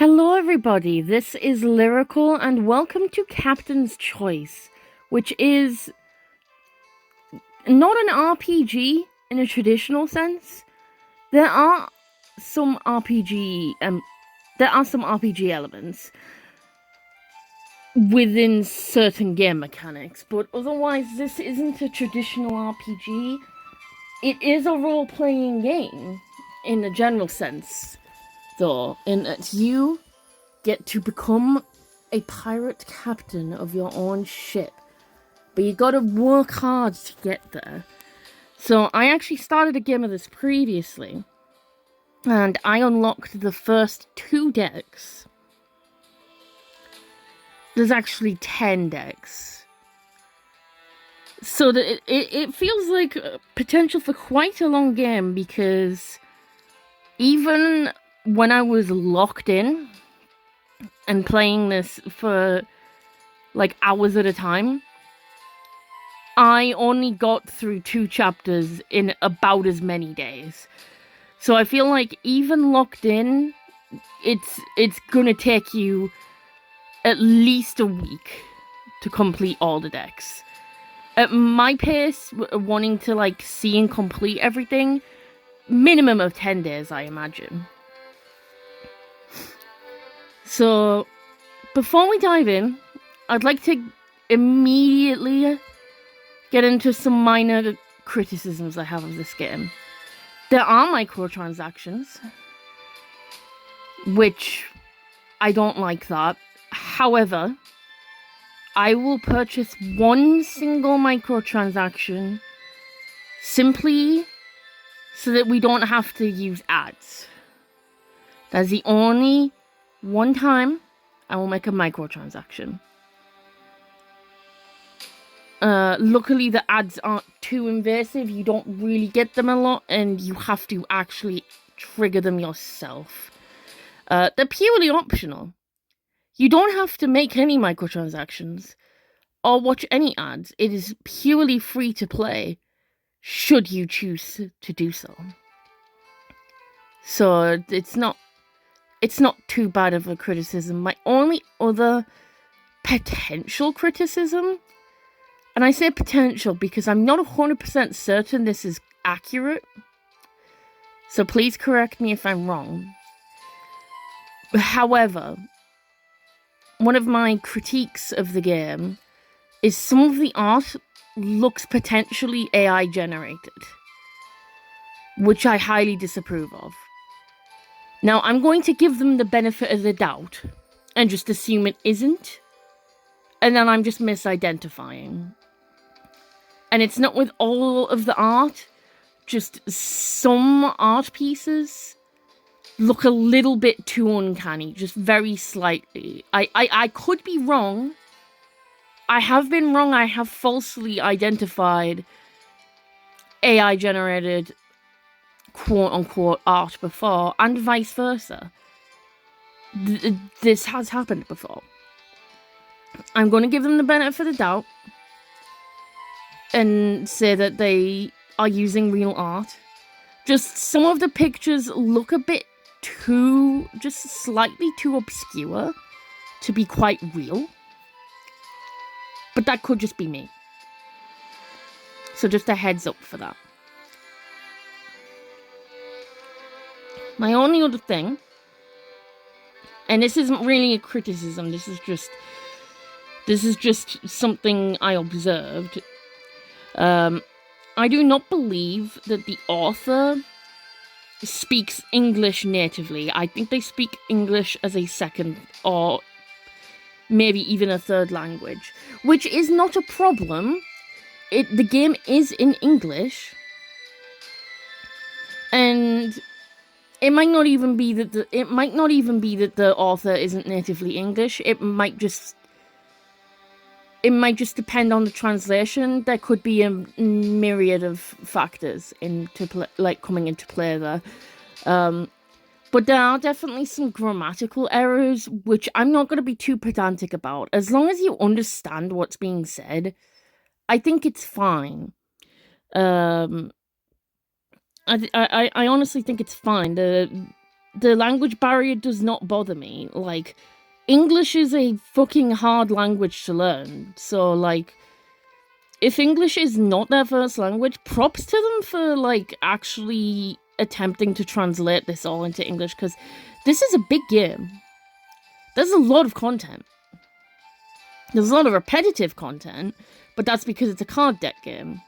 Hello, everybody. This is Lyrical, and welcome to Captain's Choice, which is not an RPG in a traditional sense. There are some RPG, elements within certain game mechanics, but otherwise, this isn't a traditional RPG. It is a role-playing game in a general sense, though, in that you get to become a pirate captain of your own ship. But you gotta work hard to get there. So I actually started a game of this previously, and I unlocked the first 2 decks. There's actually 10 decks. So that it feels like potential for quite a long game, because even when I was locked in and playing this for like hours at a time, I only got through 2 chapters in about as many days. So I feel like even locked in, it's gonna take you at least a week to complete all the decks. At my pace, wanting to like see and complete everything, minimum of 10 days, I imagine. So before we dive in, I'd like to immediately get into some minor criticisms I have of this game. There are microtransactions, which I don't like that. However, I will purchase one single microtransaction simply so that we don't have to use ads. That's the only one time I will make a microtransaction. Luckily, the ads aren't too invasive. You don't really get them a lot, and you have to actually trigger them yourself. They're purely optional. You don't have to make any microtransactions or watch any ads. It is purely free to play, should you choose to do so. So it's not too bad of a criticism. My only other potential criticism, and I say potential because I'm not 100% certain this is accurate, so please correct me if I'm wrong. However, one of my critiques of the game is some of the art looks potentially AI generated, which I highly disapprove of. Now, I'm going to give them the benefit of the doubt and just assume it isn't, and then I'm just misidentifying. And it's not with all of the art, just some art pieces look a little bit too uncanny, just very slightly. I could be wrong. I have been wrong. I have falsely identified AI generated quote-unquote art before, and vice versa. This has happened before. I'm going to give them the benefit of the doubt and say that they are using real art. Just some of the pictures look a bit too, just slightly too obscure to be quite real. But that could just be me. So just a heads up for that. My only other thing, and this isn't really a criticism, this is just something I observed. I do not believe that the author speaks English natively. I think they speak English as a second or maybe even a third language, which is not a problem. The game is in English, and it might not even be that the author isn't natively English. It might just depend on the translation. There could be a myriad of factors coming into play there. But there are definitely some grammatical errors, which I'm not going to be too pedantic about. As long as you understand what's being said, I think it's fine. I honestly think it's fine. the language barrier does not bother me. Like, English is a fucking hard language to learn. So, like, if English is not their first language, props to them for, like, actually attempting to translate this all into English, because this is a big game. There's a lot of content. There's a lot of repetitive content, but that's because it's a card deck game.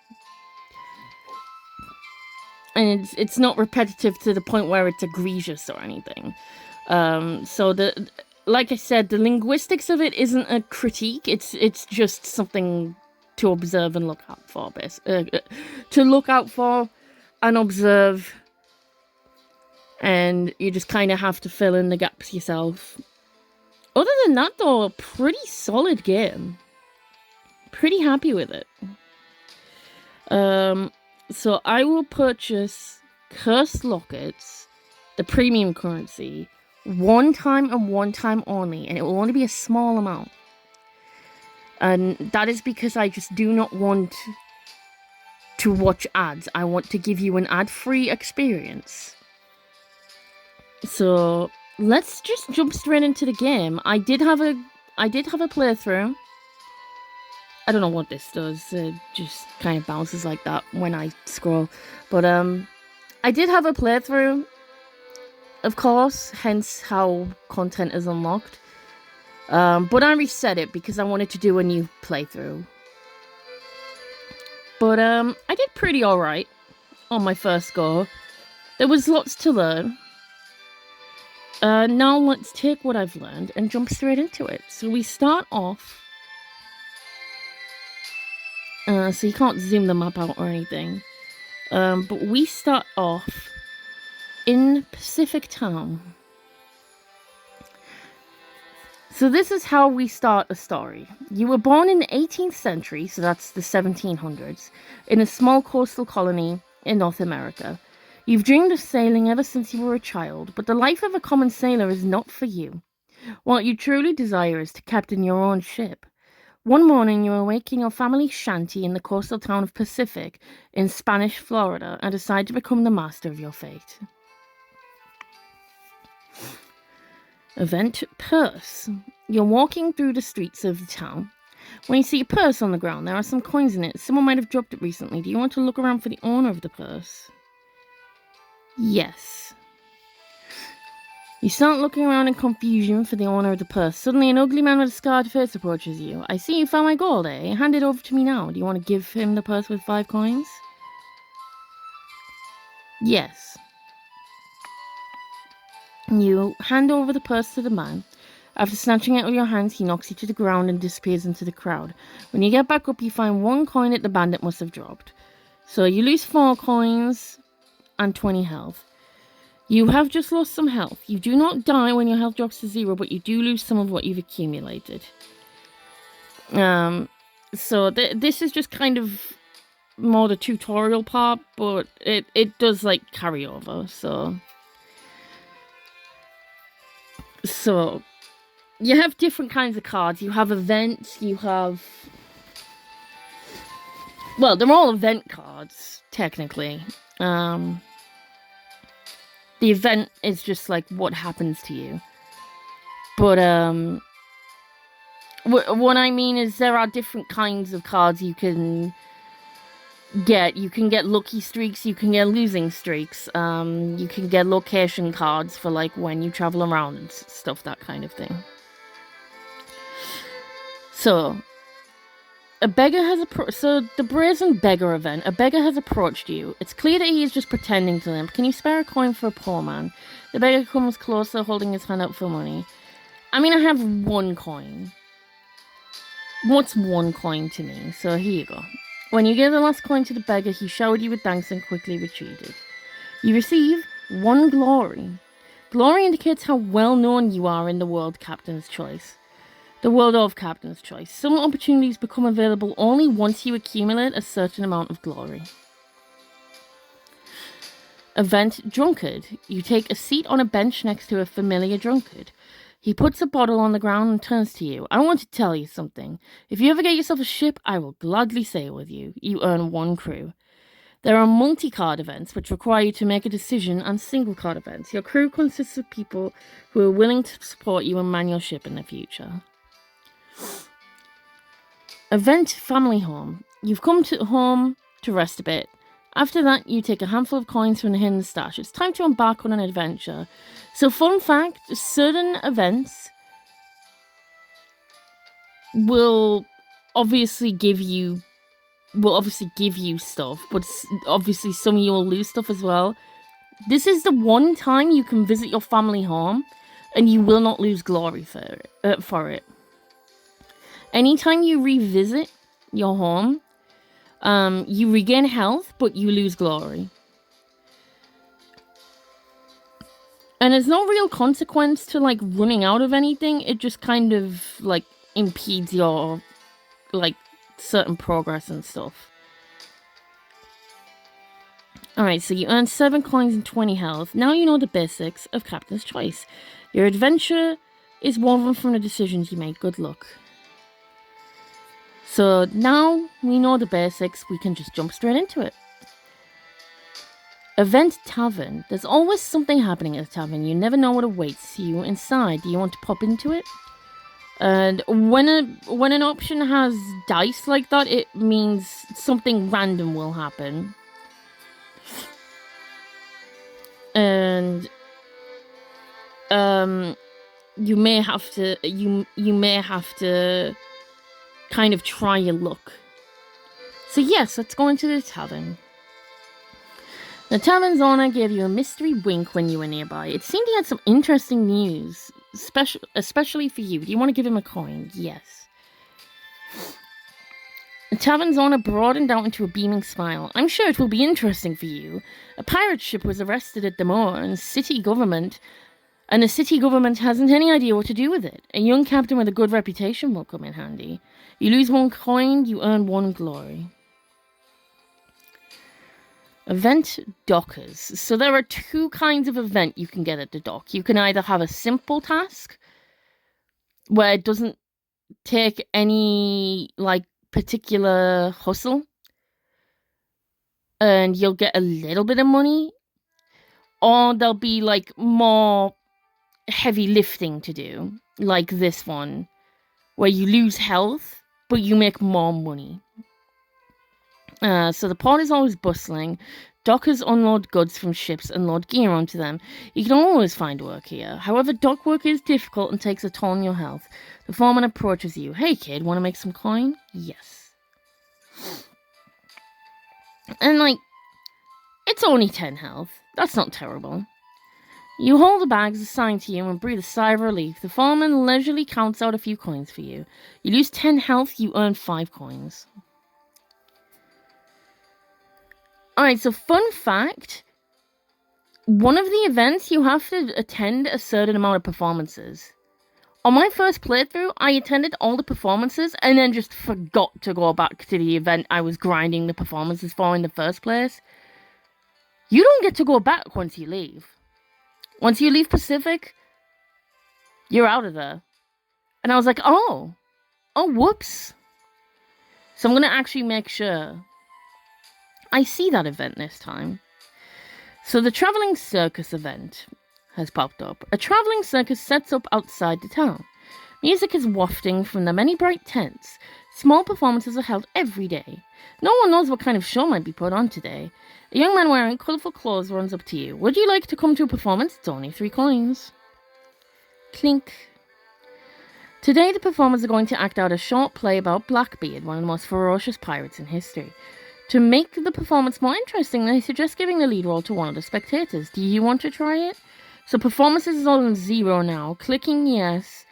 And it's not repetitive to the point where it's egregious or anything. So like I said, the linguistics of it isn't a critique. It's just something to observe and look out for, to look out for and observe. And you just kind of have to fill in the gaps yourself. Other than that, though, a pretty solid game. Pretty happy with it. So I will purchase Cursed Lockets, the premium currency, one time and one time only, and it will only be a small amount. And that is because I just do not want to watch ads. I want to give you an ad-free experience. So let's just jump straight into the game. I did have a playthrough. I don't know what this does. It just kind of bounces like that when I scroll. But I did have a playthrough, of course, hence how content is unlocked. But I reset it because I wanted to do a new playthrough. But I did pretty alright on my first go. There was lots to learn. Now let's take what I've learned and jump straight into it. So we start off... so you can't zoom the map out or anything. But we start off in Pacific Town. So this is how we start a story. You were born in the 18th century, so that's the 1700s, in a small coastal colony in North America. You've dreamed of sailing ever since you were a child, but the life of a common sailor is not for you. What you truly desire is to captain your own ship. One morning you awake in your family shanty in the coastal town of Pacific in Spanish Florida and decide to become the master of your fate. Event Purse. You're walking through the streets of the town. When you see a purse on the ground, there are some coins in it. Someone might have dropped it recently. Do you want to look around for the owner of the purse? Yes. You start looking around in confusion for the owner of the purse. Suddenly, an ugly man with a scarred face approaches you. I see you found my gold, eh? Hand it over to me now. Do you want to give him the purse with 5 coins? Yes. You hand over the purse to the man. After snatching it out of your hands, he knocks you to the ground and disappears into the crowd. When you get back up, you find 1 coin that the bandit must have dropped. So you lose 4 coins and 20 health. You have just lost some health. You do not die when your health drops to 0, but you do lose some of what you've accumulated. So this is just kind of more the tutorial part, but it does like carry over. So you have different kinds of cards. You have events. You have, well, they're all event cards technically. The event is just like what happens to you. But what I mean is there are different kinds of cards you can get. You can get lucky streaks, you can get losing streaks. You can get location cards for like when you travel around and stuff, that kind of thing. So a beggar has so the Brazen Beggar event. A beggar has approached you. It's clear that he is just pretending to limp. Can you spare a coin for a poor man? The beggar comes closer, holding his hand out for money. I mean, I have 1 coin. What's 1 coin to me? So here you go. When you give the last coin to the beggar, he showered you with thanks and quickly retreated. You receive 1 glory. Glory indicates how well known you are in the world Captain's Choice. The world of Captain's Choice. Some opportunities become available only once you accumulate a certain amount of glory. Event Drunkard. You take a seat on a bench next to a familiar drunkard. He puts a bottle on the ground and turns to you. I want to tell you something. If you ever get yourself a ship, I will gladly sail with you. You earn 1 crew. There are multi-card events, which require you to make a decision, and single-card events. Your crew consists of people who are willing to support you and man your ship in the future. Event Family Home. You've come to home to rest a bit. After that, you take a handful of coins from the hidden stash. It's time to embark on an adventure. So, fun fact, certain events will obviously give you stuff, but obviously some of you will lose stuff as well. This is the one time you can visit your family home, and you will not lose glory for it. Anytime you revisit your home, you regain health, but you lose glory. And there's no real consequence to, like, running out of anything. It just kind of, like, impedes your, like, certain progress and stuff. Alright, so you earn 7 coins and 20 health. Now you know the basics of Captain's Choice. Your adventure is woven from the decisions you make. Good luck. So now we know the basics, we can just jump straight into it. Event Tavern. There's always something happening at the tavern. You never know what awaits you inside. Do you want to pop into it? And when an option has dice like that, it means something random will happen. And you may have to kind of try your luck. So yes, let's go into the tavern. The tavern's owner gave you a mystery wink when you were nearby. It seemed he had some interesting news, especially for you. Do you want to give him a coin? Yes. The tavern's owner broadened out into a beaming smile. I'm sure it will be interesting for you. A pirate ship was arrested at the moor, and the city government hasn't any idea what to do with it. A young captain with a good reputation will come in handy. You lose 1 coin, you earn 1 glory. Event Dockers. So there are 2 kinds of event you can get at the dock. You can either have a simple task, where it doesn't take any, like, particular hustle, and you'll get a little bit of money, or there'll be, like, more heavy lifting to do, like this one, where you lose health, but you make more money. So the port is always bustling. Dockers unload goods from ships and load gear onto them. You can always find work here. However, dock work is difficult and takes a toll on your health. The foreman approaches you. Hey kid, want to make some coin? Yes. And, like, it's only 10 health. That's not terrible. You hold the bags assigned to you and breathe a sigh of relief. The foreman leisurely counts out a few coins for you. You lose 10 health, you earn 5 coins. Alright, so fun fact. One of the events, you have to attend a certain amount of performances. On my first playthrough, I attended all the performances and then just forgot to go back to the event I was grinding the performances for in the first place. You don't get to go back once you leave. Once you leave Pacific, you're out of there. And I was like, oh, whoops. So I'm going to actually make sure I see that event this time. So the Traveling Circus event has popped up. A traveling circus sets up outside the town. Music is wafting from the many bright tents. Small performances are held every day. No one knows what kind of show might be put on today. A young man wearing colourful clothes runs up to you. Would you like to come to a performance? It's only 3 coins. Clink. Today the performers are going to act out a short play about Blackbeard, one of the most ferocious pirates in history. To make the performance more interesting, they suggest giving the lead role to one of the spectators. Do you want to try it? So performances is on 0 now. Clicking yes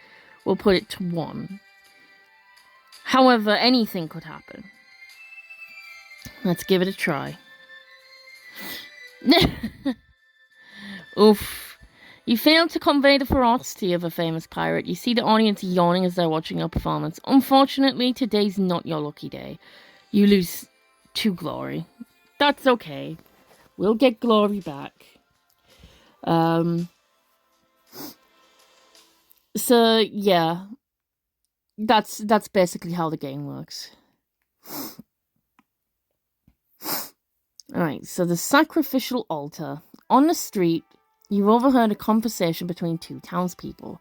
will put it to 1. However, anything could happen. Let's give it a try. Oof. You failed to convey the ferocity of a famous pirate. You see the audience yawning as they're watching your performance. Unfortunately, today's not your lucky day. You lose 2 glory. That's okay. We'll get glory back. So yeah, that's basically how the game works. Alright, so the sacrificial altar. On the street, you overheard a conversation between two townspeople.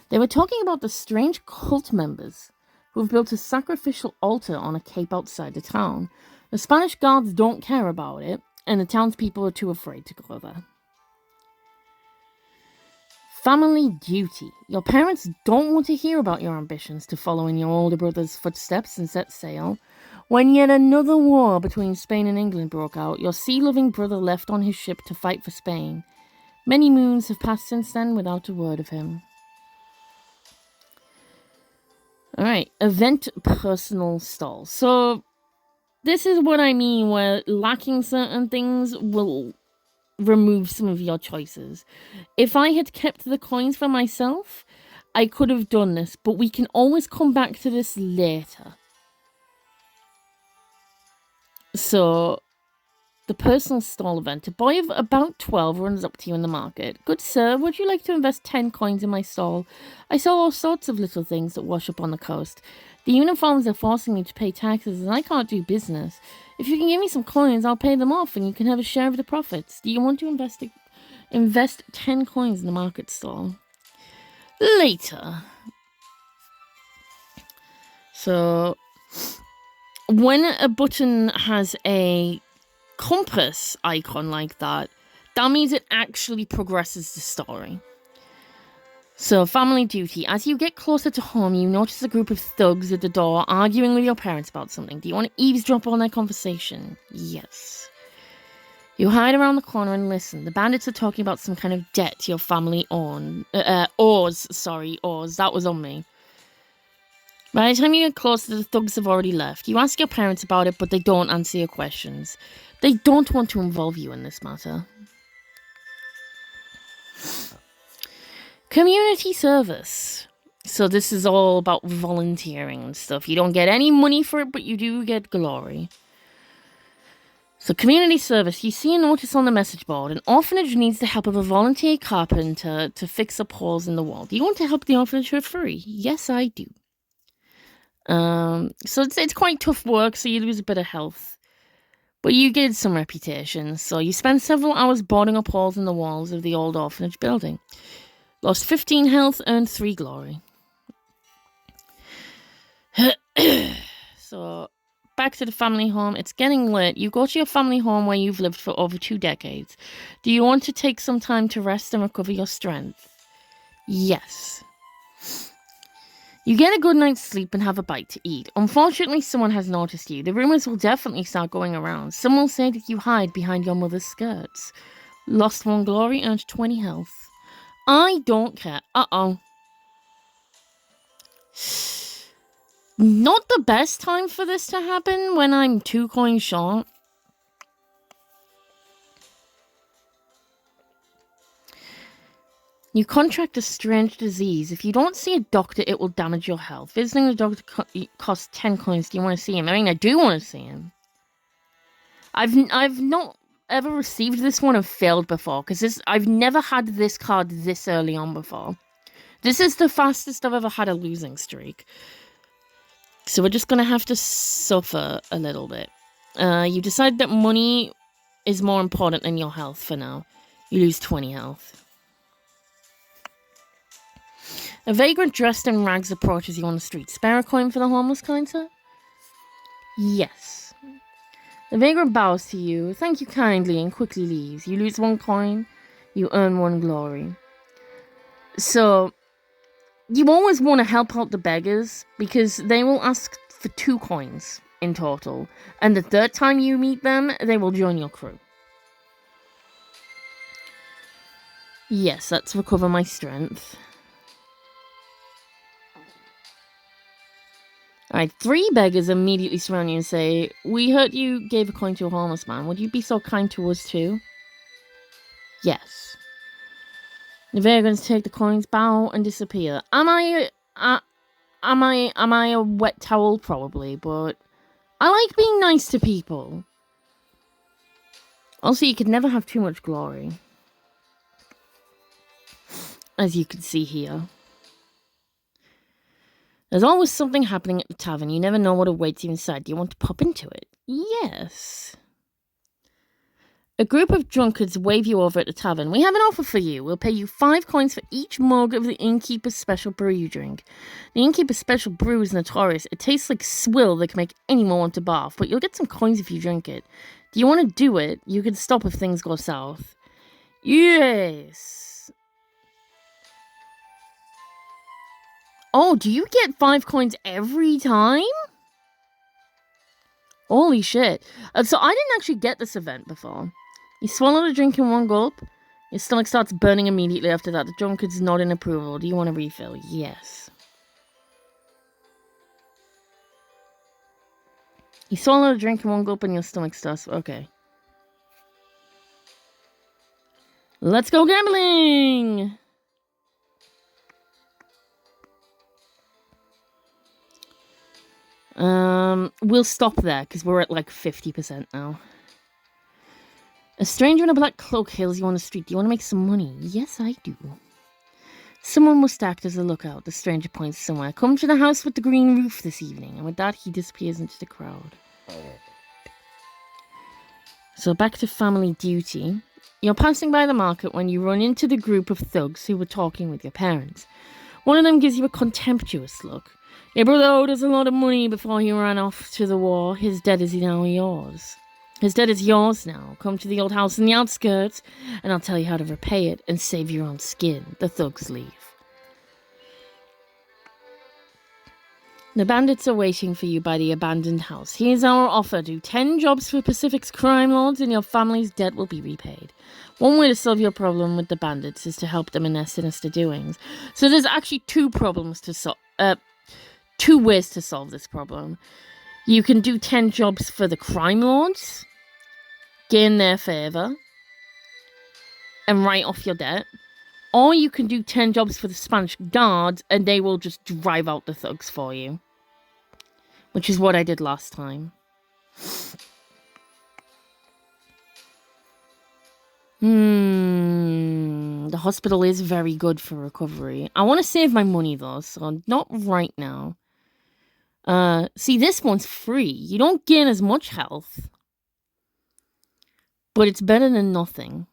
They were talking about the strange cult members who have built a sacrificial altar on a cape outside the town. The Spanish guards don't care about it, and the townspeople are too afraid to go there. Family duty. Your parents don't want to hear about your ambitions to follow in your older brother's footsteps and set sail. When yet another war between Spain and England broke out, your sea-loving brother left on his ship to fight for Spain. Many moons have passed since then without a word of him. Alright, event personal stall. So, this is what I mean where lacking certain things will remove some of your choices. If I had kept the coins for myself, I could have done this, but we can always come back to this later. So, the personal stall event. A boy of about 12 runs up to you in the market. Good sir, would you like to invest 10 coins in my stall? I sell all sorts of little things that wash up on the coast. The uniforms are forcing me to pay taxes and I can't do business. If you can give me some coins, I'll pay them off and you can have a share of the profits. Do you want to invest 10 coins in the market stall? Later. So, when a button has a compass icon like that, that means it actually progresses the story. So, family duty. As you get closer to home, you notice a group of thugs at the door arguing with your parents about something. Do you want to eavesdrop on their conversation? Yes. You hide around the corner and listen. The bandits are talking about some kind of debt your family owes. That was on me. By the time you get closer, the thugs have already left. You ask your parents about it, but they don't answer your questions. They don't want to involve you in this matter. Community service. So this is all about volunteering and stuff. You don't get any money for it, but you do get glory. So community service. You see a notice on the message board. An orphanage needs the help of a volunteer carpenter to fix up holes in the wall. Do you want to help the orphanage for free? Yes, I do. So it's quite tough work, so you lose a bit of health. But you gain some reputation, so you spend several hours boarding up holes in the walls of the old orphanage building. Lost 15 health, earned 3 glory. So, back to the family home. It's getting late. You go to your family home where you've lived for over 2 decades. Do you want to take some time to rest and recover your strength? Yes. You get a good night's sleep and have a bite to eat. Unfortunately, someone has noticed you. The rumors will definitely start going around. Some will say that you hide behind your mother's skirts. Lost 1 glory, earned 20 health. I don't care. Uh-oh. Not the best time for this to happen when I'm 2 coins short. You contract a strange disease. If you don't see a doctor, it will damage your health. Visiting the doctor costs 10 coins. Do you want to see him? I mean, I do want to see him. I've not ever received this one and failed before, because I've never had this card this early on before. This is the fastest I've ever had a losing streak. So we're just going to have to suffer a little bit. You decide that money is more important than your health for now. You lose 20 health. A vagrant dressed in rags approaches you on the street. Spare a coin for the homeless, kind sir? Yes. The vagrant bows to you. Thank you kindly and quickly leaves. You lose 1 coin. You earn 1 glory. So, you always want to help out the beggars because they will ask for 2 coins in total. And the 3rd time you meet them, they will join your crew. Yes, let's recover my strength. Alright, 3 beggars immediately surround you and say, we heard you gave a coin to a homeless man. Would you be so kind to us too? Yes. The vagrants take the coins, bow, and disappear. Am I a wet towel? Probably, but I like being nice to people. Also, you could never have too much glory. As you can see here. There's always something happening at the tavern. You never know what awaits you inside. Do you want to pop into it? Yes. A group of drunkards wave you over at the tavern. We have an offer for you. We'll pay you 5 coins for each mug of the innkeeper's special brew you drink. The innkeeper's special brew is notorious. It tastes like swill that can make anyone want to barf, but you'll get some coins if you drink it. Do you want to do it? You can stop if things go south. Yes. Oh, do you get 5 coins every time? Holy shit. So I didn't actually get this event before. You swallow the drink in one gulp. Your stomach starts burning immediately after that. The drunkard's nod in approval. Do you want a refill? Yes. You swallow the drink in one gulp and your stomach starts... Okay. Let's go gambling! We'll stop there, because we're at like 50% now. A stranger in a black cloak hails you on the street. Do you want to make some money? Yes, I do. Someone must act as a lookout. The stranger points somewhere. Come to the house with the green roof this evening. And with that, he disappears into the crowd. So back to family duty. You're passing by the market when you run into the group of thugs who were talking with your parents. One of them gives you a contemptuous look. Your brother owed us a lot of money before he ran off to the war. His debt is now yours. His debt is yours now. Come to the old house in the outskirts, and I'll tell you how to repay it and save your own skin. The thugs leave. The bandits are waiting for you by the abandoned house. Here's our offer. Do 10 jobs for Pacific's crime lords, and your family's debt will be repaid. One way to solve your problem with the bandits is to help them in their sinister doings. So there's actually 2 problems to solve. 2 ways to solve this problem. You can do 10 jobs for the crime lords, gain their favor, and write off your debt. Or you can do 10 jobs for the Spanish guards, and they will just drive out the thugs for you. Which is what I did last time. The hospital is very good for recovery. I want to save my money though, so not right now. See, this one's free. You don't gain as much health. But it's better than nothing.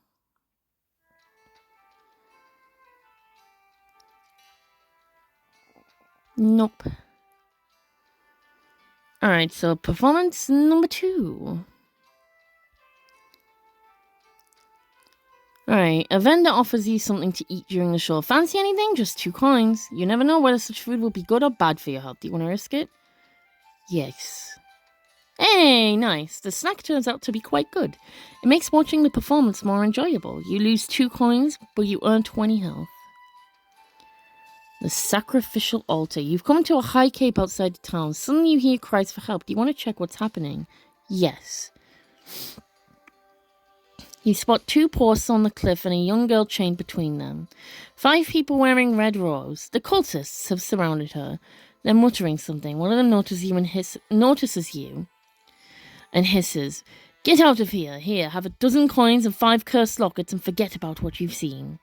Nope. Alright, so performance number 2. Alright, a vendor offers you something to eat during the show. Fancy anything? Just 2 coins. You never know whether such food will be good or bad for your health. Do you want to risk it? Yes. Hey, nice. The snack turns out to be quite good. It makes watching the performance more enjoyable. You lose 2 coins, but you earn 20 health. The sacrificial altar. You've come to a high cape outside the town. Suddenly you hear cries for help. Do you want to check what's happening? Yes. You spot 2 posts on the cliff and a young girl chained between them. 5 people wearing red robes. The cultists have surrounded her. They're muttering something. One of them notices you and hisses, "Get out of here. Here, have a dozen coins and 5 cursed lockets and forget about what you've seen."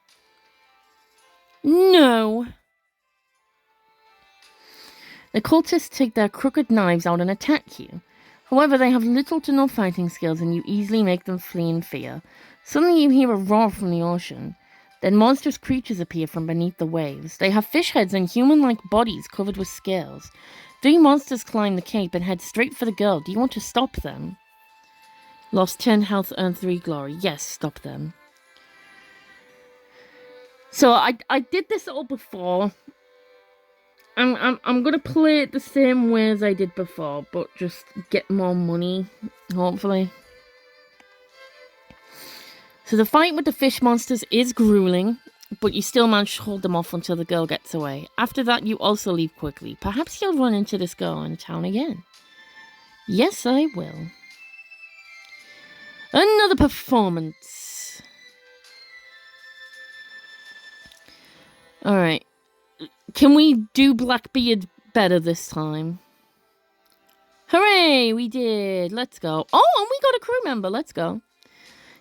No. The cultists take their crooked knives out and attack you. However, they have little to no fighting skills and you easily make them flee in fear. Suddenly you hear a roar from the ocean. Then monstrous creatures appear from beneath the waves. They have fish heads and human-like bodies covered with scales. 3 monsters climb the cape and head straight for the girl. Do you want to stop them? Lost 10 health, earned 3 glory. Yes, stop them. So I did this all before. I'm gonna play it the same way as I did before, but just get more money, hopefully. So the fight with the fish monsters is grueling, but you still manage to hold them off until the girl gets away. After that, you also leave quickly. Perhaps you'll run into this girl in the town again. Yes, I will. Another performance. Alright. Can we do Blackbeard better this time? Hooray! We did. Let's go. Oh, and we got a crew member. Let's go.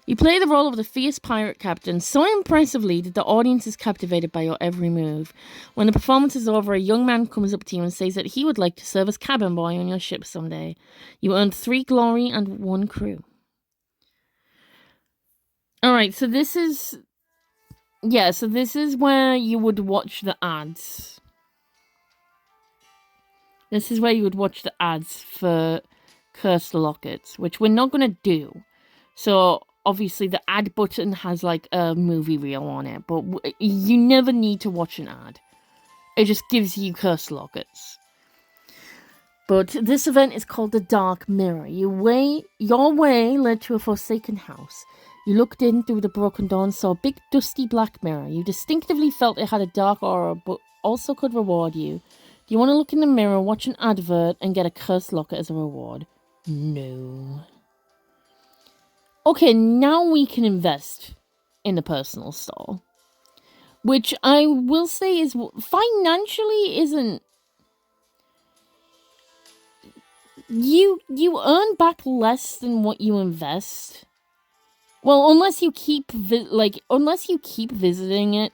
You play the role of the fierce pirate captain so impressively that the audience is captivated by your every move. When the performance is over, a young man comes up to you and says that he would like to serve as cabin boy on your ship someday. You earned 3 glory and 1 crew. All right, so this is so this is where you would watch the ads. This is where you would watch the ads for Cursed Lockets, which we're not going to do. So obviously the ad button has like a movie reel on it, but you never need to watch an ad. It just gives you Cursed Lockets. But this event is called the Dark Mirror. Your way led to a forsaken house. You looked in through the broken door and saw a big dusty black mirror. You distinctively felt it had a dark aura, but also could reward you. Do you want to look in the mirror, watch an advert, and get a Cursed Locket as a reward? No. Okay, now we can invest in the personal store. Which I will say is financially isn't... You earn back less than what you invest. Well, unless you keep visiting it,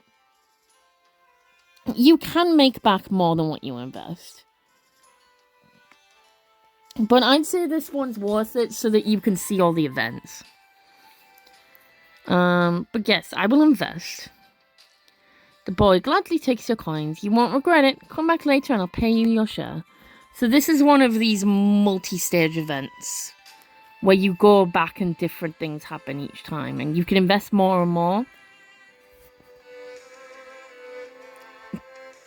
you can make back more than what you invest. But I'd say this one's worth it so that you can see all the events. But yes, I will invest. The boy gladly takes your coins. You won't regret it. Come back later and I'll pay you your share. So this is one of these multi-stage events where you go back and different things happen each time, and you can invest more and more.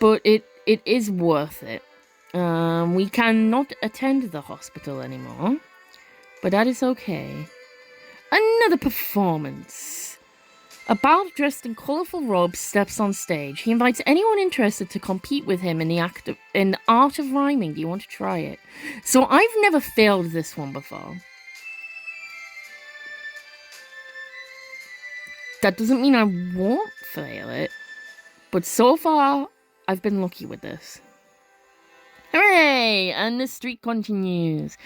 But it is worth it. We cannot attend the hospital anymore, but that is okay. Another performance. A bard dressed in colourful robes steps on stage. He invites anyone interested to compete with him in the art of rhyming. Do you want to try it? So I've never failed this one before. That doesn't mean I won't fail it, but so far I've been lucky with this. Hooray! And the streak continues.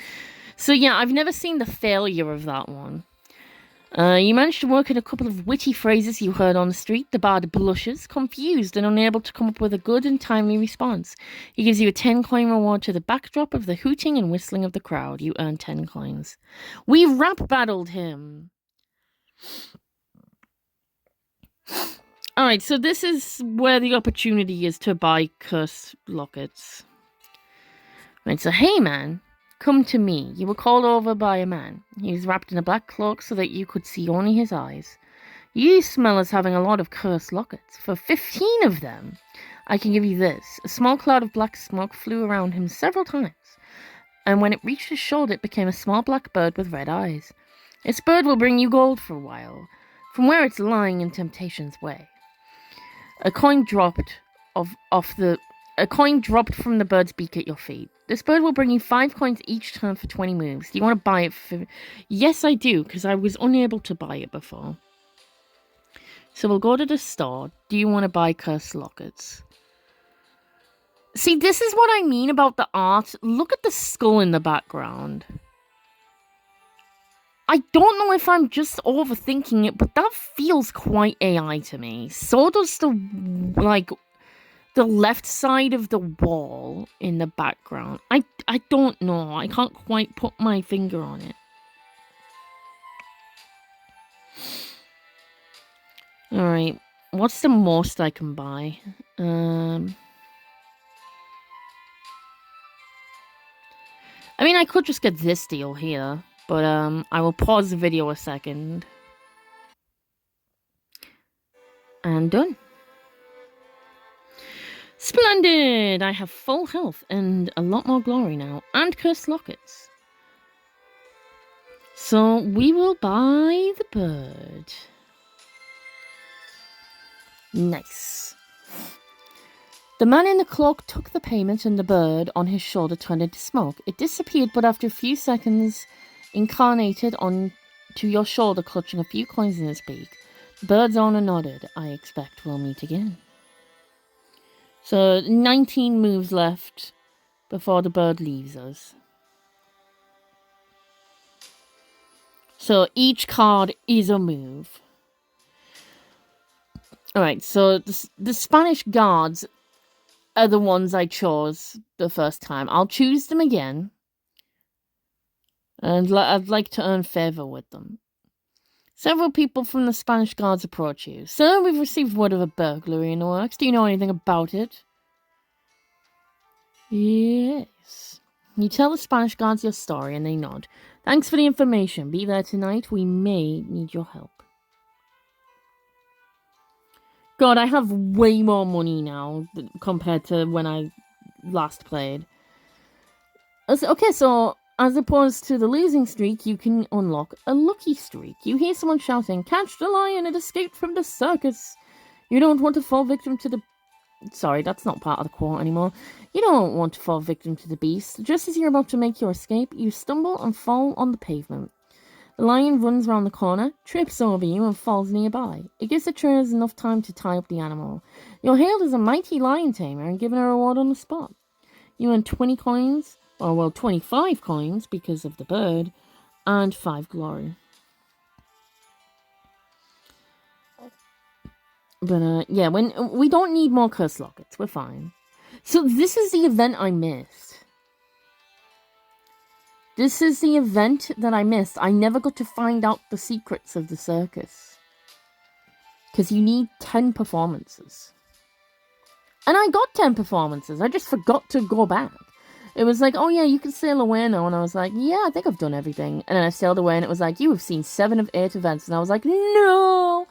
So yeah, I've never seen the failure of that one. You managed to work in a couple of witty phrases you heard on the street. The bard blushes, confused and unable to come up with a good and timely response. He gives you a 10-coin reward to the backdrop of the hooting and whistling of the crowd. You earn 10 coins. We rap battled him. Alright, so this is where the opportunity is to buy Cursed Lockets. Right, so hey man, come to me. You were called over by a man. He was wrapped in a black cloak so that you could see only his eyes. You smell as having a lot of Cursed Lockets. For 15 of them, I can give you this. A small cloud of black smoke flew around him several times, and when it reached his shoulder, it became a small black bird with red eyes. This bird will bring you gold for a while, from where it's lying in temptation's way. A coin dropped from the bird's beak at your feet. This bird will bring you 5 coins each turn for 20 moves. Do you want to buy it for... Yes, I do, because I was unable to buy it before. So we'll go to the store. Do you want to buy Cursed Lockets? See, this is what I mean about the art. Look at the skull in the background. I don't know if I'm just overthinking it, but that feels quite AI to me. So does the left side of the wall in the background. I don't know. I can't quite put my finger on it. Alright. What's the most I can buy? I mean, I could just get this deal here. But, I will pause the video a second. And done. Splendid! I have full health and a lot more glory now. And Cursed Lockets. So, we will buy the bird. Nice. The man in the cloak took the payment and the bird on his shoulder turned into smoke. It disappeared, but after a few seconds... incarnated onto your shoulder, clutching a few coins in his beak. The bird's owner nodded. I expect we'll meet again. So, 19 moves left before the bird leaves us. So, each card is a move. Alright, so the Spanish guards are the ones I chose the first time. I'll choose them again. And I'd like to earn favor with them. Several people from the Spanish Guards approach you. Sir, we've received word of a burglary in the works. Do you know anything about it? Yes. You tell the Spanish Guards your story and they nod. Thanks for the information. Be there tonight. We may need your help. God, I have way more money now compared to when I last played. Okay, so as opposed to the losing streak, you can unlock a lucky streak. You hear someone shouting, "Catch the lion, it escaped from the circus." You don't want to fall victim to the... Sorry, that's not part of the quote anymore. You don't want to fall victim to the beast. Just as you're about to make your escape, you stumble and fall on the pavement. The lion runs around the corner, trips over you, and falls nearby. It gives the trainers enough time to tie up the animal. You're hailed as a mighty lion tamer and given a reward on the spot. You earn 20 coins, or well, 25 coins because of the bird, and 5 glory. But yeah, when we don't need more curse lockets, we're fine. So this is the event I missed. This is the event that I missed. I never got to find out the secrets of the circus. Because you need 10 performances. And I got 10 performances. I just forgot to go back. It was like, oh yeah, you can sail away now. And I was like, yeah, I think I've done everything. And then I sailed away and it was like, you have seen 7 of 8 events. And I was like, no!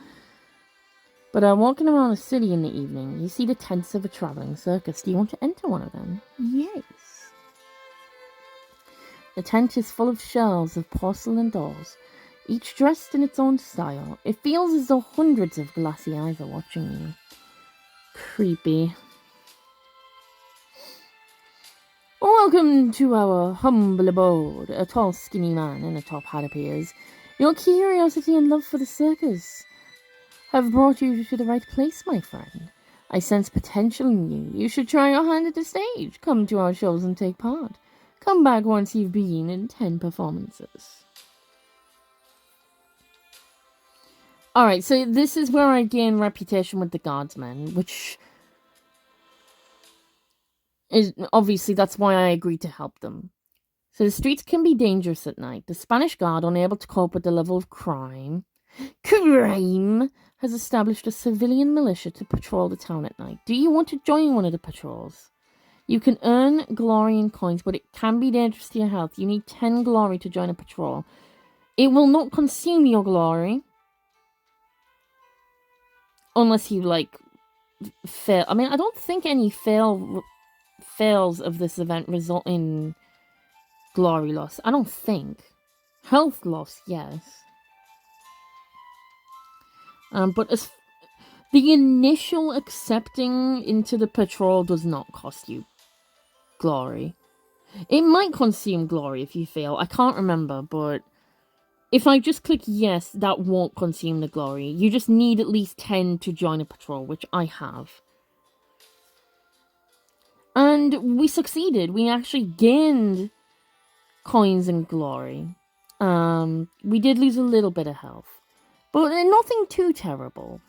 But walking around the city in the evening, you see the tents of a traveling circus. Do you want to enter one of them? Yes. The tent is full of shelves of porcelain dolls, each dressed in its own style. It feels as though hundreds of glassy eyes are watching you. Creepy. Welcome to our humble abode. A tall, skinny man in a top hat appears. Your curiosity and love for the circus have brought you to the right place, my friend. I sense potential in you. You should try your hand at the stage. Come to our shows and take part. Come back once you've been in 10 performances. Alright, so this is where I gain reputation with the guardsmen, which is obviously that's why I agreed to help them. So the streets can be dangerous at night. The Spanish Guard, unable to cope with the level of crime, has established a civilian militia to patrol the town at night. Do you want to join one of the patrols? You can earn glory and coins, but it can be dangerous to your health. You need 10 glory to join a patrol. It will not consume your glory. Unless you, like, fail. I mean, I don't think any fails of this event result in glory loss. I don't think. Health loss, yes. But as the initial accepting into the patrol does not cost you glory. It might consume glory if you fail. I can't remember, but if I just click yes, that won't consume the glory. You just need at least 10 to join a patrol, which I have. And we succeeded. We actually gained coins and glory. We did lose a little bit of health, but nothing too terrible.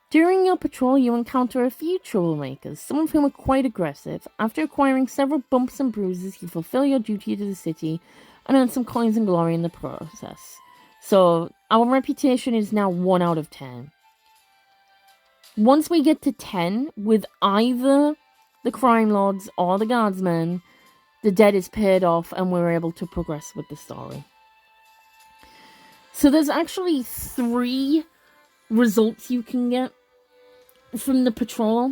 During your patrol, you encounter a few troublemakers, some of whom are quite aggressive. After acquiring several bumps and bruises, you fulfill your duty to the city and earn some coins and glory in the process. So, our reputation is now 1 out of 10. Once we get to 10, with either the crime lords or the guardsmen, the debt is paid off and we're able to progress with the story. So there's actually 3 results you can get from the patrol.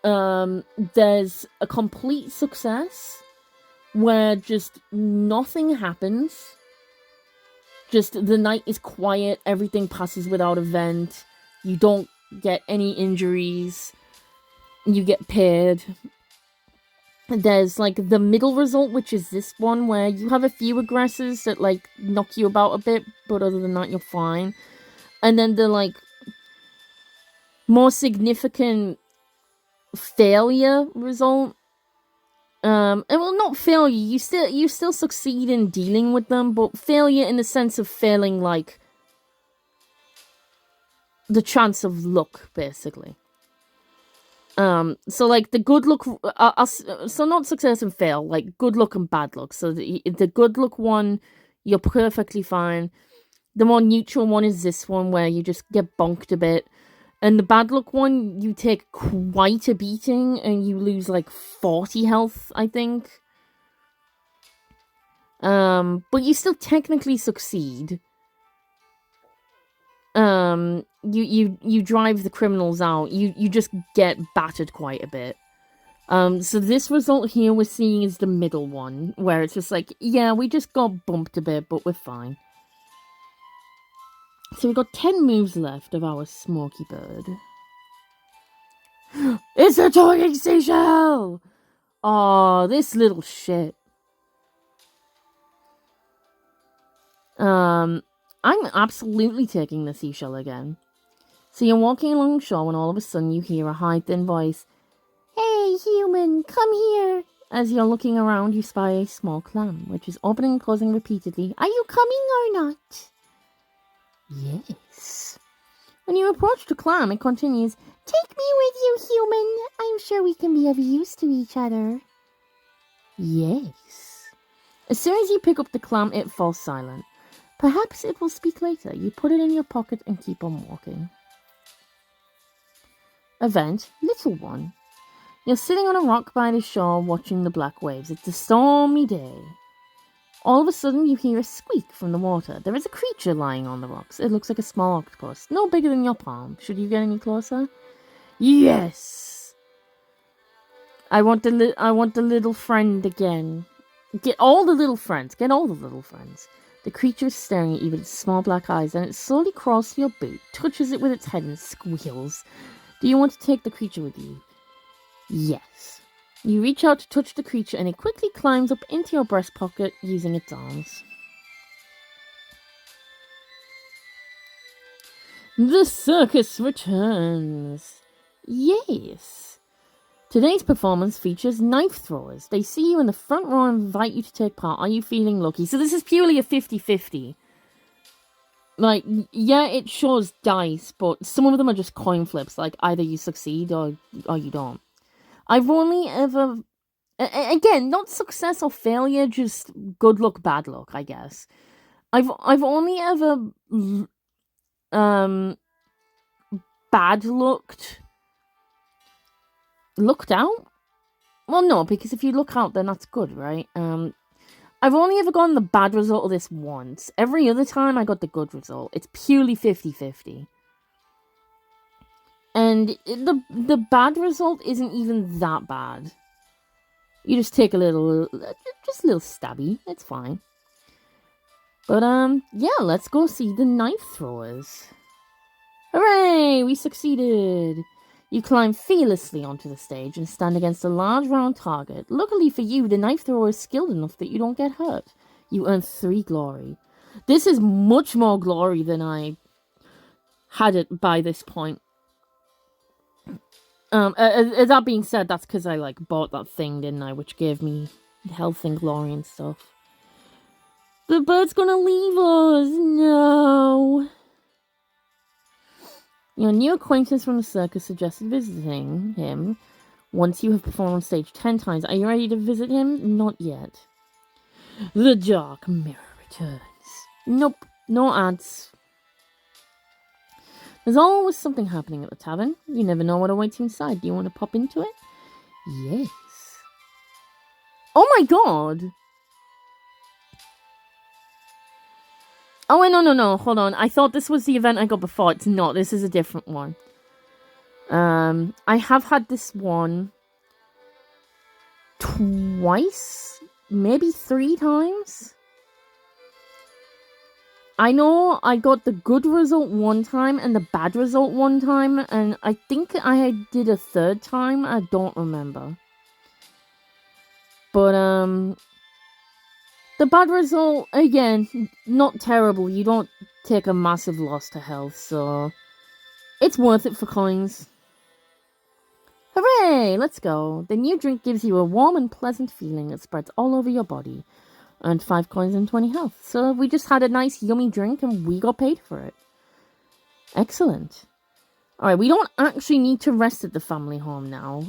There's a complete success where just nothing happens. Just the night is quiet, everything passes without event, you don't get any injuries, you get paid. There's like the middle result, which is this one where you have a few aggressors that like knock you about a bit, but other than that you're fine. And then the like more significant failure result, and well, not failure, you still succeed in dealing with them, but failure in the sense of failing like the chance of luck, basically. So like the good luck, so not success and fail, like good luck and bad luck. So the good luck one, you're perfectly fine. The more neutral one is this one, where you just get bonked a bit. And the bad luck one, you take quite a beating and you lose like 40 health, I think. But you still technically succeed. You drive the criminals out. You just get battered quite a bit. So this result here we're seeing is the middle one, where it's just like, yeah, we just got bumped a bit, but we're fine. So we've got 10 moves left of our Smoky Bird. It's a talking seashell! Oh, this little shit. I'm absolutely taking the seashell again. So you're walking along the shore when all of a sudden you hear a high, thin voice. Hey, human, come here! As you're looking around, you spy a small clam, which is opening and closing repeatedly. Are you coming or not? Yes. When you approach the clam, it continues, Take me with you, human. I'm sure we can be of use to each other. Yes. As soon as you pick up the clam, it falls silent. Perhaps it will speak later. You put it in your pocket and keep on walking. Event, little one. You're sitting on a rock by the shore watching the black waves. It's a stormy day. All of a sudden, you hear a squeak from the water. There is a creature lying on the rocks. It looks like a small octopus, no bigger than your palm. Should you get any closer? Yes! I want the little friend again. Get all the little friends. Get all the little friends. The creature is staring at you with its small black eyes, and it slowly crawls to your boot, touches it with its head, and squeals. Do you want to take the creature with you? Yes. You reach out to touch the creature, and it quickly climbs up into your breast pocket using its arms. The circus returns. Yes. Today's performance features knife throwers. They see you in the front row and invite you to take part. Are you feeling lucky? So this is purely a 50-50. Like, yeah, it shows dice, but some of them are just coin flips. Like, either you succeed or you don't. I've only ever... Again, not success or failure, just good luck, bad luck, I guess. I've only ever... bad looked out? Well, no, because if you look out, then that's good, right? I've only ever gotten the bad result of this once. Every other time I got the good result. It's purely 50-50. And the bad result isn't even that bad. You just take a little stabby. It's fine. But, yeah, let's go see the knife throwers. Hooray! We succeeded! You climb fearlessly onto the stage and stand against a large round target. Luckily for you, the knife thrower is skilled enough that you don't get hurt. You earn 3 glory. This is much more glory than I had it by this point. That being said, that's because I, bought that thing, didn't I? Which gave me health and glory and stuff. The bird's gonna leave us! No! Your new acquaintance from the circus suggested visiting him once you have performed on stage 10 times. Are you ready to visit him? Not yet. The Dark Mirror returns. Nope, no ads. There's always something happening at the tavern. You never know what awaits you inside. Do you want to pop into it? Yes. Oh my god! Oh, wait, no, hold on. I thought this was the event I got before. It's not. This is a different one. I have had this one twice, maybe 3 times. I know I got the good result one time and the bad result one time, and I think I did a 3rd time. I don't remember. But, the bad result, again, not terrible. You don't take a massive loss to health, so it's worth it for coins. Hooray! Let's go. The new drink gives you a warm and pleasant feeling that spreads all over your body. Earned 5 coins and 20 health. So we just had a nice yummy drink and we got paid for it. Excellent. Alright, we don't actually need to rest at the family home now.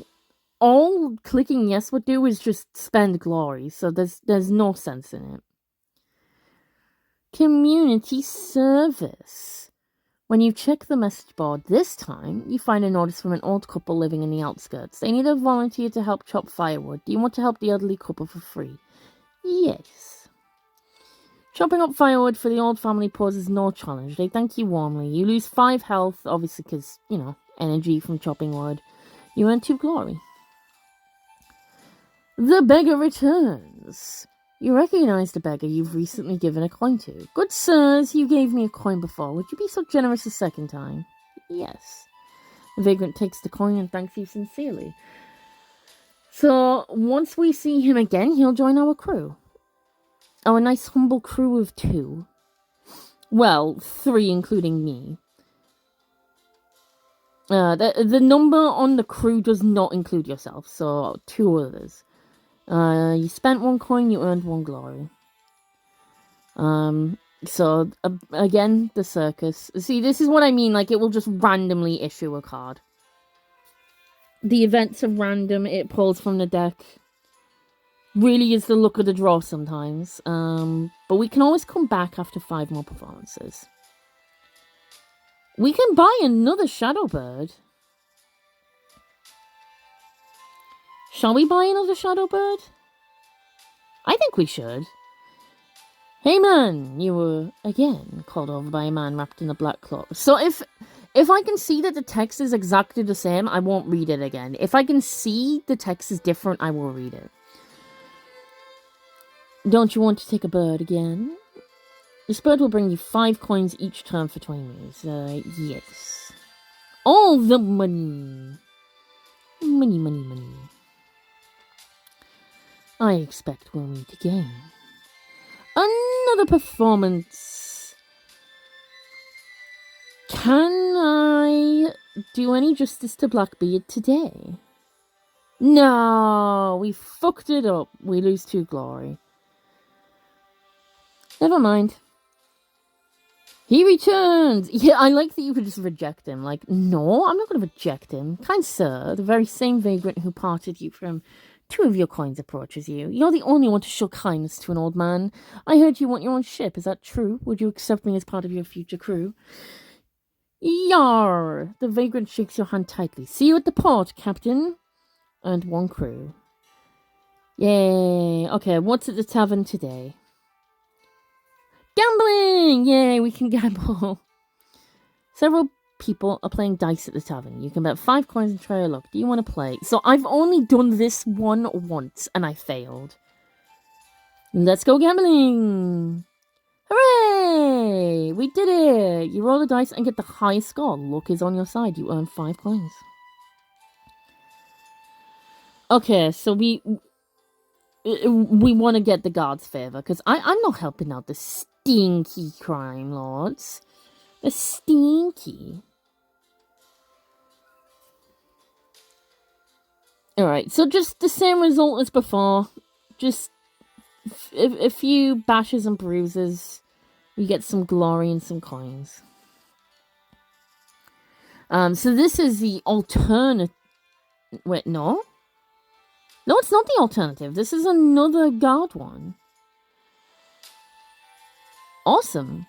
All clicking yes would do is just spend glory, so there's no sense in it. Community service. When you check the message board this time, you find a notice from an old couple living in the outskirts. They need a volunteer to help chop firewood. Do you want to help the elderly couple for free? Yes. Chopping up firewood for the old family poses no challenge. They thank you warmly. You lose 5 health, obviously because, energy from chopping wood. You earn 2 glory. The beggar returns. You recognize the beggar you've recently given a coin to. Good sirs, you gave me a coin before. Would you be so generous a second time? Yes. The vagrant takes the coin and thanks you sincerely. So, once we see him again, he'll join our crew. Oh, a nice humble crew of 2. Well, 3 including me. The number on the crew does not include yourself, so 2 others. You spent 1 coin, you earned 1 glory. So, again, the circus. See, this is what I mean, like, it will just randomly issue a card. The events are random, it pulls from the deck. Really is the luck of the draw sometimes. But we can always come back after 5 more performances. We can buy another Shadow Bird. Shall we buy another Shadow Bird? I think we should. Hey man, you were again called over by a man wrapped in a black cloak. So if I can see that the text is exactly the same, I won't read it again. If I can see the text is different, I will read it. Don't you want to take a bird again? This bird will bring you 5 coins each turn for 20 minutes. Yes. All the money. Money, money, money. I expect we'll meet again. Another performance. Can I do any justice to Blackbeard today? No, we fucked it up. We lose 2 glory. Never mind. He returns! Yeah, I like that you could just reject him. Like, no, I'm not going to reject him. Kind sir, the very same vagrant who parted you from 2 of your coins approaches you. You're the only one to show kindness to an old man. I heard you want your own ship. Is that true? Would you accept me as part of your future crew? Yar! The vagrant shakes your hand tightly. See you at the port, Captain. And 1 crew. Yay. Okay, what's at the tavern today? Gambling! Yay, we can gamble. Several people are playing dice at the tavern. You can bet 5 coins and try your luck. Do you want to play? So I've only done this one once and I failed. Let's go gambling! Hooray! We did it! You roll the dice and get the highest score. Luck is on your side. You earn 5 coins. Okay, so we want to get the guards' favor because I'm not helping out the stinky crime lords. The stinky. Alright, so just the same result as before. Just a few bashes and bruises. You get some glory and some coins. So this is the alternate... Wait, no? No, it's not the alternative. This is another guard one. Awesome.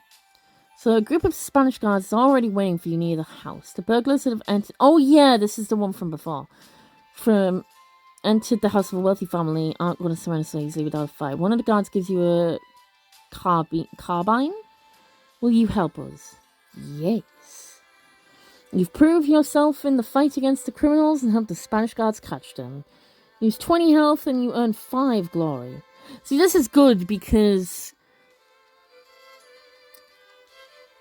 So a group of Spanish guards is already waiting for you near the house. The burglars that have entered... Oh yeah, this is the one from before. Entered the house of a wealthy family aren't going to surrender so easily without a fight. One of the guards gives you a carbine. Will you help us? Yes. You've proved yourself in the fight against the criminals and helped the Spanish guards catch them. Use 20 health and you earn 5 glory. See, this is good because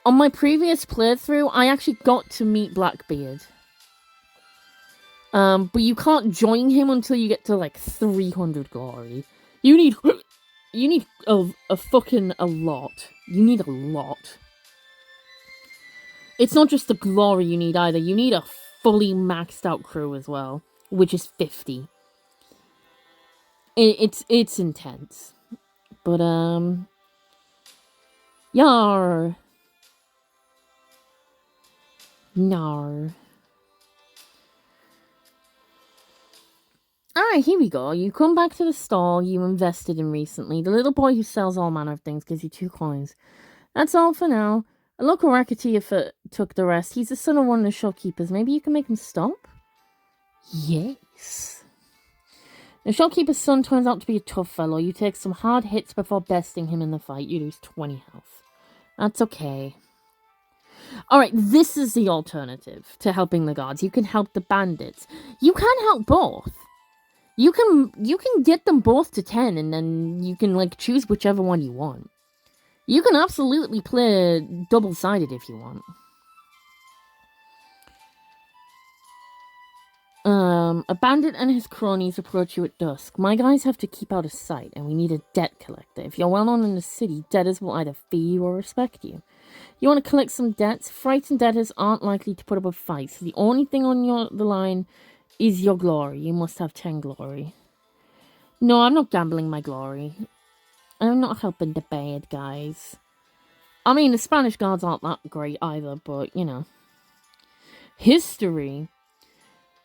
on my previous playthrough, I actually got to meet Blackbeard. But you can't join him until you get to like 300 glory. You need a fucking a lot. You need a lot. It's not just the glory you need either. You need a fully maxed out crew as well, which is 50. It's intense. But yar. Nar. Alright, here we go. You come back to the stall you invested in recently. The little boy who sells all manner of things gives you 2 coins. That's all for now. A local racketeer took the rest. He's the son of one of the shopkeepers. Maybe you can make him stop? Yes. The shopkeeper's son turns out to be a tough fellow. You take some hard hits before besting him in the fight. You lose 20 health. That's okay. Alright, this is the alternative to helping the guards. You can help the bandits. You can help both. You can get them both to 10 and then you can like choose whichever one you want. You can absolutely play double-sided if you want. A bandit and his cronies approach you at dusk. My guys have to keep out of sight, and we need a debt collector. If you're well known in the city, debtors will either fee you or respect you. You want to collect some debts? Frightened debtors aren't likely to put up a fight, so the only thing on the line is your glory. You must have 10 glory. No, I'm not gambling my glory. I'm not helping the bad guys. I mean, the Spanish guards aren't that great either, but, you know. History.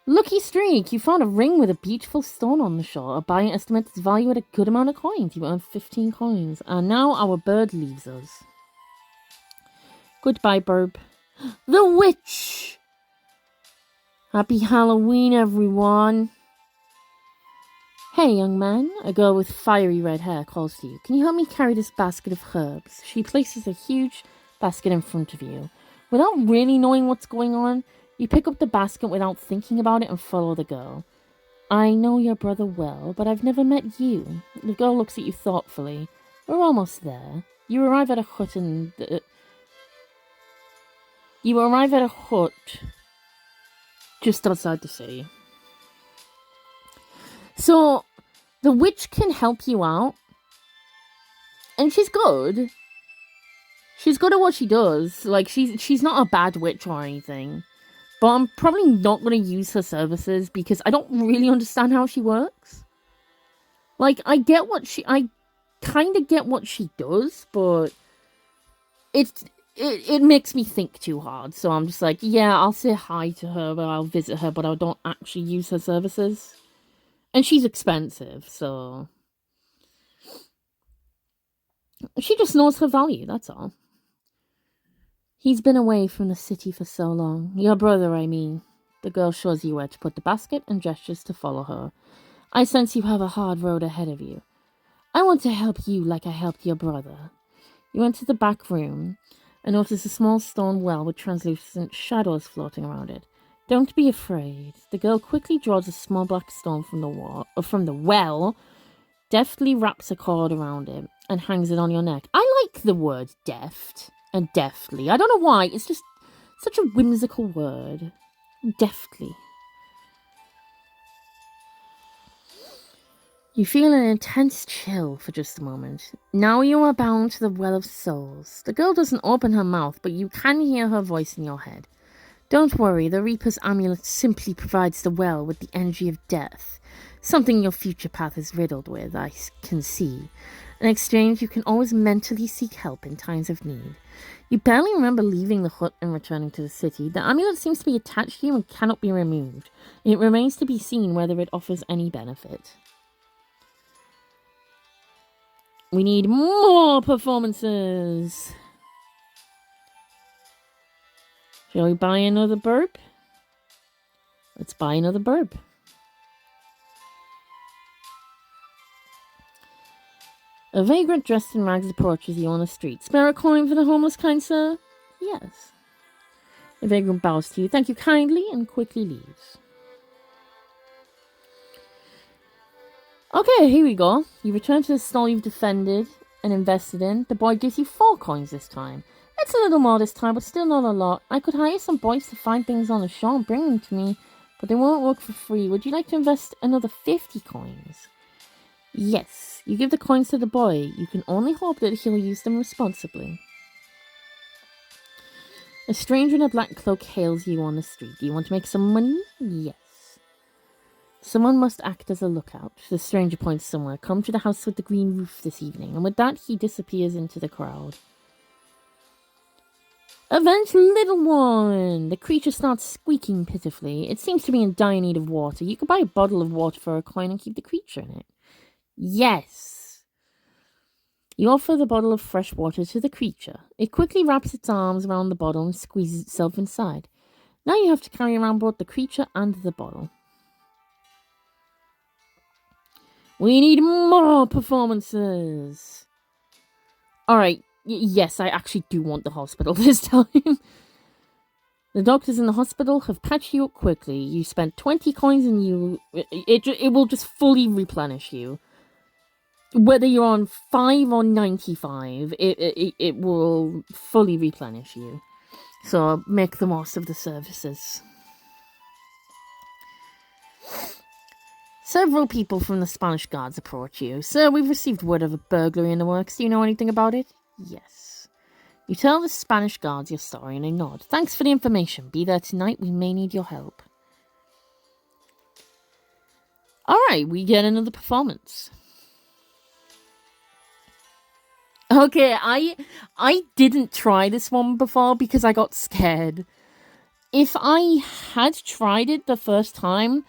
Lucky streak! You found a ring with a beautiful stone on the shore. A buyer estimates its value at a good amount of coins. You earned 15 coins. And now our bird leaves us. Goodbye, Burb. The witch! Happy Halloween, everyone. Hey, young man. A girl with fiery red hair calls to you. Can you help me carry this basket of herbs? She places a huge basket in front of you. Without really knowing what's going on, you pick up the basket without thinking about it and follow the girl. I know your brother well, but I've never met you. The girl looks at you thoughtfully. We're almost there. You arrive at a hut just outside the city. So, the witch can help you out. And she's good. She's good at what she does. Like, she's not a bad witch or anything. But I'm probably not going to use her services because I don't really understand how she works. Like, I kind of get what she does, but it makes me think too hard. So I'm just like, yeah, I'll say hi to her, but I'll visit her, but I don't actually use her services. And she's expensive, so she just knows her value, that's all. He's been away from the city for so long. Your brother, I mean. The girl shows you where to put the basket and gestures to follow her. I sense you have a hard road ahead of you. I want to help you like I helped your brother. You enter the back room and notice a small stone well with translucent shadows floating around it. Don't be afraid. The girl quickly draws a small black stone from the well, deftly wraps a cord around it, and hangs it on your neck. I like the word deft. And deftly. I don't know why. It's just such a whimsical word. Deftly. You feel an intense chill for just a moment. Now you are bound to the Well of Souls. The girl doesn't open her mouth, but you can hear her voice in your head. Don't worry, the Reaper's amulet simply provides the well with the energy of death. Something your future path is riddled with, I can see. In exchange, you can always mentally seek help in times of need. You barely remember leaving the hut and returning to the city. The amulet seems to be attached to you and cannot be removed. It remains to be seen whether it offers any benefit. We need more performances. Shall we buy another burp? Let's buy another burp. A vagrant dressed in rags approaches you on the street. Spare a coin for the homeless, kind sir? Yes. The vagrant bows to you. Thank you kindly and quickly leaves. Okay, here we go. You return to the stall you've defended and invested in. The boy gives you 4 coins this time. It's a little more this time, but still not a lot. I could hire some boys to find things on the shore and bring them to me, but they won't work for free. Would you like to invest another 50 coins? Yes. You give the coins to the boy. You can only hope that he'll use them responsibly. A stranger in a black cloak hails you on the street. Do you want to make some money? Yes. Someone must act as a lookout. The stranger points somewhere. Come to the house with the green roof this evening. And with that, he disappears into the crowd. Avenge little one! The creature starts squeaking pitifully. It seems to be in dire need of water. You could buy a bottle of water for a coin and keep the creature in it. Yes. You offer the bottle of fresh water to the creature. It quickly wraps its arms around the bottle and squeezes itself inside. Now you have to carry around both the creature and the bottle. We need more performances. Alright, yes, I actually do want the hospital this time. The doctors in the hospital have patched you up quickly. You spent 20 coins and it will just fully replenish you. Whether you're on 5 or 95, it will fully replenish you. So make the most of the services. Several people from the Spanish Guards approach you. Sir, we've received word of a burglary in the works. Do you know anything about it? Yes. You tell the Spanish Guards your story and they nod. Thanks for the information. Be there tonight. We may need your help. Alright, we get another performance. Okay, I didn't try this one before because I got scared. If I had tried it the first time,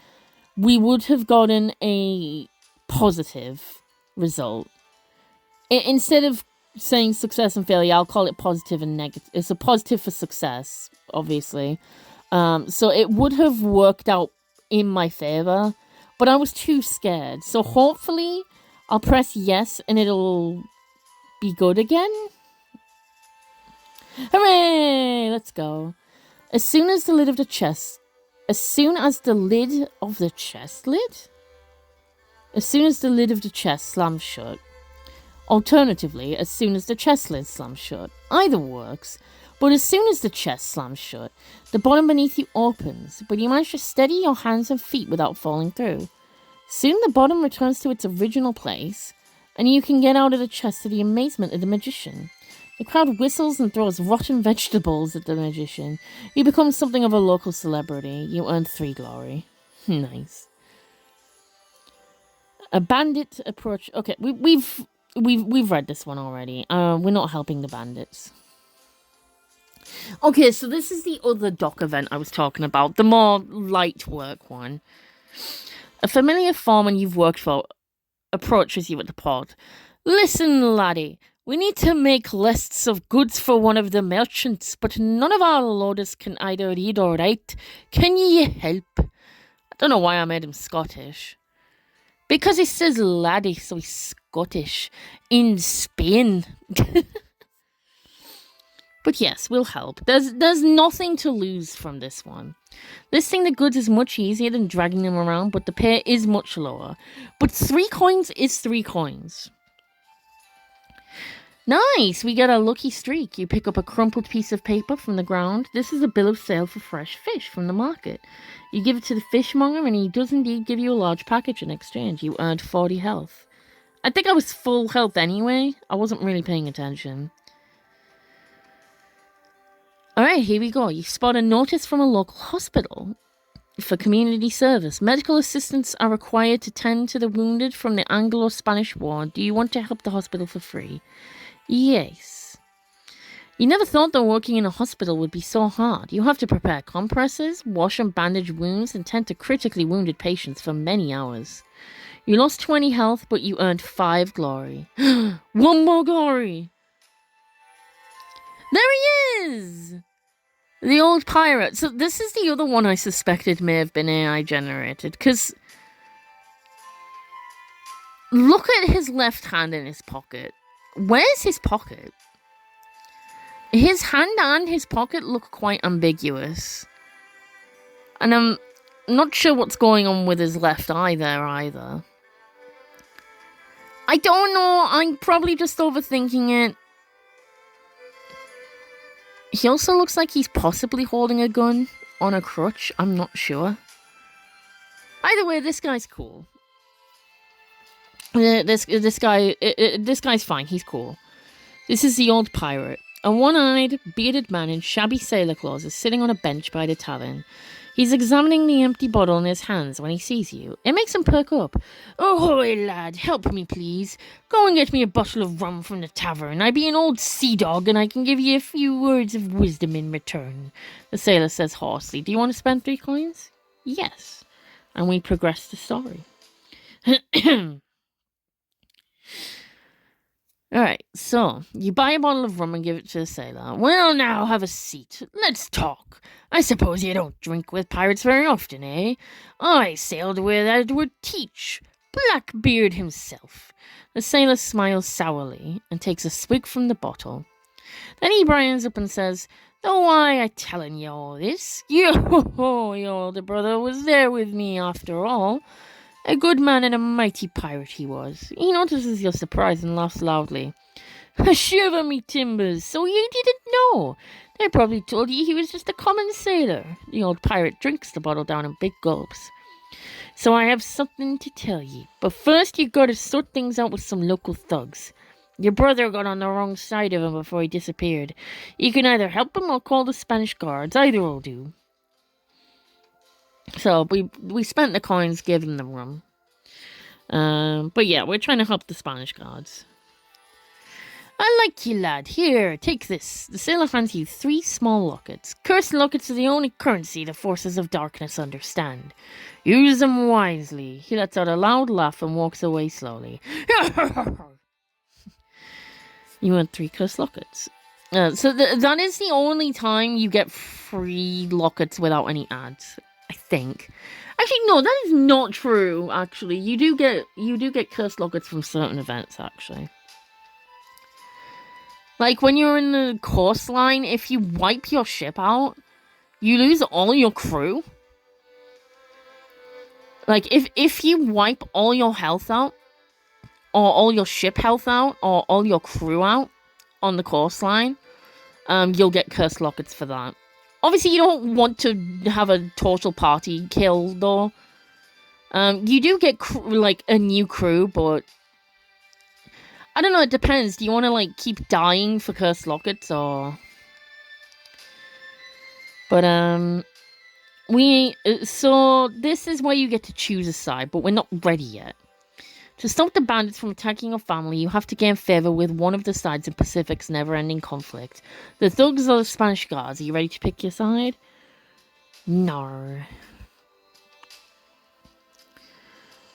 we would have gotten a positive result. Instead of saying success and failure, I'll call it positive and negative. It's a positive for success, obviously. So it would have worked out in my favor, but I was too scared. So hopefully I'll press yes and it'll be good again. Hooray! Let's go. As soon as the lid of the chest slams shut. Alternatively, as soon as the chest lid slams shut. Either works, but as soon as the chest slams shut, the bottom beneath you opens, but you manage to steady your hands and feet without falling through. Soon the bottom returns to its original place, and you can get out of the chest to the amazement of the magician. The crowd whistles and throws rotten vegetables at the magician. You become something of a local celebrity. You earn 3 glory. Nice. A bandit approach. Okay, we've read this one already. We're not helping the bandits. Okay, so this is the other dock event I was talking about, the more light work one. A familiar foreman you've worked for approaches you at the port. Listen, laddie, we need to make lists of goods for one of the merchants, but none of our loaders can either read or write. Can ye help? I don't know why I made him Scottish. Because he says laddie, so he's Scottish. In Spain. But yes, we'll help. There's nothing to lose from this one. Listing the goods is much easier than dragging them around, but the pay is much lower. But 3 coins is 3 coins. Nice! We get a lucky streak. You pick up a crumpled piece of paper from the ground. This is a bill of sale for fresh fish from the market. You give it to the fishmonger and he does indeed give you a large package in exchange. You earned 40 health. I think I was full health anyway. I wasn't really paying attention. Alright, here we go. You spot a notice from a local hospital for community service. Medical assistants are required to tend to the wounded from the Anglo-Spanish War. Do you want to help the hospital for free? Yes. You never thought that working in a hospital would be so hard. You have to prepare compresses, wash and bandage wounds, and tend to critically wounded patients for many hours. You lost 20 health, but you earned 5 glory. 1 more glory! There he is! The old pirate. So this is the other one I suspected may have been AI generated, because look at his left hand in his pocket. Where's his pocket? His hand and his pocket look quite ambiguous. And I'm not sure what's going on with his left eye there either. I don't know. I'm probably just overthinking it. He also looks like he's possibly holding a gun on a crutch. I'm not sure. Either way, this guy's cool. This guy's fine. He's cool. This is the old pirate. A one-eyed, bearded man in shabby sailor clothes is sitting on a bench by the tavern. He's examining the empty bottle in his hands when he sees you. It makes him perk up. "Ahoy, lad, help me, please. Go and get me a bottle of rum from the tavern. I be an old sea dog, and I can give you a few words of wisdom in return," the sailor says hoarsely. "Do you want to spend 3 coins? Yes. And we progress the story. Alright, so you buy a bottle of rum and give it to the sailor. Well, now have a seat. Let's talk. I suppose you don't drink with pirates very often, eh? I sailed with Edward Teach, Blackbeard himself. The sailor smiles sourly and takes a swig from the bottle. Then he brightens up and says, "Though why I telling you all this? Your older brother was there with me after all. A good man and a mighty pirate he was." He notices your surprise and laughs loudly. "Shiver me timbers, so you didn't know? They probably told you he was just a common sailor." The old pirate drinks the bottle down in big gulps. "So I have something to tell ye, but first you gotta sort things out with some local thugs. Your brother got on the wrong side of him before he disappeared. You can either help him or call the Spanish guards. Either will do." So we spent the coins giving them rum. But yeah, we're trying to help the Spanish guards. "I like you, lad. Here, take this." The sailor hands you 3 small lockets. Cursed lockets are the only currency the forces of darkness understand. Use them wisely. He lets out a loud laugh and walks away slowly. You want 3 cursed lockets. So that is the only time you get free lockets without any ads, I think. Actually, no, that is not true. Actually, you do get cursed lockets from certain events. Actually, like when you're in the coastline, if you wipe your ship out, you lose all your crew. Like if you wipe all your health out, or all your ship health out, or all your crew out on the coastline, you'll get cursed lockets for that. Obviously, you don't want to have a total party kill, though. You do get, like, a new crew, but I don't know, it depends. Do you want to, like, keep dying for cursed lockets, or... But, so, this is where you get to choose a side, but we're not ready yet. To stop the bandits from attacking your family, you have to gain favor with one of the sides in Pacific's never-ending conflict. The thugs or the Spanish guards. Are you ready to pick your side? No.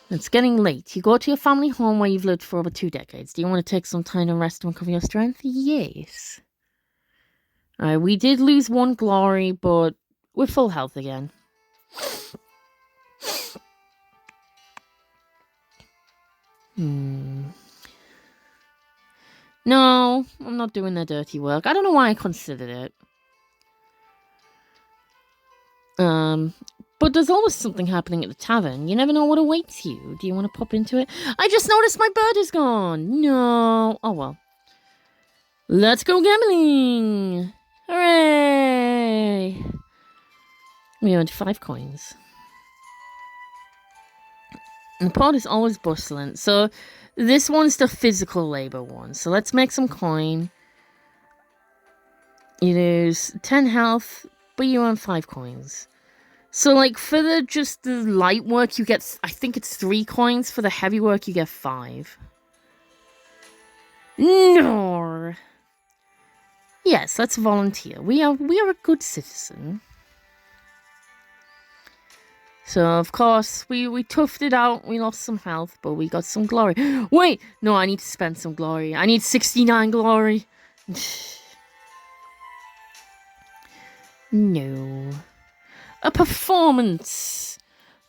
It's getting late. You go to your family home where you've lived for over 2 decades. Do you want to take some time to rest and recover your strength? Yes. Alright, we did lose 1 glory, but we're full health again. No, I'm not doing the dirty work. I don't know why I considered it. But there's always something happening at the tavern. You never know what awaits you. Do you want to pop into it? I just noticed my bird is gone. No. Oh, well. Let's go gambling. Hooray. We earned 5 coins. And the pot is always bustling. So this one's the physical labor one. So let's make some coin. You lose 10 health, but you earn 5 coins. So, like, for just the light work, you get, I think it's 3 coins. For the heavy work, you get 5. No. Yes, let's volunteer. We are a good citizen. So, of course, we toughed it out. We lost some health, but we got some glory. Wait! No, I need to spend some glory. I need 69 glory. No. A performance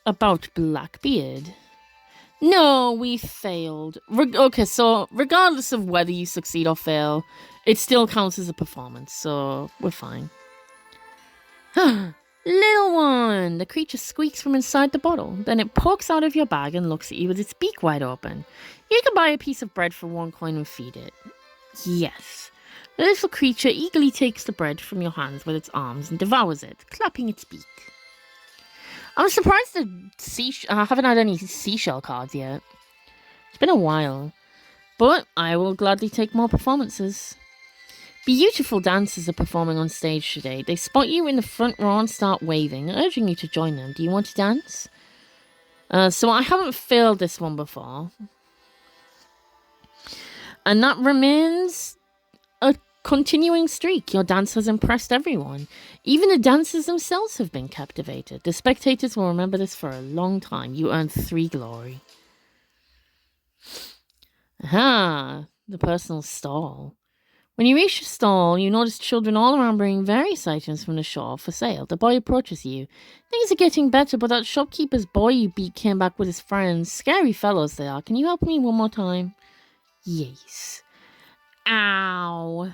about Blackbeard. No, we failed. Okay, so regardless of whether you succeed or fail, it still counts as a performance, so we're fine. Little one! The creature squeaks from inside the bottle. Then it pokes out of your bag and looks at you with its beak wide open. You can buy a piece of bread for 1 coin and feed it. Yes. The little creature eagerly takes the bread from your hands with its arms and devours it, clapping its beak. I'm surprised I haven't had any seashell cards yet. It's been a while. But I will gladly take more performances. Beautiful dancers are performing on stage today. They spot you in the front row and start waving, urging you to join them. Do you want to dance? So I haven't failed this one before. And that remains a continuing streak. Your dance has impressed everyone. Even the dancers themselves have been captivated. The spectators will remember this for a long time. You earned 3 glory. Aha! the personal stall. When you reach the stall, you notice children all around bringing various items from the shop for sale. The boy approaches you. Things are getting better, but that shopkeeper's boy you beat came back with his friends. Scary fellows they are. Can you help me one more time? Yes. Ow.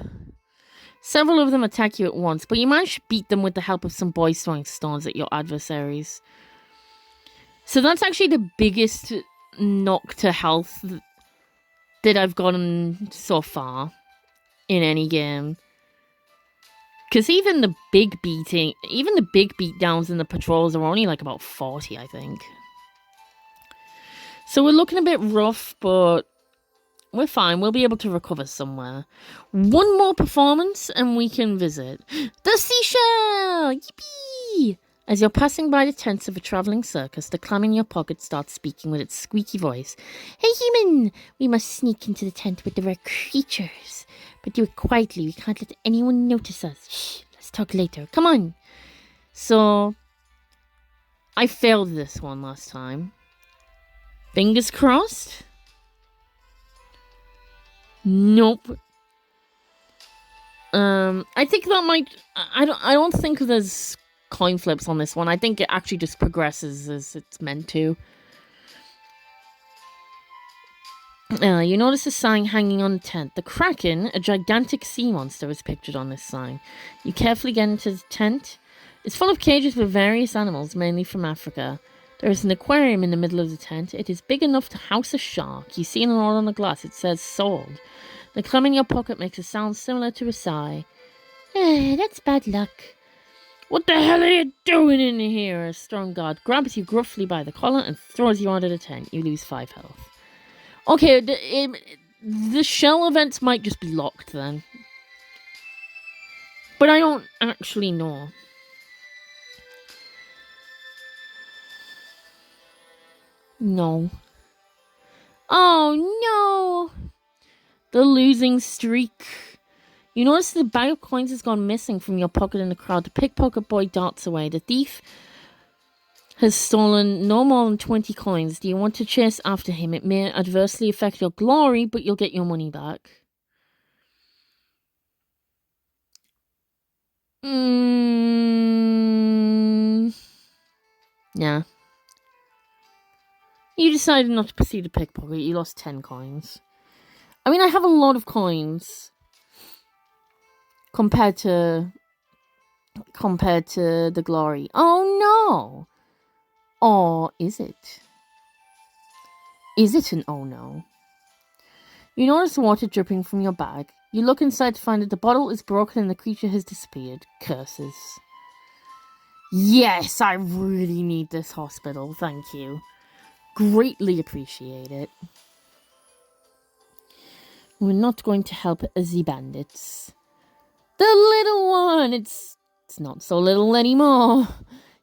Several of them attack you at once, but you manage to beat them with the help of some boys throwing stones at your adversaries. So that's actually the biggest knock to health that I've gotten so far in any game. Because even the big beatdowns in the patrols are only like about 40, I think. So we're looking a bit rough, but we're fine. We'll be able to recover somewhere. One more performance and we can visit. The seashell! Yippee! As you're passing by the tents of a travelling circus, the clam in your pocket starts speaking with its squeaky voice. Hey, human! We must sneak into the tent with the rare creatures. But do it quietly. We can't let anyone notice us. Shh, let's talk later. Come on! So, I failed this one last time. Fingers crossed? Nope. I think that might... I don't think there's coin flips on this one. I think it actually just progresses as it's meant to. You notice a sign hanging on the tent. The Kraken, a gigantic sea monster, is pictured on this sign. You carefully get into the tent. It's full of cages with various animals, mainly from Africa. There is an aquarium in the middle of the tent. It is big enough to house a shark. You see an order on the glass. It says sold. The clam in your pocket makes a sound similar to a sigh. That's bad luck. What the hell are you doing in here? A strong guard grabs you gruffly by the collar and throws you onto the tent. You lose 5 health. Okay, the shell events might just be locked then. But I don't actually know. No. Oh no! The losing streak. You notice the bag of coins has gone missing from your pocket in the crowd. The pickpocket boy darts away. The thief has stolen no more than 20 coins. Do you want to chase after him? It may adversely affect your glory, but you'll get your money back. Yeah. You decided not to pursue the pickpocket. You lost 10 coins. I mean, I have a lot of coins compared to the glory. Oh no! Or is it? Is it an oh no? You notice water dripping from your bag. You look inside to find that the bottle is broken and the creature has disappeared. Curses. Yes, I really need this hospital. Thank you. Greatly appreciate it. We're not going to help the bandits. The little one! It's not so little anymore.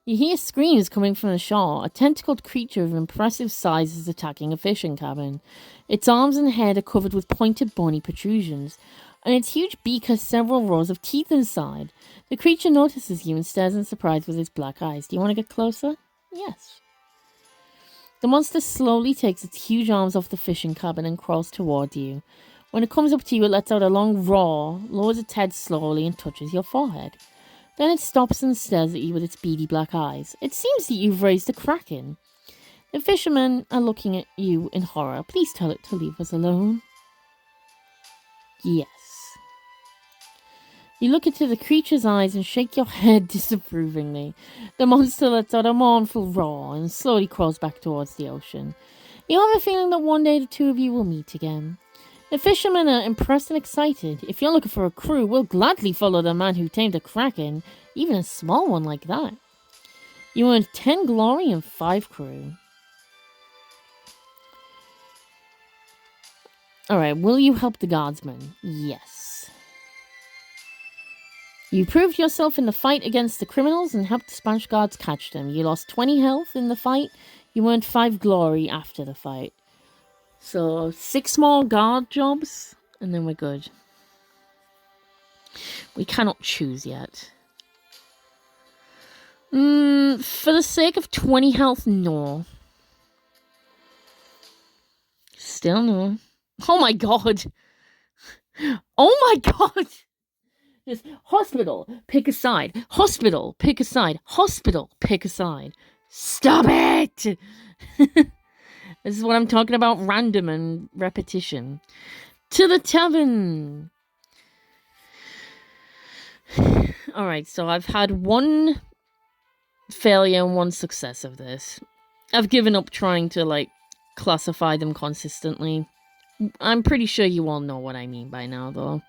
You hear screams coming from the shore. A tentacled creature of impressive size is attacking a fishing cabin. Its arms and head are covered with pointed bony protrusions, and its huge beak has several rows of teeth inside. The creature notices you and stares in surprise with its black eyes. Do you want to get closer? Yes. The monster slowly takes its huge arms off the fishing cabin and crawls toward you. When it comes up to you, it lets out a long roar, lowers its head slowly, and touches your forehead. Then it stops and stares at you with its beady black eyes. It seems that you've raised a kraken. The fishermen are looking at you in horror. Please tell it to leave us alone. Yes. You look into the creature's eyes and shake your head disapprovingly. The monster lets out a mournful roar and slowly crawls back towards the ocean. You have a feeling that one day the two of you will meet again. The fishermen are impressed and excited. If you're looking for a crew, we'll gladly follow the man who tamed a kraken, even a small one like that. You earned 10 glory and 5 crew. Alright, will you help the guardsmen? Yes. You proved yourself in the fight against the criminals and helped the Spanish guards catch them. You lost 20 health in the fight. You earned 5 glory after the fight. So, 6 more guard jobs, and then we're good. We cannot choose yet. For the sake of 20 health, no. Still no. Oh my god! Oh my god! Just hospital, pick a side. Hospital, pick a side. Hospital, pick a side. Stop it! This is what I'm talking about, random and repetition. To the tavern! Alright, so I've had one failure and one success of this. I've given up trying to, like, classify them consistently. I'm pretty sure you all know what I mean by now, though.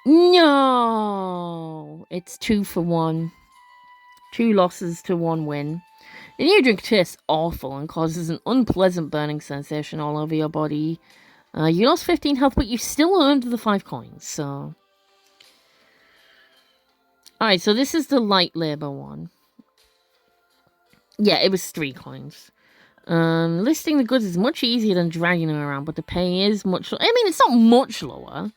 No! It's 2 for 1. 2 losses to 1 win. The new drink tastes awful and causes an unpleasant burning sensation all over your body. You lost 15 health, but you still earned the 5 coins, so... Alright, so this is the light labor one. Yeah, it was 3 coins. Listing the goods is much easier than dragging them around, but the pay is much... I mean, it's not much lower.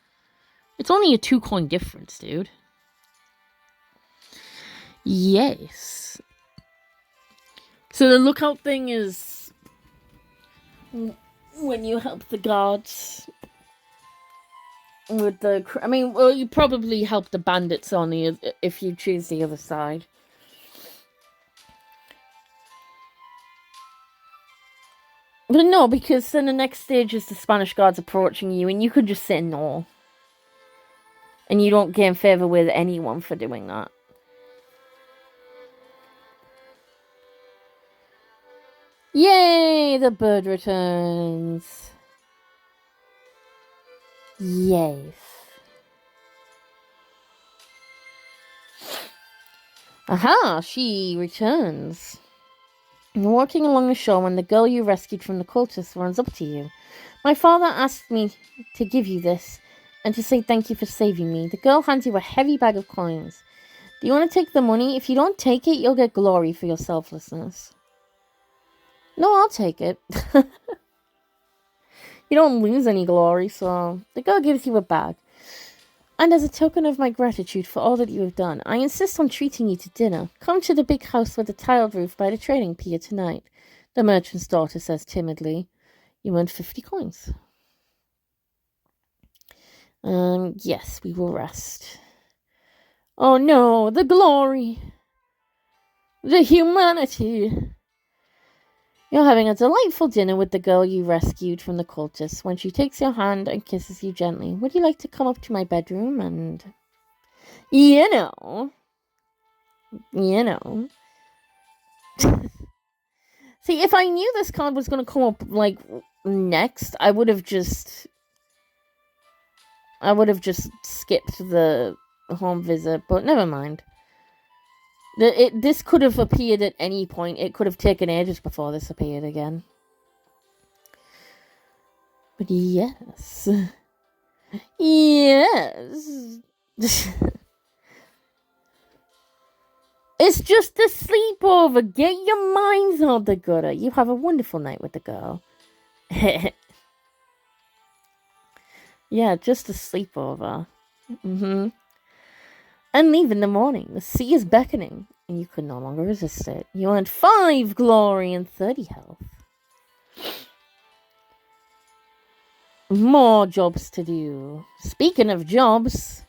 It's only a 2 coin difference, dude. Yes. So the lookout thing is... when you help the guards... with the... I mean, well, you probably help the bandits on the... if you choose the other side. But no, because then the next stage is the Spanish guards approaching you, and you could just say no. And you don't gain favor with anyone for doing that. Yay! The bird returns. Yes. Aha! She returns. You're walking along the shore when the girl you rescued from the cultists runs up to you. My father asked me to give you this, and to say thank you for saving me. The girl hands you a heavy bag of coins. Do you want to take the money? If you don't take it, you'll get glory for your selflessness. No, I'll take it. You don't lose any glory, so... The girl gives you a bag. And as a token of my gratitude for all that you have done, I insist on treating you to dinner. Come to the big house with the tiled roof by the trading pier tonight, the merchant's daughter says timidly. You earned 50 coins. Yes, we will rest. Oh no, the glory! The humanity! You're having a delightful dinner with the girl you rescued from the cultists when she takes your hand and kisses you gently. Would you like to come up to my bedroom and... You know. See, if I knew this card was going to come up, like, next, I would have just skipped the home visit, but never mind. This could have appeared at any point. It could have taken ages before this appeared again. But yes. Yes. It's just a sleepover. Get your minds on the gutter. You have a wonderful night with the girl. Yeah, just a sleepover. And leave in the morning. The sea is beckoning, and you could no longer resist it. You earned 5 glory and 30 health. More jobs to do. Speaking of jobs...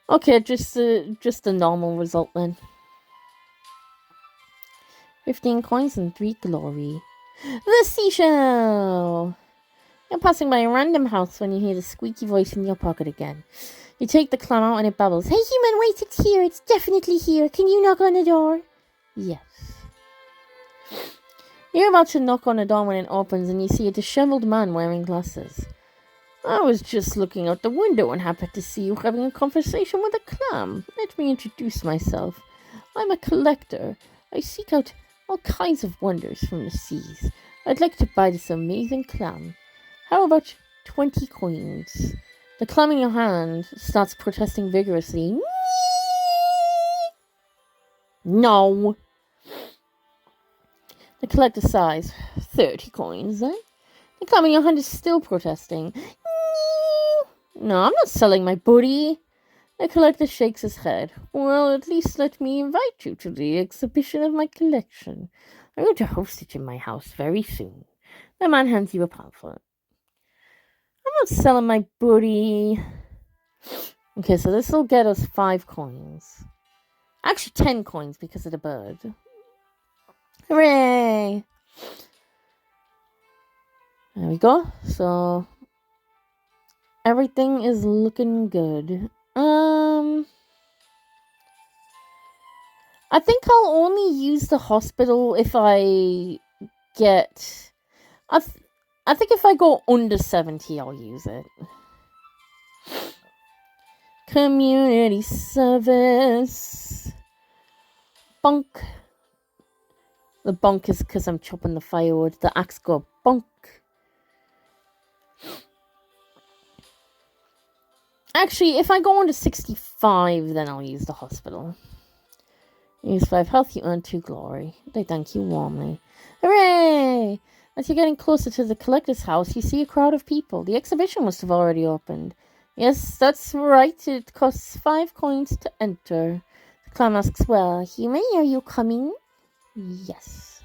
Okay, just a normal result then. 15 coins and 3 glory. The seashell! You're passing by a random house when you hear the squeaky voice in your pocket again. You take the clam out and it babbles. Hey human, wait, it's here. It's definitely here. Can you knock on the door? Yes. You're about to knock on the door when it opens and you see a disheveled man wearing glasses. I was just looking out the window and happened to see you having a conversation with a clam. Let me introduce myself. I'm a collector. I seek out all kinds of wonders from the seas. I'd like to buy this amazing clam. How about 20 coins? The clam in your hand starts protesting vigorously. No. The collector sighs. 30 coins, then? The clam in your hand is still protesting. No, I'm not selling my booty. The collector shakes his head. Well, at least let me invite you to the exhibition of my collection. I'm going to host it in my house very soon. The man hands you a pamphlet. I'm not selling my booty. Okay, so this will get us 5 coins. Actually, 10 coins because of the bird. Hooray! There we go. So, everything is looking good. I think I'll only use the hospital if I get... I think if I go under 70, I'll use it. Community service. Bonk. The bonk is because I'm chopping the firewood. The axe go bonk. Actually, if I go under 65, then I'll use the hospital. Use 5 health, you earn 2 glory. They thank you warmly. Hooray! As you're getting closer to the collector's house, you see a crowd of people. The exhibition must have already opened. Yes, that's right. It costs 5 coins to enter. The clown asks, well, human, are you coming? Yes.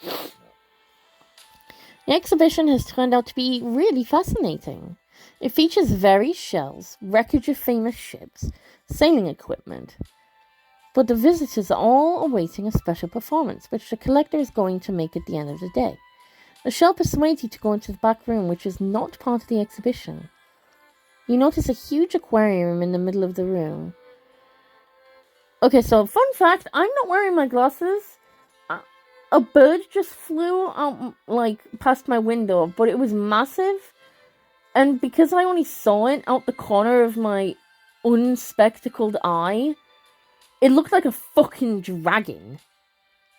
The exhibition has turned out to be really fascinating. It features various shells, wreckage of famous ships, sailing equipment. But the visitors are all awaiting a special performance, which the collector is going to make at the end of the day. The shell persuades you to go into the back room, which is not part of the exhibition. You notice a huge aquarium in the middle of the room. Okay, so fun fact, I'm not wearing my glasses. A bird just flew out, past my window, but it was massive. And because I only saw it out the corner of my unspectacled eye, it looked like a fucking dragon.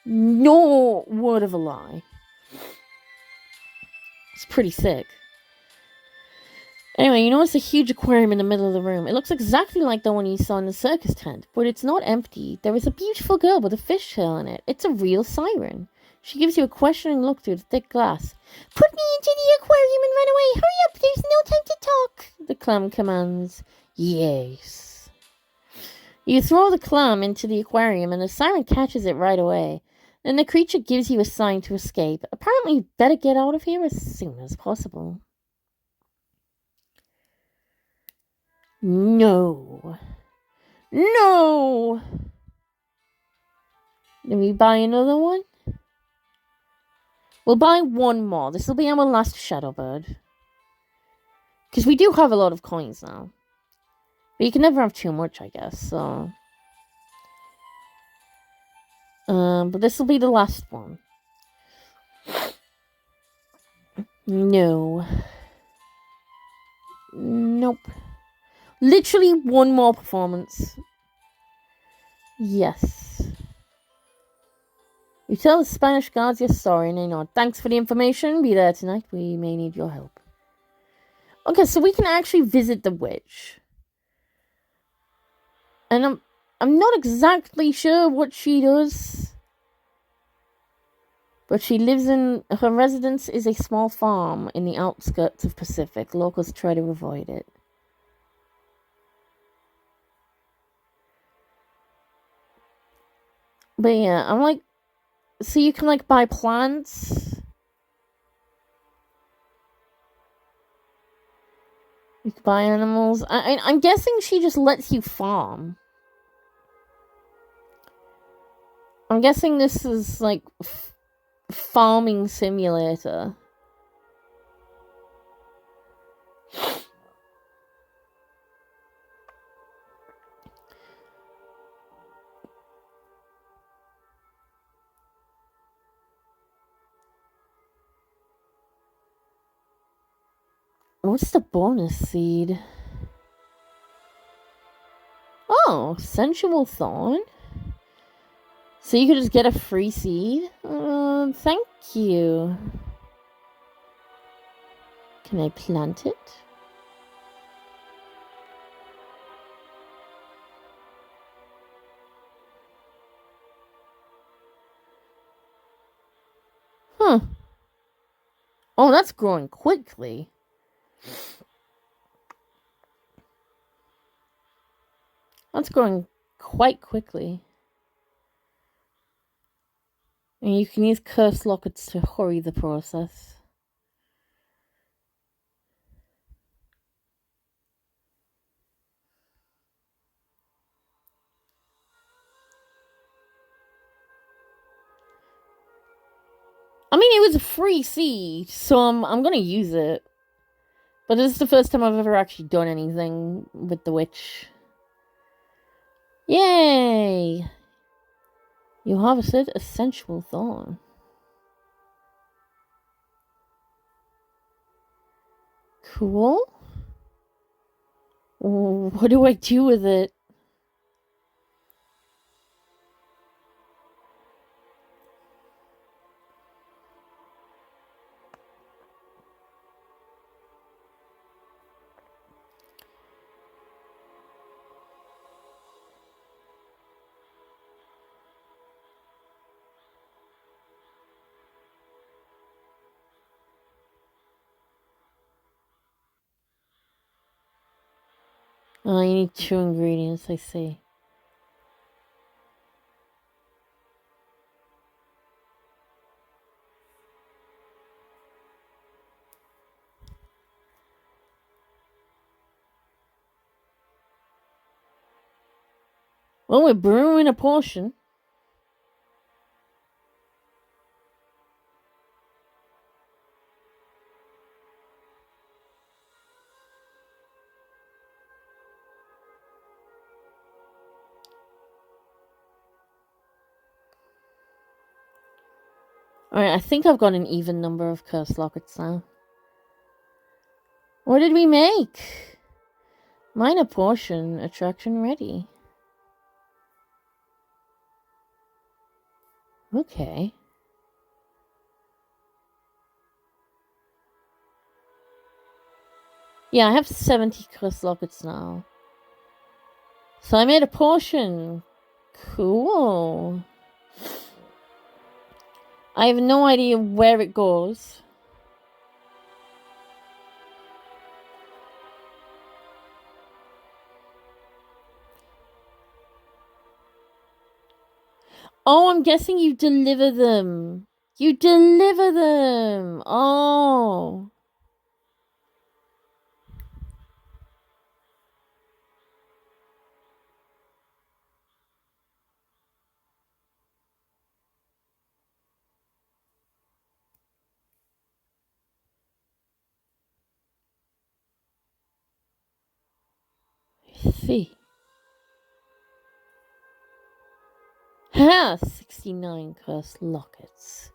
No word of a lie. It's pretty sick. Anyway, you notice a huge aquarium in the middle of the room. It looks exactly like the one you saw in the circus tent, but it's not empty. There is a beautiful girl with a fishtail in it. It's a real siren. She gives you a questioning look through the thick glass. Put me into the aquarium and run away. Hurry up, there's no time to talk, the clam commands. Yes. You throw the clam into the aquarium and the siren catches it right away. Then the creature gives you a sign to escape. Apparently, you better get out of here as soon as possible. No. No! Did we buy another one? We'll buy one more. This will be our last Shadow Bird. Because we do have a lot of coins now. But you can never have too much, I guess, so... but this will be the last one. No. Nope. Literally one more performance. Yes. You tell the Spanish guards you're sorry and they nod. Thanks for the information. Be there tonight. We may need your help. Okay, so we can actually visit the witch. And I'm not exactly sure what she does. But she lives in... Her residence is a small farm in the outskirts of Pacific. Locals try to avoid it. But yeah, I'm like... So you can buy plants. You can buy animals. I'm guessing she just lets you farm. I'm guessing this is farming simulator. What's the bonus seed? Oh, sensual thorn. So you could just get a free seed? Thank you. Can I plant it? Huh. Oh, that's growing quickly. That's growing quite quickly. And you can use curse lockets to hurry the process. I mean, it was a free seed, so I'm gonna use it. But this is the first time I've ever actually done anything with the witch. Yay! You harvested a sensual thorn. Cool. What do I do with it? Oh, you need 2 ingredients, I see. Well, we're brewing a potion. Alright, I think I've got an even number of curse lockets now. What did we make? Minor potion, attraction ready. Okay. Yeah, I have 70 curse lockets now. So I made a potion. Cool. I have no idea where it goes. Oh, I'm guessing you deliver them. You deliver them. Oh. I see. Ha! 69 curse lockets.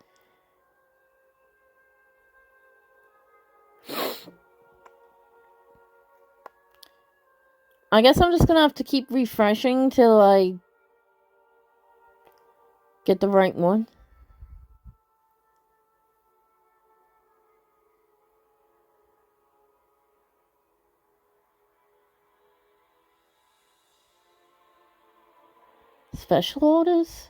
I guess I'm just gonna have to keep refreshing till I get the right one. Special orders?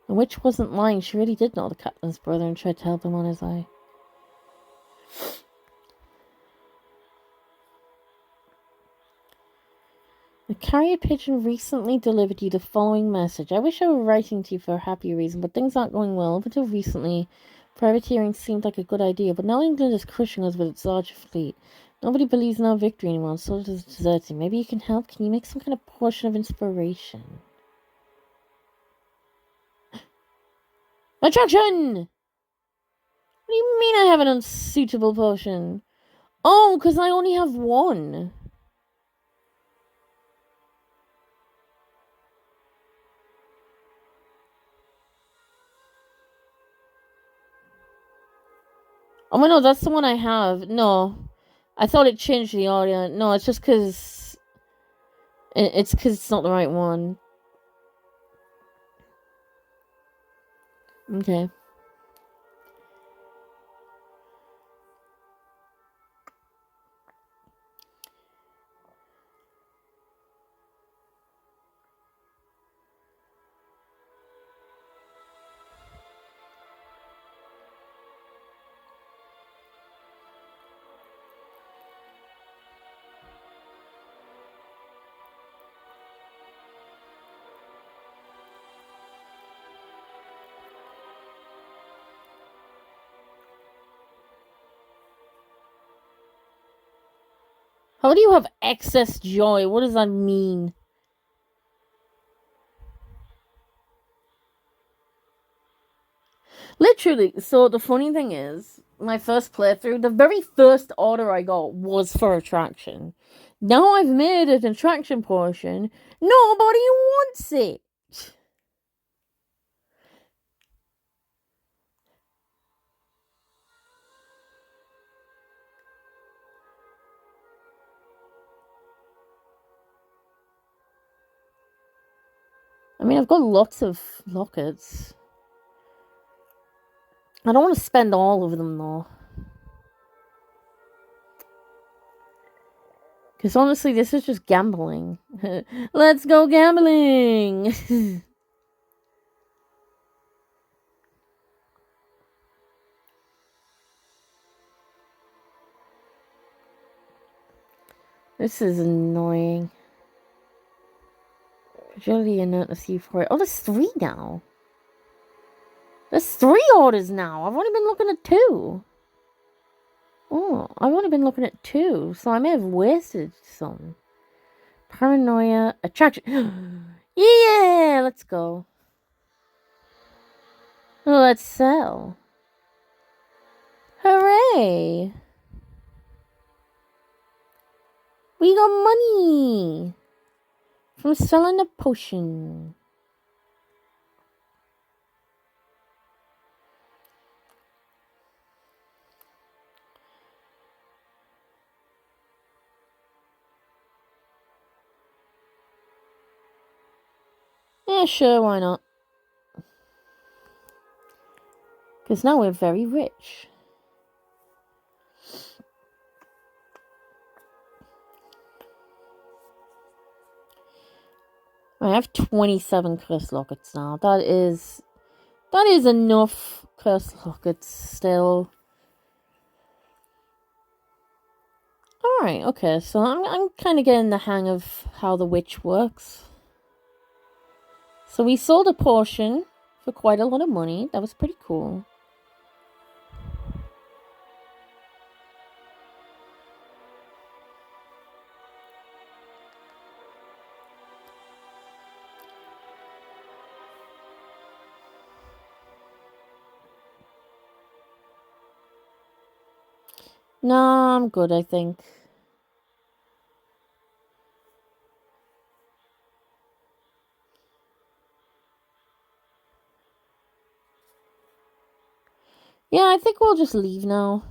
The witch wasn't lying. She really did know the captain's brother and tried to help him on his eye. The carrier pigeon recently delivered you the following message. I wish I were writing to you for a happy reason, but things aren't going well. Up until recently, privateering seemed like a good idea, but now England is crushing us with its large fleet. Nobody believes in our victory anymore, and so does deserting. Maybe you can help? Can you make some kind of potion of inspiration? Attraction! What do you mean I have an unsuitable potion? Oh, because I only have one. Oh, no, that's the one I have. No. I thought it changed the audio. No, it's just because... It's because it's not the right one. Okay. How do you have excess joy? What does that mean? Literally, so the funny thing is, my first playthrough, the very first order I got was for attraction. Now I've made an attraction portion, nobody wants it. I mean, I've got lots of lockets. I don't want to spend all of them, though. Because honestly, this is just gambling. Let's go gambling! This is annoying. Agility and notice you for it. Oh, there's 3 now. There's 3 orders now. I've only been looking at 2. Oh, I've only been looking at 2, so I may have wasted some. Paranoia, attraction. Yeah, let's go. Let's sell. Hooray! We got money from selling a potion. Yeah, sure, why not? Because now we're very rich. I have 27 curse lockets now. That is enough curse lockets still. Alright, okay, so I'm kind of getting the hang of how the witch works. So we sold a portion for quite a lot of money. That was pretty cool. Nah, I'm good, I think. Yeah, I think we'll just leave now.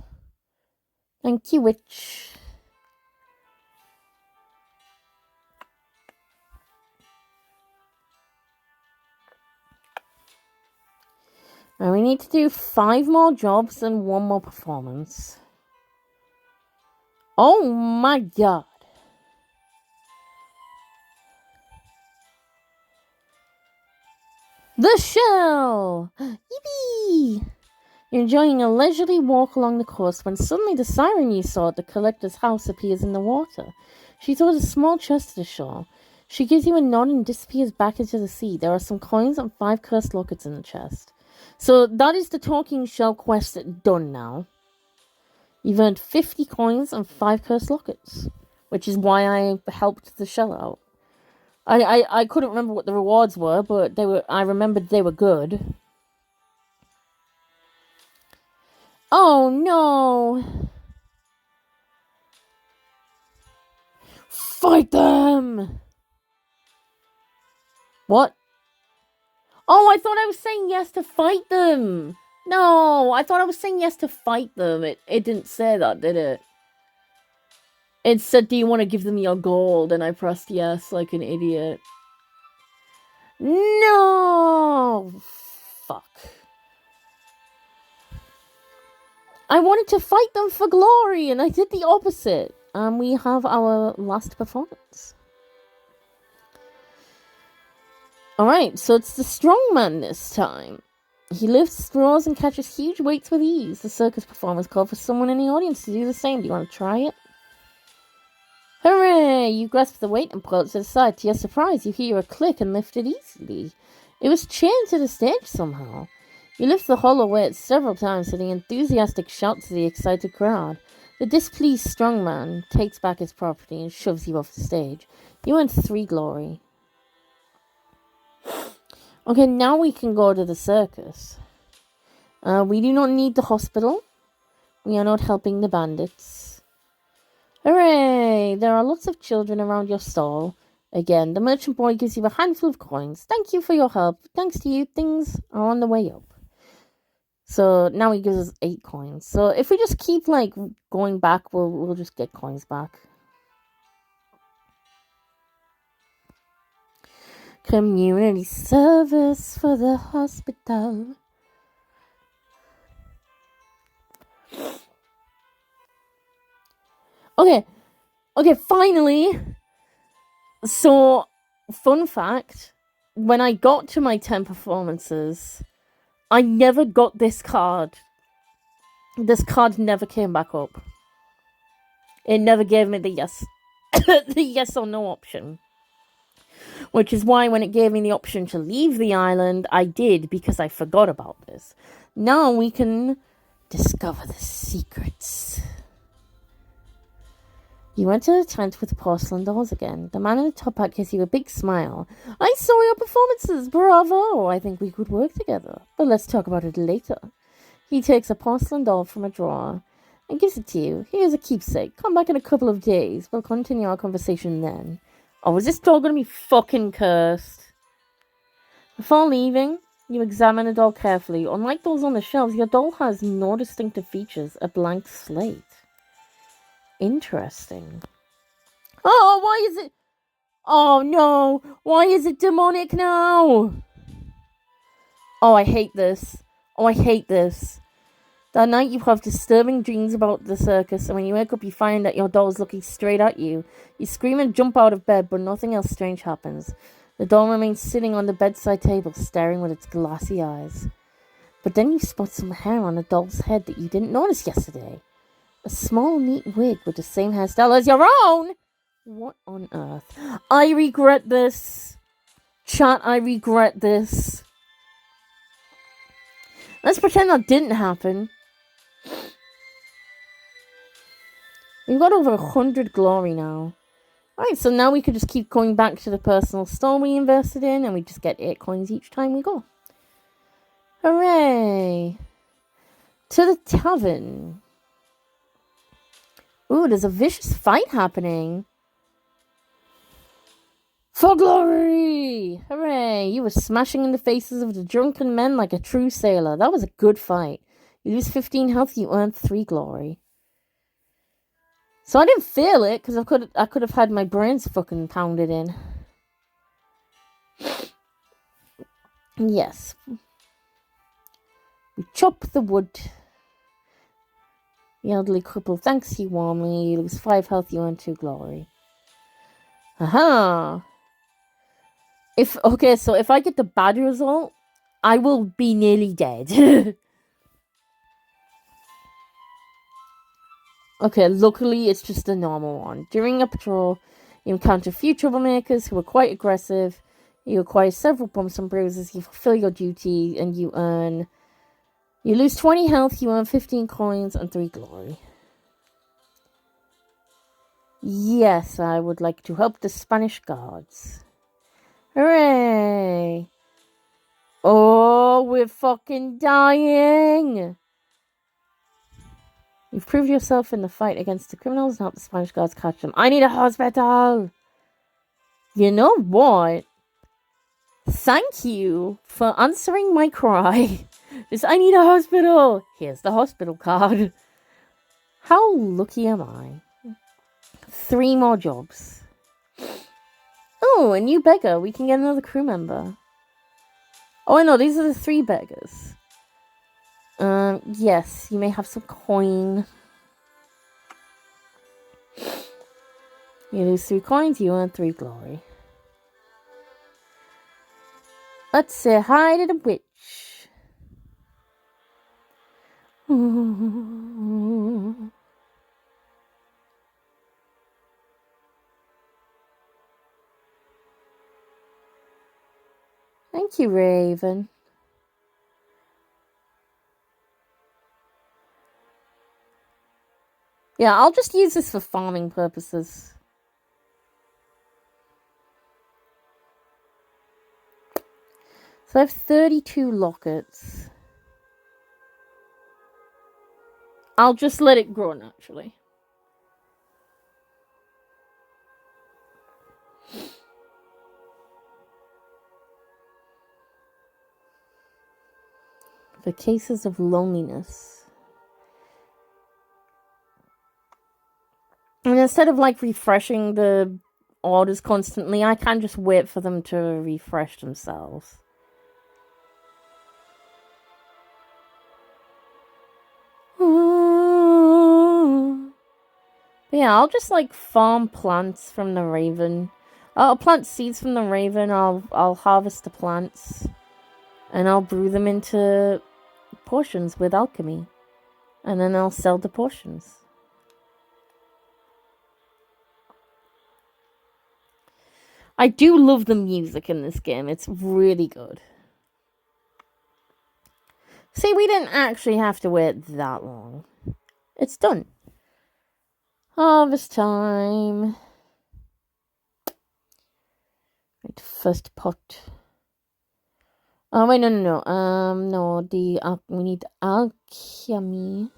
Thank you, witch. Now we need to do 5 more jobs and 1 more performance. Oh my god. The shell! Yippee! You're enjoying a leisurely walk along the coast when suddenly the siren you saw at the collector's house appears in the water. She throws a small chest to the shore. She gives you a nod and disappears back into the sea. There are some coins and 5 cursed lockets in the chest. So that is the talking shell quest done now. You've earned 50 coins and 5 cursed lockets, which is why I helped the shell out. I couldn't remember what the rewards were, but I remembered they were good. Oh no! Fight them! What? Oh, I thought I was saying yes to fight them! No, I thought I was saying yes to fight them. It didn't say that, did it? It said, do you want to give them your gold? And I pressed yes like an idiot. No! Fuck. I wanted to fight them for glory, and I did the opposite. And we have our last performance. Alright, so it's the strongman this time. He lifts straws and catches huge weights with ease. The circus performers call for someone in the audience to do the same. Do you want to try it? Hooray! You grasp the weight and pull it to the side. To your surprise, you hear a click and lift it easily. It was chained to the stage somehow. You lift the hollow weight several times to the enthusiastic shouts of the excited crowd. The displeased strongman takes back his property and shoves you off the stage. You earn 3 glory. Okay, now we can go to the circus. We do not need the hospital. We are not helping the bandits. Hooray! There are lots of children around your stall. Again, the merchant boy gives you a handful of coins. Thank you for your help. Thanks to you, things are on the way up. So now he gives us 8 coins. So if we just keep going back, we'll just get coins back. Community service for the hospital. Okay, finally. So, fun fact, when I got to my 10 performances, I never got this card. This card never came back up. It never gave me the yes, the yes or no option. Which is why when it gave me the option to leave the island, I did, because I forgot about this. Now we can discover the secrets. You went to the tent with the porcelain dolls again. The man in the top hat gives you a big smile. I saw your performances. Bravo. I think we could work together. But let's talk about it later. He takes a porcelain doll from a drawer and gives it to you. Here's a keepsake. Come back in a couple of days. We'll continue our conversation then. Oh, is this doll going to be fucking cursed? Before leaving, you examine the doll carefully. Unlike those on the shelves, your doll has no distinctive features. A blank slate. Interesting. Oh, why is it... Oh, no. Why is it demonic now? Oh, I hate this. That night you have disturbing dreams about the circus, and when you wake up you find that your doll is looking straight at you. You scream and jump out of bed, but nothing else strange happens. The doll remains sitting on the bedside table, staring with its glassy eyes. But then you spot some hair on the doll's head that you didn't notice yesterday. A small, neat wig with the same hairstyle as your own! What on earth? I regret this. Chat, I regret this. Let's pretend that didn't happen. We've got over 100 glory now. Alright, so now we could just keep going back to the personal store we invested in, and we just get 8 coins each time we go. Hooray! To the tavern. Ooh, there's a vicious fight happening. For glory! Hooray! You were smashing in the faces of the drunken men like a true sailor. That was a good fight. You lose 15 health, you earn 3 glory. So I didn't feel it, because I could have had my brains fucking pounded in. Yes. We chop the wood. The elderly cripple thanks you warmly. You lose 5 health, you earn 2 glory. Aha! So if I get the bad result, I will be nearly dead. Okay, luckily it's just a normal one. During a patrol, you encounter few troublemakers who are quite aggressive. You acquire several bumps and bruises. You fulfill your duty and you lose 20 health, you earn 15 coins and 3 glory. Yes, I would like to help the Spanish guards. Hooray! Oh, we're fucking dying! You've proved yourself in the fight against the criminals and helped the Spanish guards catch them. I need a hospital! You know what? Thank you for answering my cry. I need a hospital! Here's the hospital card. How lucky am I? 3 more jobs. Oh, a new beggar. We can get another crew member. Oh, I know. These are the 3 beggars. Yes. You may have some coin. You lose 3 coins. You earn 3 glory. Let's say hi to the witch. Thank you, Raven. Yeah, I'll just use this for farming purposes. So I have 32 lockets. I'll just let it grow naturally. For cases of loneliness. And instead of like refreshing the orders constantly, I can just wait for them to refresh themselves. But yeah, I'll just like farm plants from the raven. I'll plant seeds from the raven. I'll harvest the plants, and I'll brew them into potions with alchemy, and then I'll sell the potions. I do love the music in this game. It's really good. See, we didn't actually have to wait that long. It's done. Harvest time. Right, first pot. Oh wait, no. No, we need alchemy.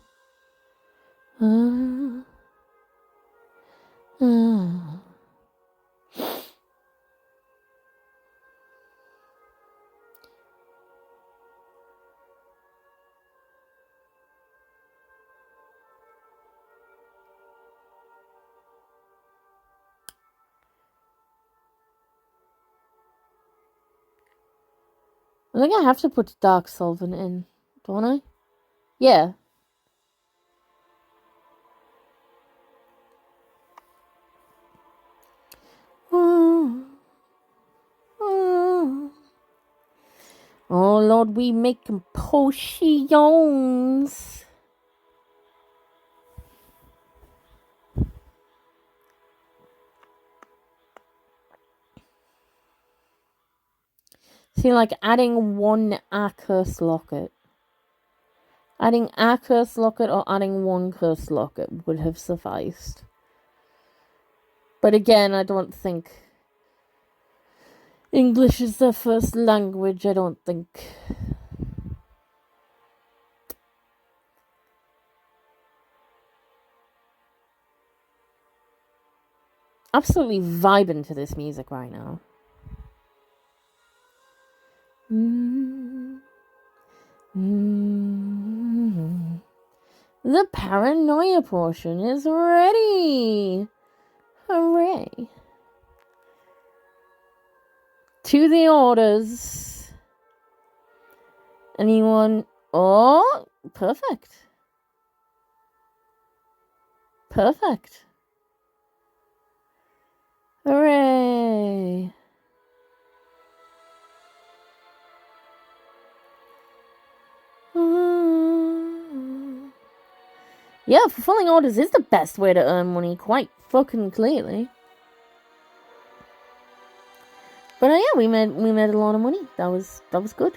I think I have to put dark solvent in, don't I? Yeah. Oh Lord, we make potions. See, like adding one cursed locket. Adding a cursed locket or adding one cursed locket would have sufficed. But again, I don't think English is their first language, I don't think. Absolutely vibing to this music right now. The paranoia portion is ready. Hooray. To the orders. Anyone? Oh, perfect. Perfect. Hooray. Yeah, fulfilling orders is the best way to earn money, quite fucking clearly. But yeah, we made a lot of money. That was good.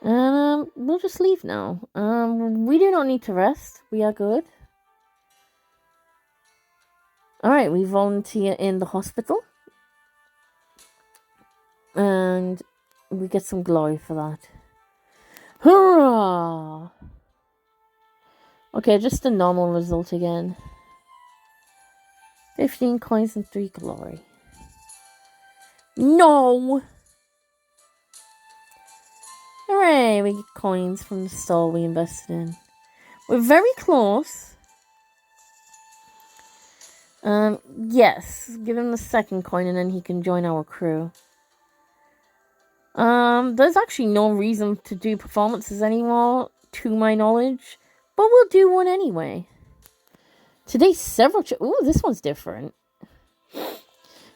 We'll just leave now. We do not need to rest. We are good. Alright, we volunteer in the hospital. And we get some glory for that. Hurrah! Okay, just a normal result again. 15 coins and 3 glory. No! Hooray! We get coins from the stall we invested in. We're very close. Yes. Give him the second coin and then he can join our crew. There's actually no reason to do performances anymore, to my knowledge. But we'll do one anyway. Today, several... Ooh, this one's different.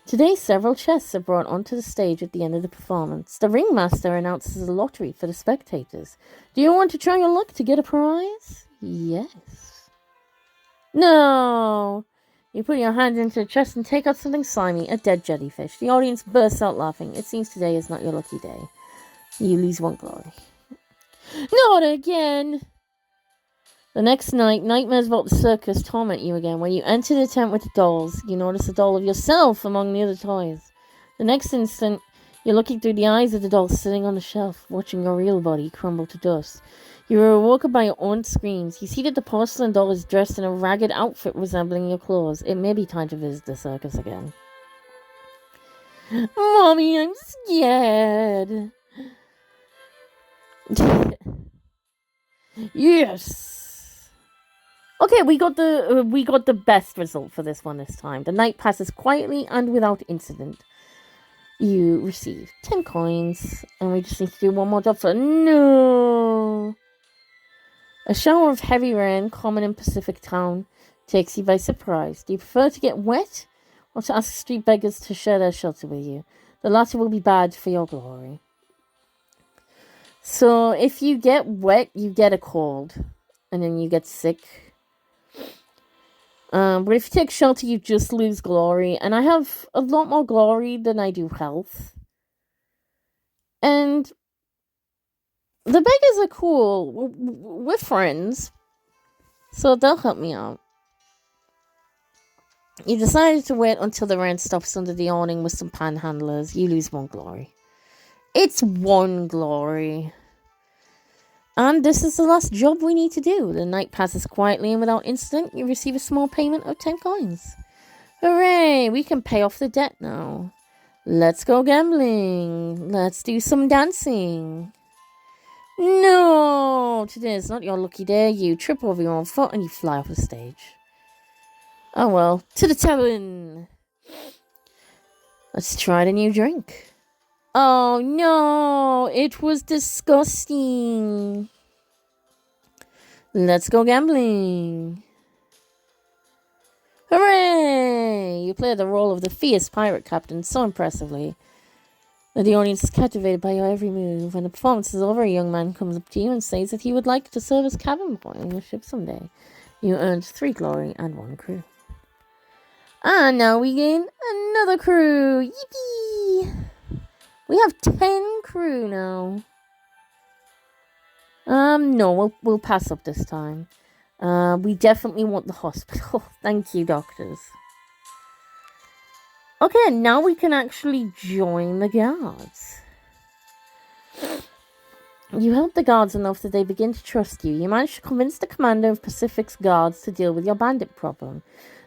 Today, several chests are brought onto the stage at the end of the performance. The ringmaster announces a lottery for the spectators. Do you want to try your luck to get a prize? Yes. No! You put your hand into the chest and take out something slimy, a dead jellyfish. The audience bursts out laughing. It seems today is not your lucky day. You lose 1 glory. Not again! The next night, nightmares about the circus torment you again. When you enter the tent with the dolls, you notice a doll of yourself among the other toys. The next instant, you're looking through the eyes of the doll sitting on the shelf, watching your real body crumble to dust. You are awoken by your own screams. You see that the porcelain doll is dressed in a ragged outfit resembling your clothes. It may be time to visit the circus again. Mommy, I'm scared. Yes. Okay, we got the best result for this one this time. The night passes quietly and without incident. You receive 10 coins, and we just need to do one more job for... No! A shower of heavy rain, common in Pacific Town, takes you by surprise. Do you prefer to get wet, or to ask street beggars to share their shelter with you? The latter will be bad for your glory. So, if you get wet, you get a cold, and then you get sick. But if you take shelter, you just lose glory. And I have a lot more glory than I do health. And the beggars are cool. We're friends. So they'll help me out. You decided to wait until the rain stops under the awning with some panhandlers. You lose 1 glory. It's 1 glory. And this is the last job we need to do. The night passes quietly and without incident. You receive a small payment of 10 coins. Hooray! We can pay off the debt now. Let's go gambling. Let's do some dancing. No! Today is not your lucky day. You trip over your own foot and you fly off the stage. Oh well. To the tavern! Let's try the new drink. Oh no! It was disgusting. Let's go gambling. Hooray! You play the role of the fierce pirate captain so impressively that the audience is captivated by your every move. When the performance is over, a young man comes up to you and says that he would like to serve as cabin boy on your ship someday. You earned 3 glory and 1 crew. And now we gain another crew. Yippee! We have 10 crew now. No, we'll pass up this time. We definitely want the hospital. Thank you, doctors. Okay, now we can actually join the guards. You help the guards enough that they begin to trust you. You manage to convince the commander of Pacific's guards to deal with your bandit problem.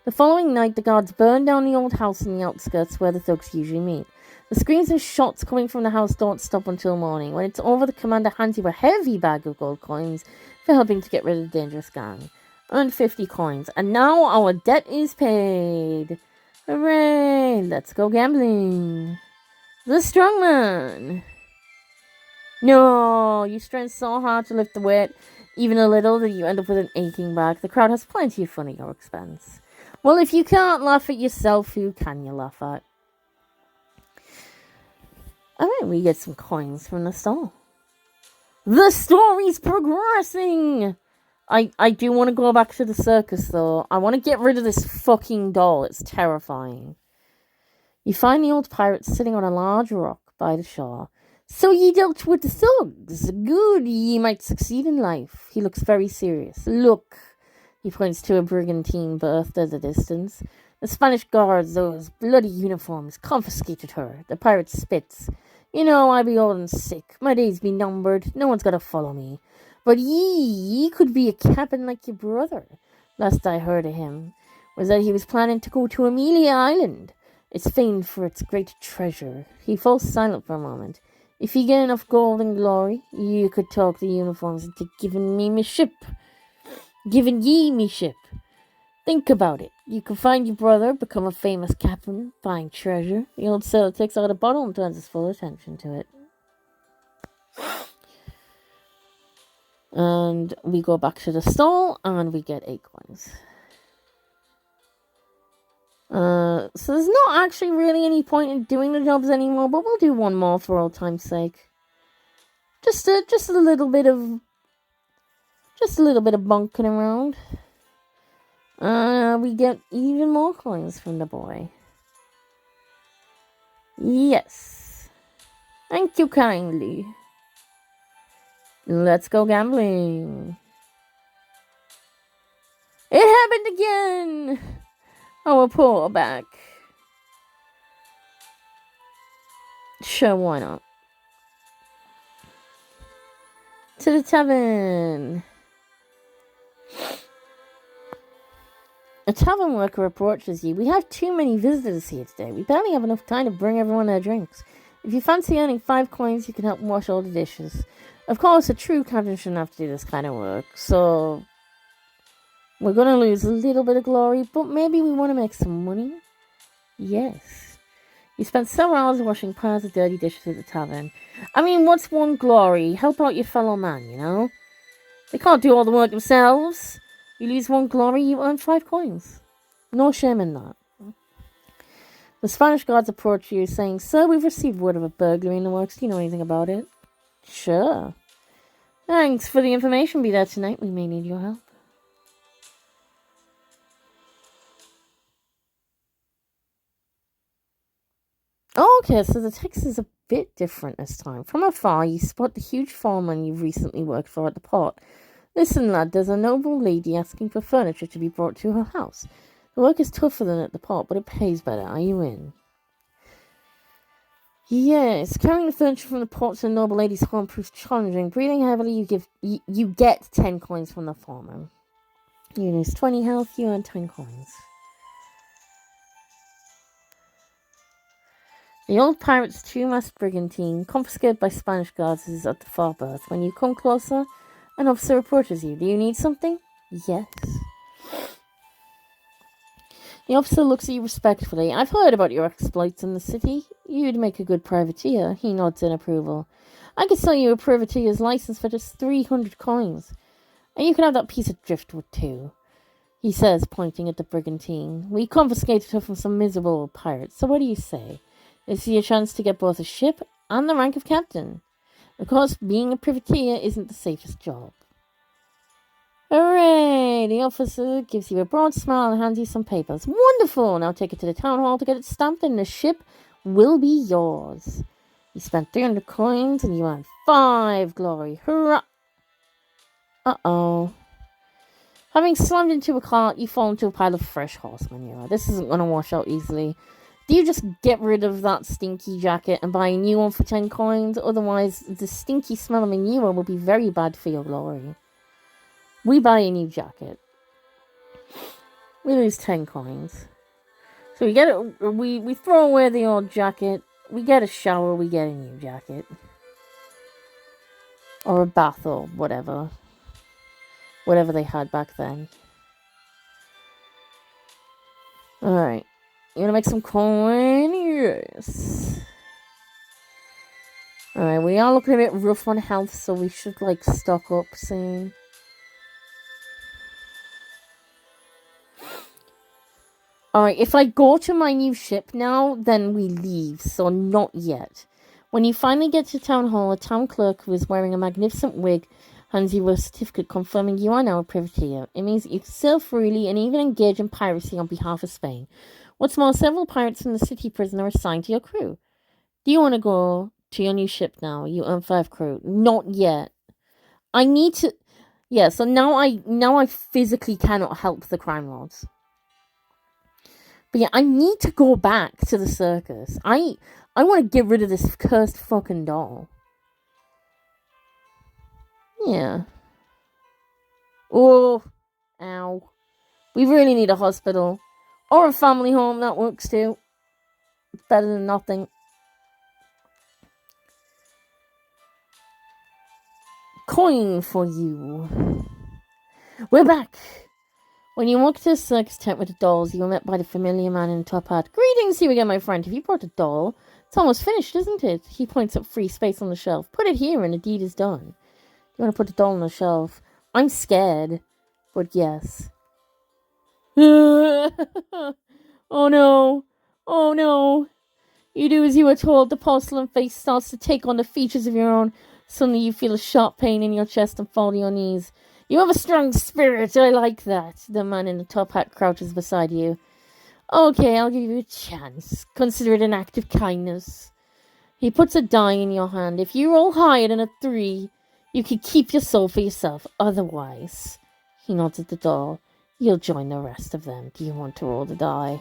The following night, the guards burn down the old house in the outskirts where the thugs usually meet. The screams and shots coming from the house don't stop until morning. When it's over, the commander hands you a heavy bag of gold coins for helping to get rid of the dangerous gang. Earned 50 coins, and now our debt is paid. Hooray! Let's go gambling. The strongman. No, you strain so hard to lift the weight, even a little, that you end up with an aching back. The crowd has plenty of fun at your expense. Well, if you can't laugh at yourself, who can you laugh at? Alright, we get some coins from the stall. The story's progressing! I do want to go back to the circus, though. I want to get rid of this fucking doll. It's terrifying. You find the old pirate sitting on a large rock by the shore. So ye dealt with the thugs. Good, ye might succeed in life. He looks very serious. Look, he points to a brigantine berthed at a distance. The Spanish guards, those bloody uniforms, confiscated her. The pirate spits. You know, I be old and sick. My days be numbered. No one's got to follow me. But ye could be a captain like your brother. Last I heard of him was that he was planning to go to Amelia Island. It's famed for its great treasure. He falls silent for a moment. If you get enough gold and glory, you could talk the uniforms into giving me me ship. Giving ye me ship. Think about it. You can find your brother, become a famous captain, find treasure. The old sailor takes out a bottle and turns his full attention to it. And we go back to the stall, and we get 8 coins. So there's not actually really any point in doing the jobs anymore, but we'll do one more for old time's sake. Just a little bit of bunking around. We get even more coins from the boy. Yes. Thank you kindly. Let's go gambling. happened again! Our poor back. Sure, why not? To the tavern. A tavern worker approaches you. We have too many visitors here today. We barely have enough time to bring everyone their drinks. If you fancy earning 5 coins, you can help wash all the dishes. Of course, a true captain shouldn't have to do this kind of work, so we're going to lose a little bit of glory, but maybe we want to make some money? Yes. You spent several hours washing piles of dirty dishes at the tavern. I mean, what's one glory? Help out your fellow man, you know? They can't do all the work themselves. You lose 1 glory, you earn 5 coins. No shame in that. The Spanish guards approach you, saying, Sir, we've received word of a burglary in the works. Do you know anything about it? Sure. Thanks for the information. Be there tonight. We may need your help. Okay, so the text is a bit different this time. From afar, you spot the huge foreman you've recently worked for at the port. Listen, lad, there's a noble lady asking for furniture to be brought to her house. The work is tougher than at the port, but it pays better. Are you in? Yes, carrying the furniture from the port to the noble lady's home proves challenging. Breathing heavily, you get 10 coins from the foreman. You lose 20 health, you earn 10 coins. The old pirate's 2-mast brigantine, confiscated by Spanish guards, is at the far berth. When you come closer, an officer approaches you. Do you need something? Yes. The officer looks at you respectfully. I've heard about your exploits in the city. You'd make a good privateer. He nods in approval. I could sell you a privateer's license for just 300 coins. And you can have that piece of driftwood too, he says, pointing at the brigantine. We confiscated her from some miserable old pirates, so what do you say? This is your chance to get both a ship and the rank of captain. Of course, being a privateer isn't the safest job. Hooray! The officer gives you a broad smile and hands you some papers. Wonderful! Now take it to the town hall to get it stamped and the ship will be yours. You spent 300 coins and you earn 5 glory. Hurrah! Uh-oh. Having slammed into a cart, you fall into a pile of fresh horse manure. This isn't going to wash out easily. Do you just get rid of that stinky jacket and buy a new one for 10 coins? Otherwise, the stinky smell of manure will be very bad for your glory. We buy a new jacket. We lose 10 coins. So we get it. We throw away the old jacket. We get a shower. We get a new jacket. Or a bath or whatever. Whatever they had back then. Alright. You wanna make some coin? Yes. Alright, we are looking a bit rough on health, so we should, stock up soon. Alright, if I go to my new ship now, then we leave, so not yet. When you finally get to town hall, a town clerk who is wearing a magnificent wig hands you a certificate confirming you are now a privateer. It means that you can sail freely and even engage in piracy on behalf of Spain. What's more, several pirates from the city prison are assigned to your crew. Do you want to go to your new ship now? You earn 5 crew. Not yet. I need to... Yeah, so now I physically cannot help the crime lords. But yeah, I need to go back to the circus. I want to get rid of this cursed fucking doll. Yeah. Oh. Ow. We really need a hospital. Or a family home, that works too. It's better than nothing. Coin for you. We're back. When you walk to the circus tent with the dolls, you are met by the familiar man in the top hat. Greetings, here again, my friend. Have you brought a doll? It's almost finished, isn't it? He points at free space on the shelf. Put it here and the deed is done. You want to put the doll on the shelf? I'm scared. But yes. Oh no. Oh no. You do as you are told. The porcelain face starts to take on the features of your own. Suddenly you feel a sharp pain in your chest and fall to your knees. You have a strong spirit. I like that. The man in the top hat crouches beside you. Okay, I'll give you a chance. Consider it an act of kindness. He puts a die in your hand. If you roll higher than a 3, you can keep your soul for yourself. Otherwise, he nods at the doll. You'll join the rest of them. Do you want to roll the die?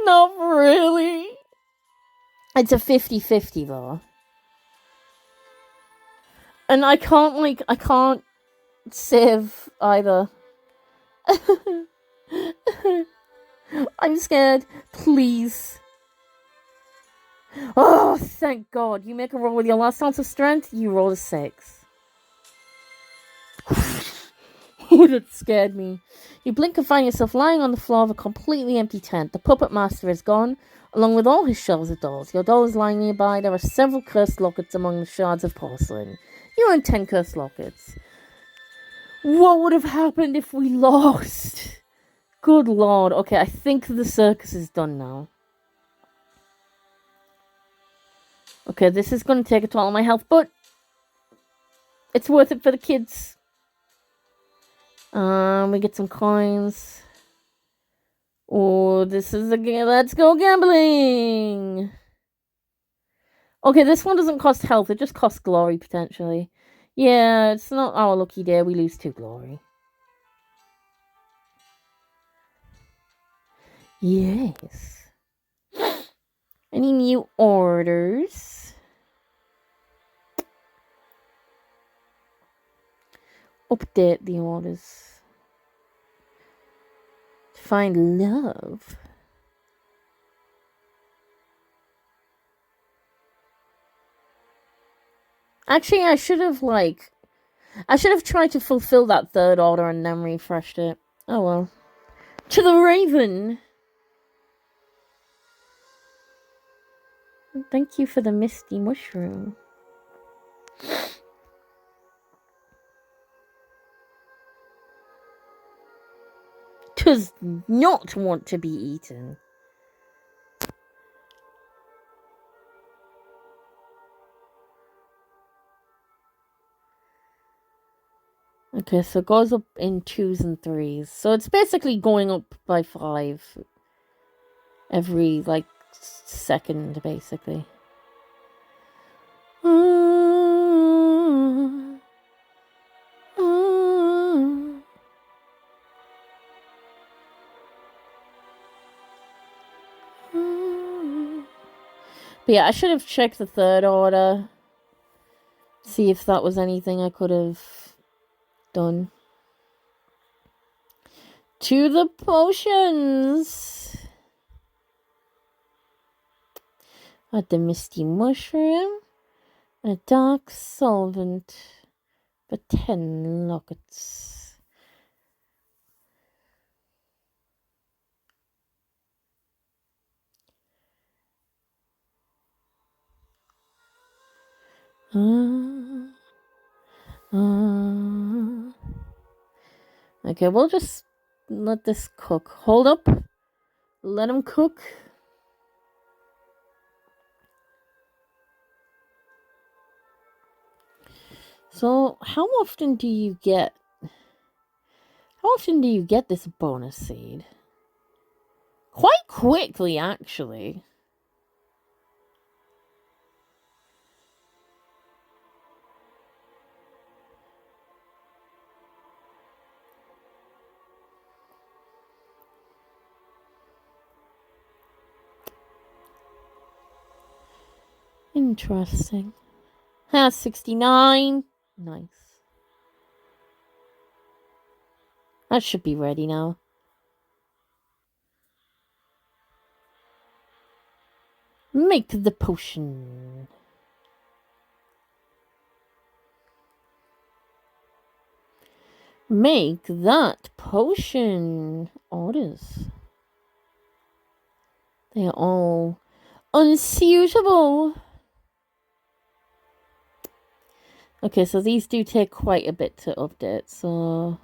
Not really. It's a 50-50 though. And I can't save either. I'm scared. Please. Oh, thank God. You make a roll with your last ounce of strength, you roll a 6. Oh, that scared me. You blink and find yourself lying on the floor of a completely empty tent. The puppet master is gone, along with all his shelves of dolls. Your doll is lying nearby. There are several cursed lockets among the shards of porcelain. You own 10 cursed lockets. What would have happened if we lost? Good Lord. Okay, I think the circus is done now. Okay, this is going to take a toll on my health, but it's worth it for the kids. We get some coins. Oh, this is a game. Let's go gambling. Okay, this one doesn't cost health. It just costs glory, potentially. Yeah, it's not our lucky day. We lose 2 glory. Yes. Any new orders? Update the orders. Find love. Actually, I should have tried to fulfill that third order and then refreshed it. Oh well. To the Raven! Thank you for the misty mushroom. Does not want to be eaten. Okay, so it goes up in 2s and 3s. So it's basically going up by 5 every, second, basically. But yeah, I should have checked the third order. See if that was anything I could have done. To the potions! The misty mushroom. A dark solvent. For 10 lockets. Okay, we'll just let this cook. Hold up. Let him cook. So, how often do you get this bonus seed? Quite quickly, actually. Interesting. 69. Nice. That should be ready now. Make the potion. Make that potion. Orders. They are all unsuitable. Okay, so these do take quite a bit to update, so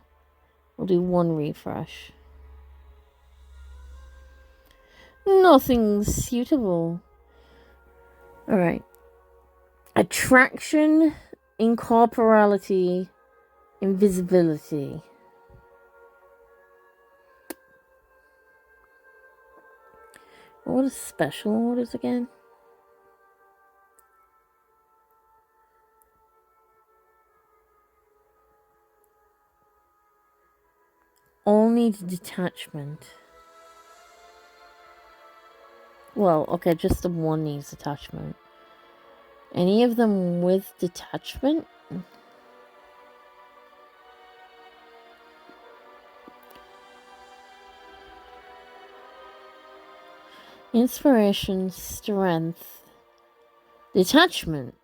we'll do 1 refresh. Nothing's suitable. Alright. Attraction, incorporality, invisibility. What are special orders again? all need detachment. Well, okay, just the one needs attachment. Any of them with detachment? Inspiration, strength, detachment.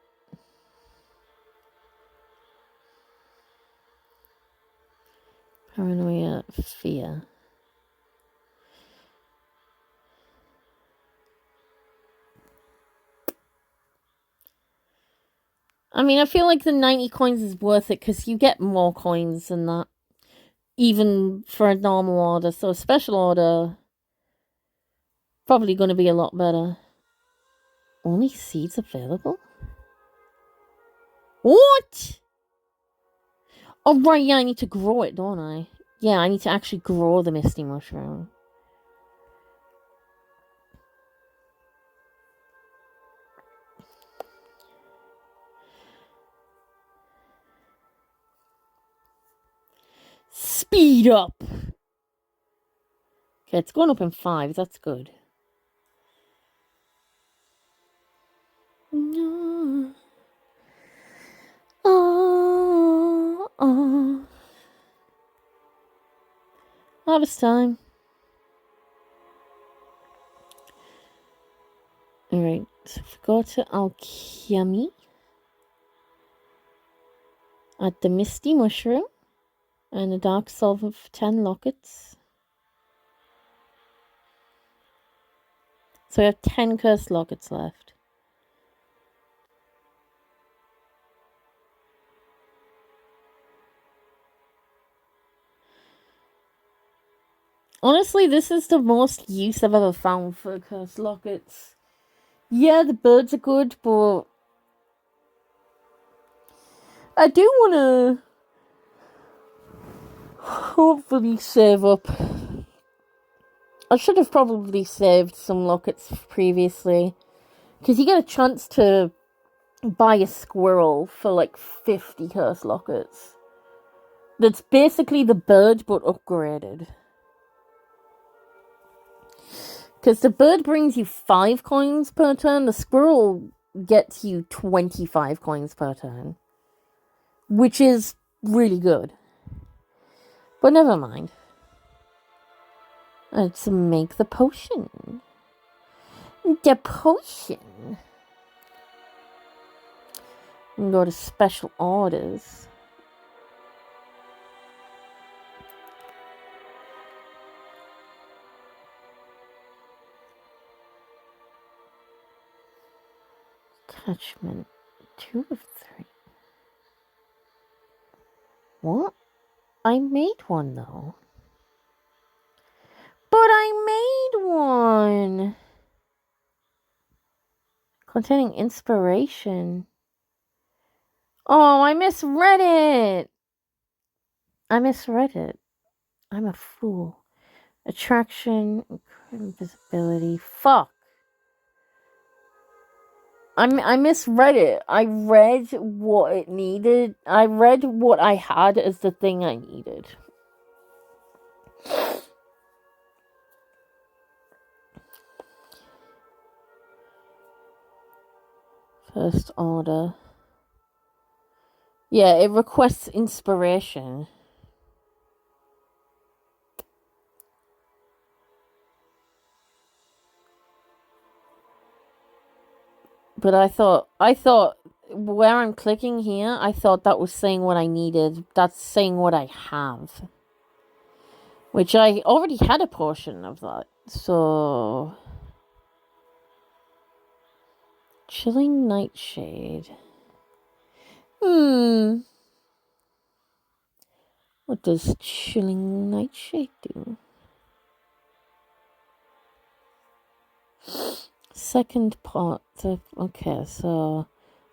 Paranoia, fear. I mean, I feel like the 90 coins is worth it because you get more coins than that. Even for a normal order. So a special order, probably going to be a lot better. Only seeds available? What? Oh, right, yeah, I need to grow it, don't I? Yeah, I need to actually grow the Misty Mushroom. Speed up! Okay, it's going up in 5. That's good. Harvest time. Alright, so if we go to Alchemy, add the Misty Mushroom and a Dark Solvent for 10 lockets. So we have 10 cursed lockets left. Honestly, this is the most use I've ever found for cursed lockets. Yeah, the birds are good, but I do want to hopefully save up. I should have probably saved some lockets previously, because you get a chance to buy a squirrel for like 50 cursed lockets. That's basically the bird, but upgraded. Because the bird brings you 5 coins per turn, the squirrel gets you 25 coins per turn. Which is really good. But never mind. Let's make the potion. The potion. And go to special orders. Attachment 2 of 3. What? I made one though. But I made one! Containing inspiration. Oh, I misread it! I misread it. I'm a fool. Attraction, invisibility. Fuck. I misread it. I read what it needed. I read what I had as the thing I needed. First order. Yeah, it requests inspiration. But I thought where I'm clicking here, I thought that was saying what I needed. That's saying what I have. Which I already had a portion of that. So Chilling Nightshade. What does Chilling Nightshade do? Second part. Okay, so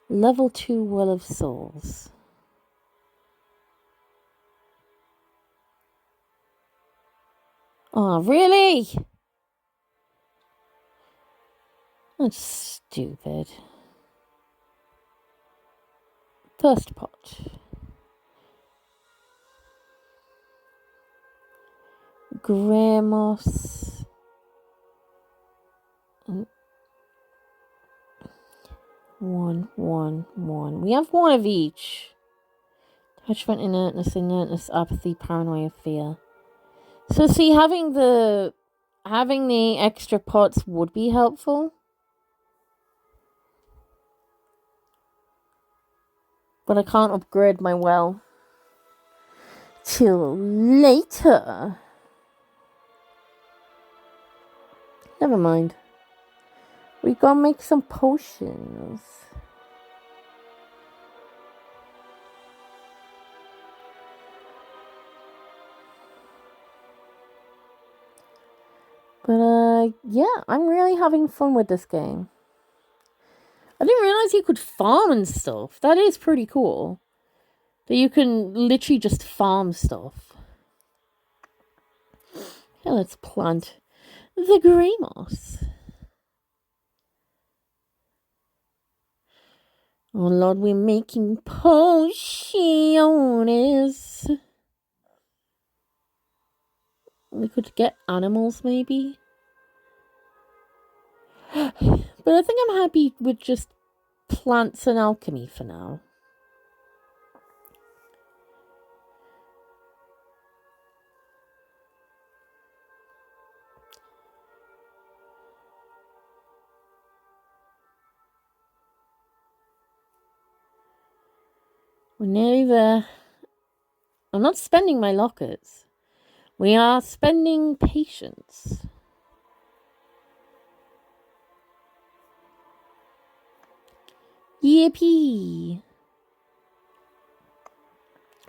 level 2 Well of Souls. Oh, really? That's stupid. First pot. Gramos. One. We have one of each. Attachment, inertness, apathy, paranoia, fear. So see, having the extra pots would be helpful. But I can't upgrade my well till later. Never mind. We gotta make some potions. But yeah, I'm really having fun with this game. I didn't realize you could farm and stuff. That is pretty cool. That you can literally just farm stuff. Yeah, let's plant the Gramos. Oh Lord, we're making potions. We could get animals maybe. But I think I'm happy with just plants and alchemy for now. We're nearly there. I'm not spending my lockets. We are spending patience. Yippee!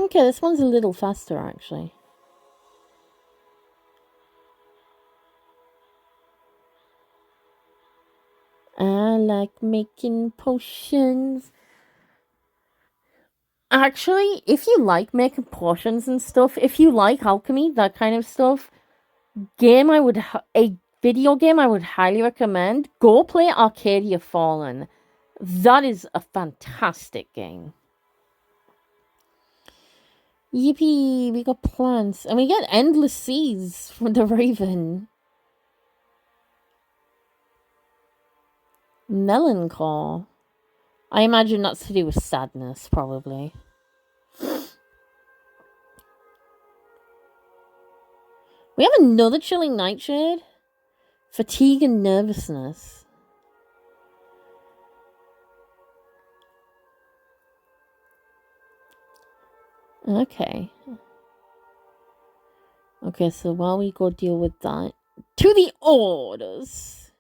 Okay, this one's a little faster actually. I like making potions. Actually, if you like making potions and stuff, if you like alchemy, that kind of stuff, a video game I would highly recommend, go play Arcadia Fallen. That is a fantastic game. Yippee, we got plants. And we get endless seeds from the Raven. Melancholy. I imagine that's to do with sadness, probably. We have another chilling nightshade. Fatigue and nervousness. Okay. Okay, so while we go deal with that, to the orders.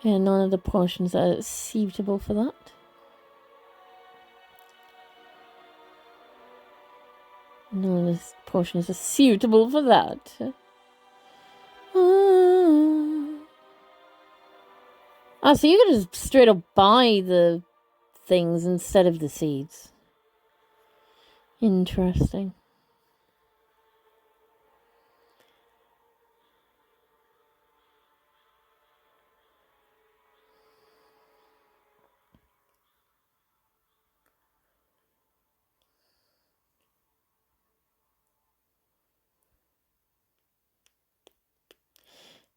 Okay, none of the portions are suitable for that. None of the portions are suitable for that. So you could just straight up buy the things instead of the seeds. Interesting.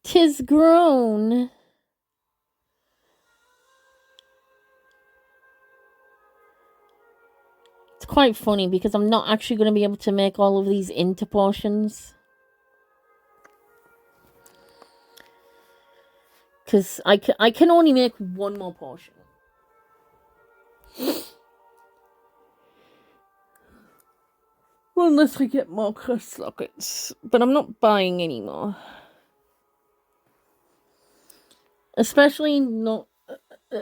Tis grown. It's quite funny because I'm not actually going to be able to make all of these into potions. Because I can only make one more potion. Well, unless we get more crystal lockets. But I'm not buying any more. Especially not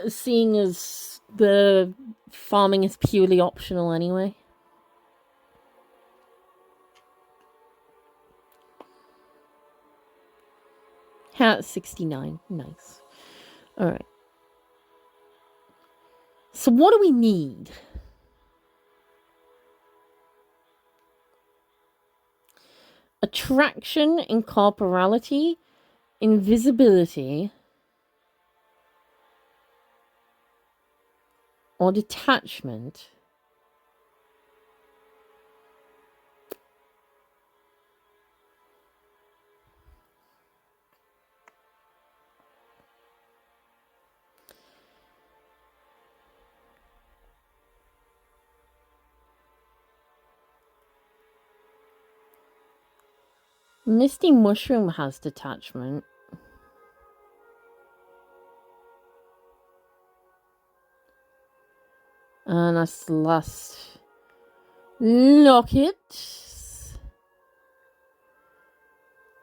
seeing as the farming is purely optional anyway. Hat 69. Nice. Alright. So what do we need? Attraction, incorporality, invisibility. or detachment. Misty Mushroom has detachment. And that's the last locket.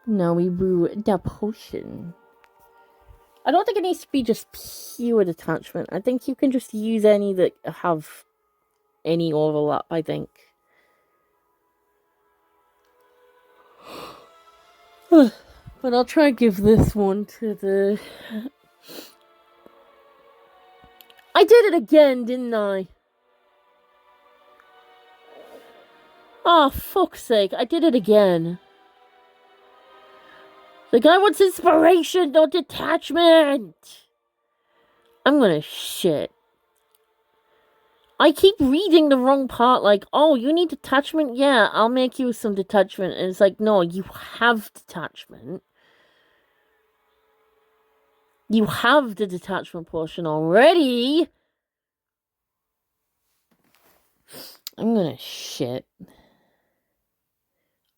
Now we brew the potion. I don't think it needs to be just pure detachment. I think you can just use any that have any overlap, I think. But I'll try and give this one to the... I did it again, didn't I? Oh, fuck's sake, I did it again. The guy wants inspiration, not detachment! I'm gonna shit. I keep reading the wrong part, like, oh, you need detachment? Yeah, I'll make you some detachment. And it's like, no, you have detachment. You have the detachment portion already. I'm gonna shit.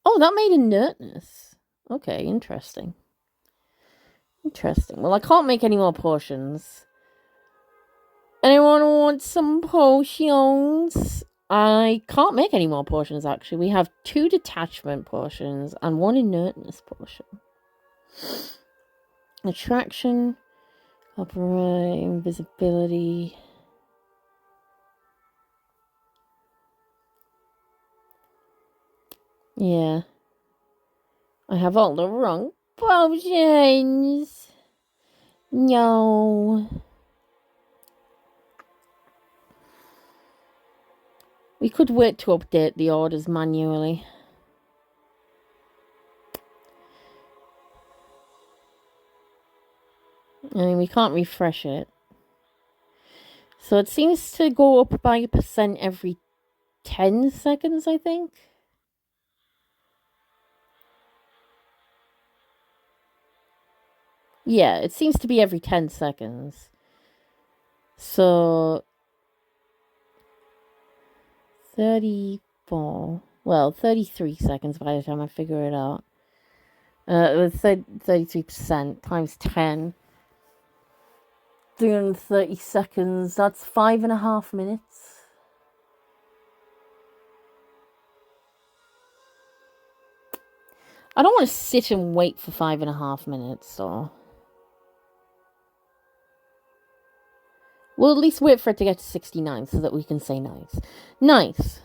Oh, that made inertness. Okay, interesting. Interesting. Well, I can't make any more potions. Anyone want some potions? I can't make any more potions, actually. We have 2 detachment potions and 1 inertness potion. Attraction, operate, invisibility. Yeah. I have all the wrong potions. No. We could wait to update the orders manually. I mean, we can't refresh it. So it seems to go up by a percent every 10 seconds, I think. Yeah, it seems to be every 10 seconds. So 34. Well, 33 seconds by the time I figure it out. It was 33% times 10. 330 seconds. That's 5.5 minutes. I don't want to sit and wait for 5.5 minutes, so... We'll at least wait for it to get to 69 so that we can say nice. Nice.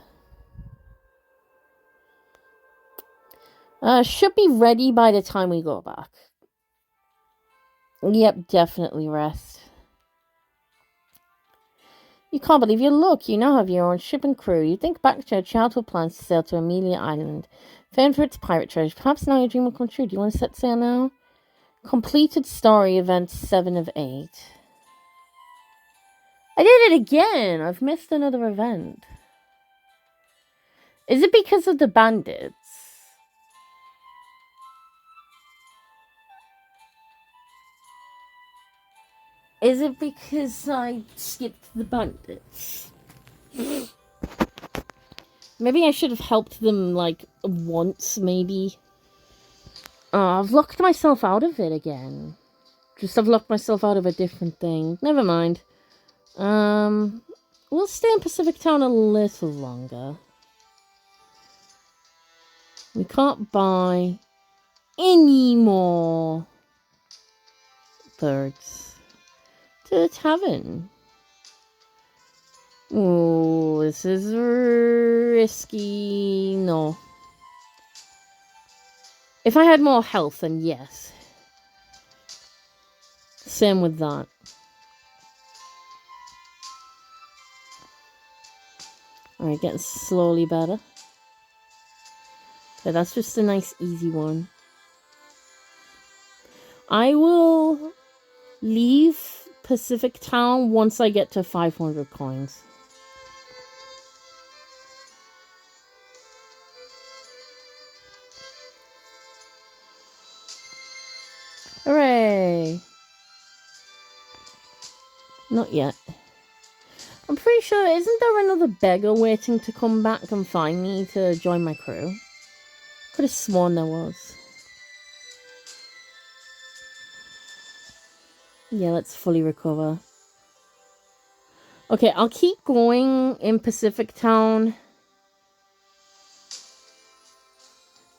Should be ready by the time we go back. Yep, definitely rest. You can't believe your luck. You now have your own ship and crew. You think back to your childhood plans to sail to Amelia Island. Famed for its pirate treasure. Perhaps now your dream will come true. Do you want to set sail now? Completed story event 7 of 8. I did it again. I've missed another event. Is it because of the bandits? Is it because I skipped the bandits? Maybe I should have helped them, like, once, maybe. Oh, I've locked myself out of it again. I've locked myself out of a different thing. Never mind. We'll stay in Pacific Town a little longer. We can't buy any more birds to the tavern. Oh, this is risky. No. If I had more health, then yes. Same with that. Alright, getting slowly better. Okay, that's just a nice, easy one. I will leave Pacific Town once I get to 500 coins. Hooray! Not yet. I'm pretty sure, isn't there another beggar waiting to come back and find me to join my crew? Could have sworn there was. Yeah, let's fully recover. Okay, I'll keep going in Pacific Town.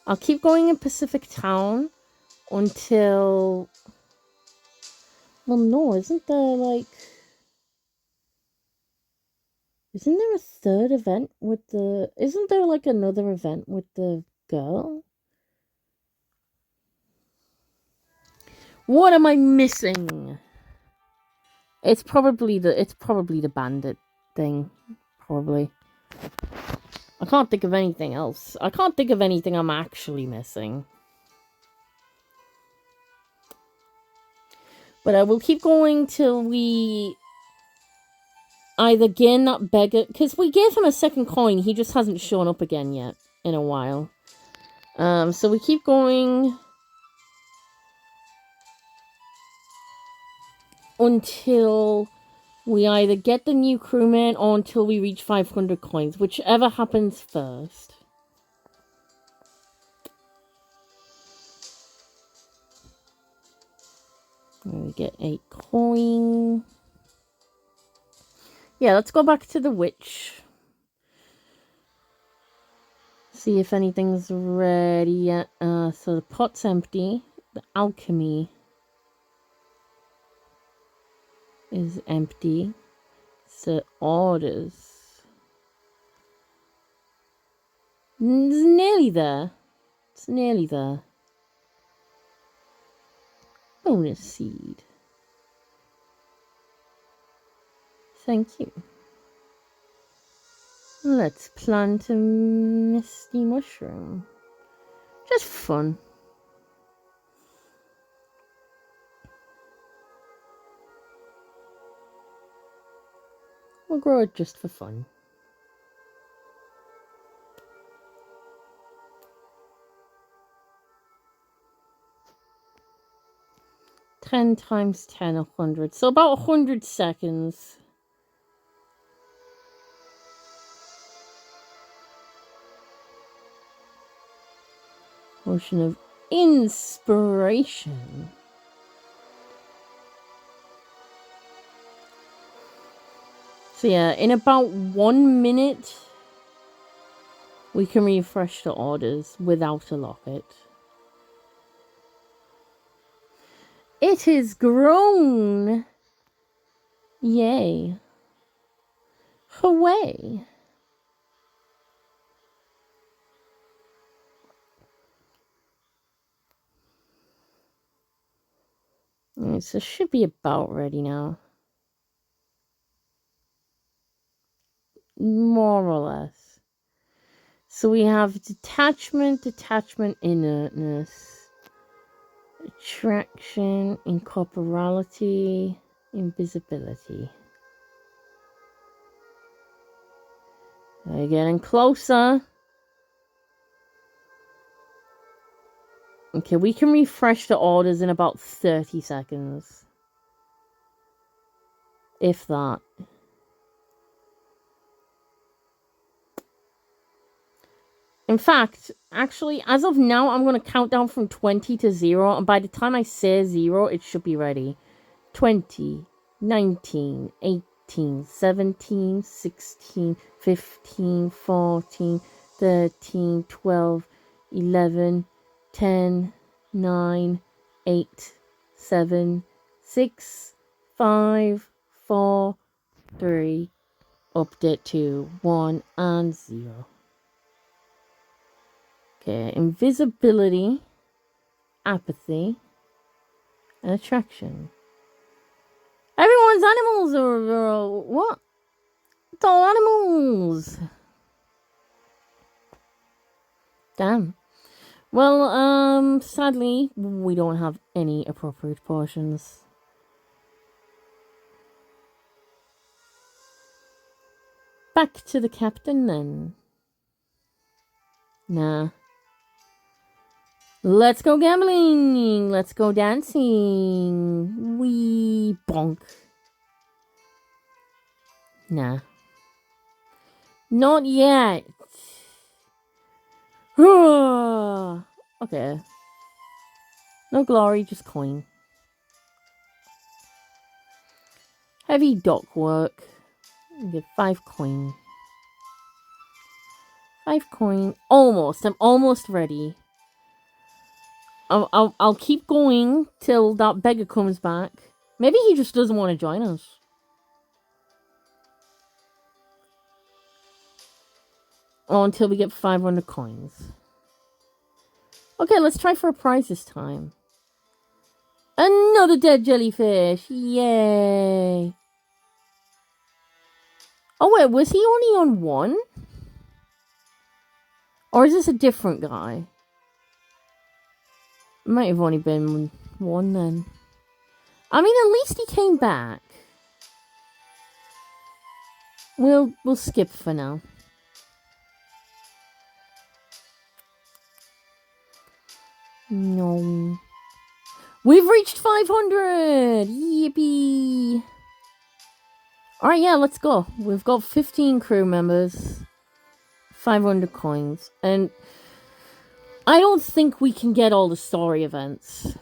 I'll keep going in Pacific Town until... Well, no, isn't there, like... Isn't there a third event with the... Isn't there, like, another event with the girl? What am I missing? It's probably the bandit thing. Probably. I can't think of anything else. I can't think of anything I'm actually missing. But I will keep going till we either gain that beggar... Because we gave him a second coin. He just hasn't shown up again yet in a while. So we keep going until we either get the new crewman or until we reach 500 coins. Whichever happens first. We get 8 coin. Yeah, let's go back to the witch. See if anything's ready yet. So the pot's empty. The alchemy is empty. So orders. It's nearly there. It's nearly there. Bonus seed. Thank you. Let's plant a misty mushroom. Just fun. We'll grow it just for fun. Ten times 10, 100. So about 100 seconds. Potion of inspiration. So yeah, in about 1 minute, we can refresh the orders without a locket. It is grown! Yay. Hooray! So it should be about ready now. More or less. So we have detachment, inertness, attraction, incorporality, invisibility. We're getting closer. Okay, we can refresh the orders in about 30 seconds. If that. In fact, actually, as of now, I'm going to count down from 20 to 0. And by the time I say 0, it should be ready. 20, 19, 18, 17, 16, 15, 14, 13, 12, 11, 10, 9, 8, 7, 6, 5, 4, 3, update to 1 and 0. Okay, invisibility, apathy, and attraction. Everyone's animals are what? It's all animals. Damn. Well, sadly, we don't have any appropriate potions. back to the captain then. Nah. Let's go gambling. Let's go dancing. Wee bonk. Nah. Not yet. Okay. No glory, just coin. Heavy dock work. Get 5 coin. 5 coin. Almost. I'm almost ready. I'll keep going till that beggar comes back. Maybe he just doesn't want to join us. Oh, until we get 500 coins. Okay, let's try for a prize this time. Another dead jellyfish. Yay. Oh, wait, was he only on 1? Or is this a different guy? Might have only been 1 then. I mean, at least he came back. We'll skip for now. No. We've reached 500! Yippee! Alright, yeah, let's go. We've got 15 crew members. 500 coins. And I don't think we can get all the story events.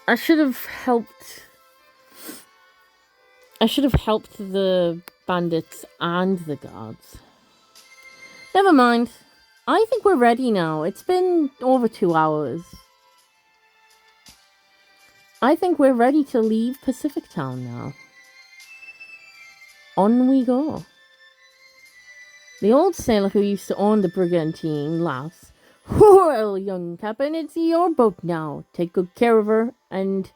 I should have helped the bandits and the guards. Never mind. I think we're ready now. It's been over 2 hours. I think we're ready to leave Pacific Town now. On we go. The old sailor who used to own the brigantine laughs. Well, young captain, it's your boat now. Take good care of her, and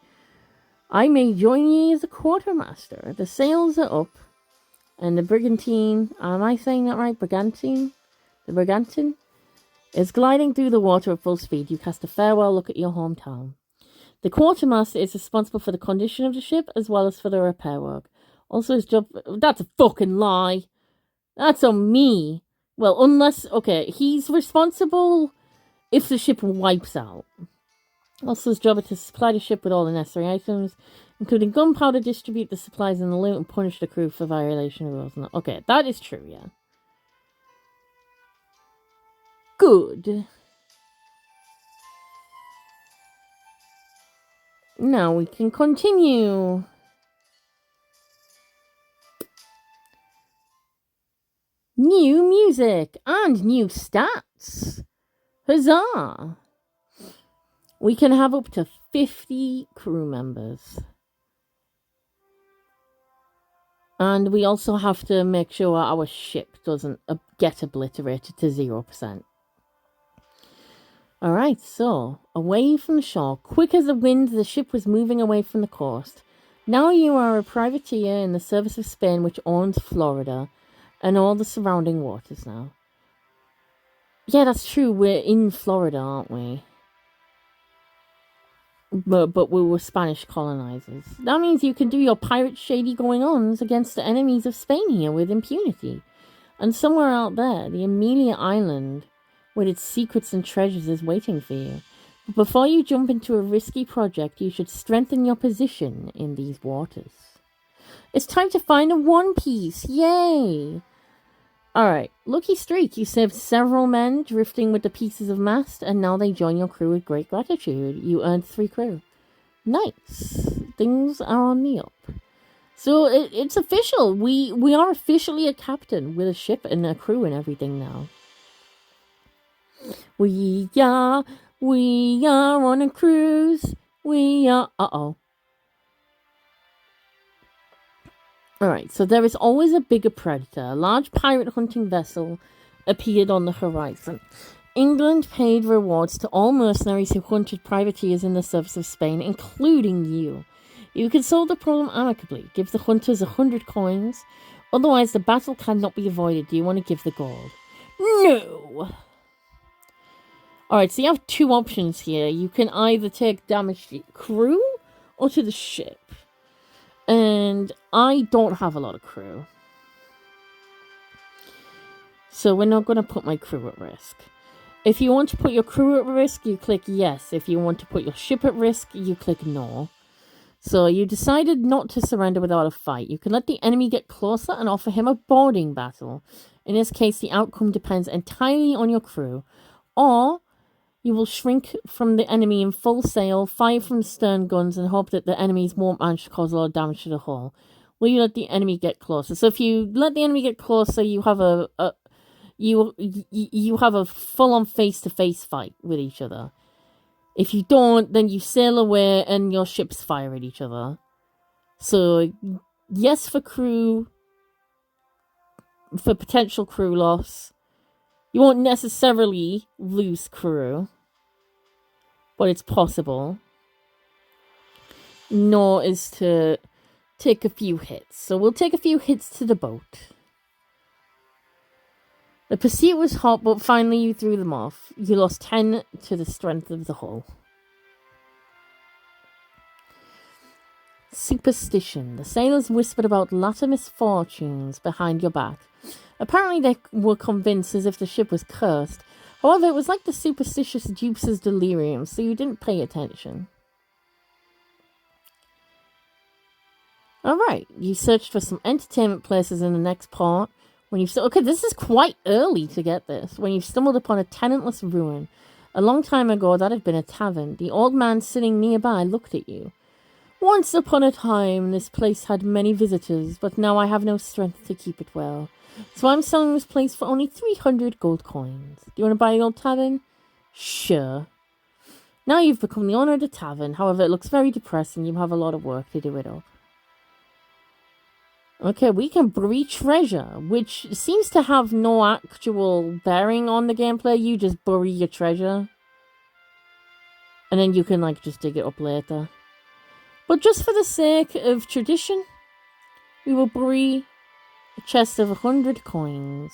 I may join ye as a quartermaster. The sails are up, and the brigantine, am I saying that right? Brigantine? The brigantine is gliding through the water at full speed. You cast a farewell look at your hometown. The quartermaster is responsible for the condition of the ship as well as for the repair work. Also, his job... That's a fucking lie. That's on me. Well, unless... Okay, he's responsible if the ship wipes out. Also, his job is to supply the ship with all the necessary items, including gunpowder, distribute the supplies and the loot, and punish the crew for violation of rules. Okay, that is true, yeah. Good. Now we can continue. New music and new stats. Huzzah! We can have up to 50 crew members. And we also have to make sure our ship doesn't get obliterated to 0%. Alright, so, away from the shore. Quick as the wind, the ship was moving away from the coast. Now you are a privateer in the service of Spain, which owns Florida and all the surrounding waters now. Yeah, that's true. We're in Florida, aren't we? But we were Spanish colonizers. That means you can do your pirate shady going-ons against the enemies of Spain here with impunity. And somewhere out there, the Amelia Island, with its secrets and treasures, is waiting for you. But before you jump into a risky project, you should strengthen your position in these waters. It's time to find a One Piece! Yay! Alright, lucky streak. You saved several men drifting with the pieces of mast, and now they join your crew with great gratitude. You earned 3 crew. Nice. Things are on the up. So it's official. We are officially a captain with a ship and a crew and everything now. We are on a cruise. We are... Uh-oh. Alright, so there is always a bigger predator. A large pirate hunting vessel appeared on the horizon. England paid rewards to all mercenaries who hunted privateers in the service of Spain, including you. You can solve the problem amicably. Give the hunters 100 coins. Otherwise, the battle cannot be avoided. Do you want to give the gold? No! Alright, so you have 2 options here. You can either take damage to your crew or to the ship. And I don't have a lot of crew. So we're not going to put my crew at risk. If you want to put your crew at risk, you click yes. If you want to put your ship at risk, you click no. So you decided not to surrender without a fight. You can let the enemy get closer and offer him a boarding battle. In this case, the outcome depends entirely on your crew. Or you will shrink from the enemy in full sail, fire from stern guns, and hope that the enemies won't manage to cause a lot of damage to the hull. Will you let the enemy get closer? So if you let the enemy get closer, you have you have a full-on face-to-face fight with each other. If you don't, then you sail away and your ships fire at each other. So, yes for crew, for potential crew loss. You won't necessarily lose crew, but it's possible. No is to take a few hits. So we'll take a few hits to the boat. The pursuit was hot, but finally you threw them off. You lost 10 to the strength of the hull. Superstition. The sailors whispered about latter misfortunes behind your back. Apparently they were convinced as if the ship was cursed. However, it was like the superstitious dupe's delirium, so you didn't pay attention. Alright, you searched for some entertainment places in the next part. When you've okay, this is quite early to get this. When you've stumbled upon a tenantless ruin. A long time ago, that had been a tavern. The old man sitting nearby looked at you. Once upon a time, this place had many visitors, but now I have no strength to keep it well. So I'm selling this place for only 300 gold coins. Do you want to buy the old tavern? Sure. Now you've become the owner of the tavern. However, it looks very depressing. You have a lot of work to do it up. Okay, we can bury treasure, which seems to have no actual bearing on the gameplay. You just bury your treasure. And then you can, like, just dig it up later. But just for the sake of tradition, we will bury a chest of 100 coins.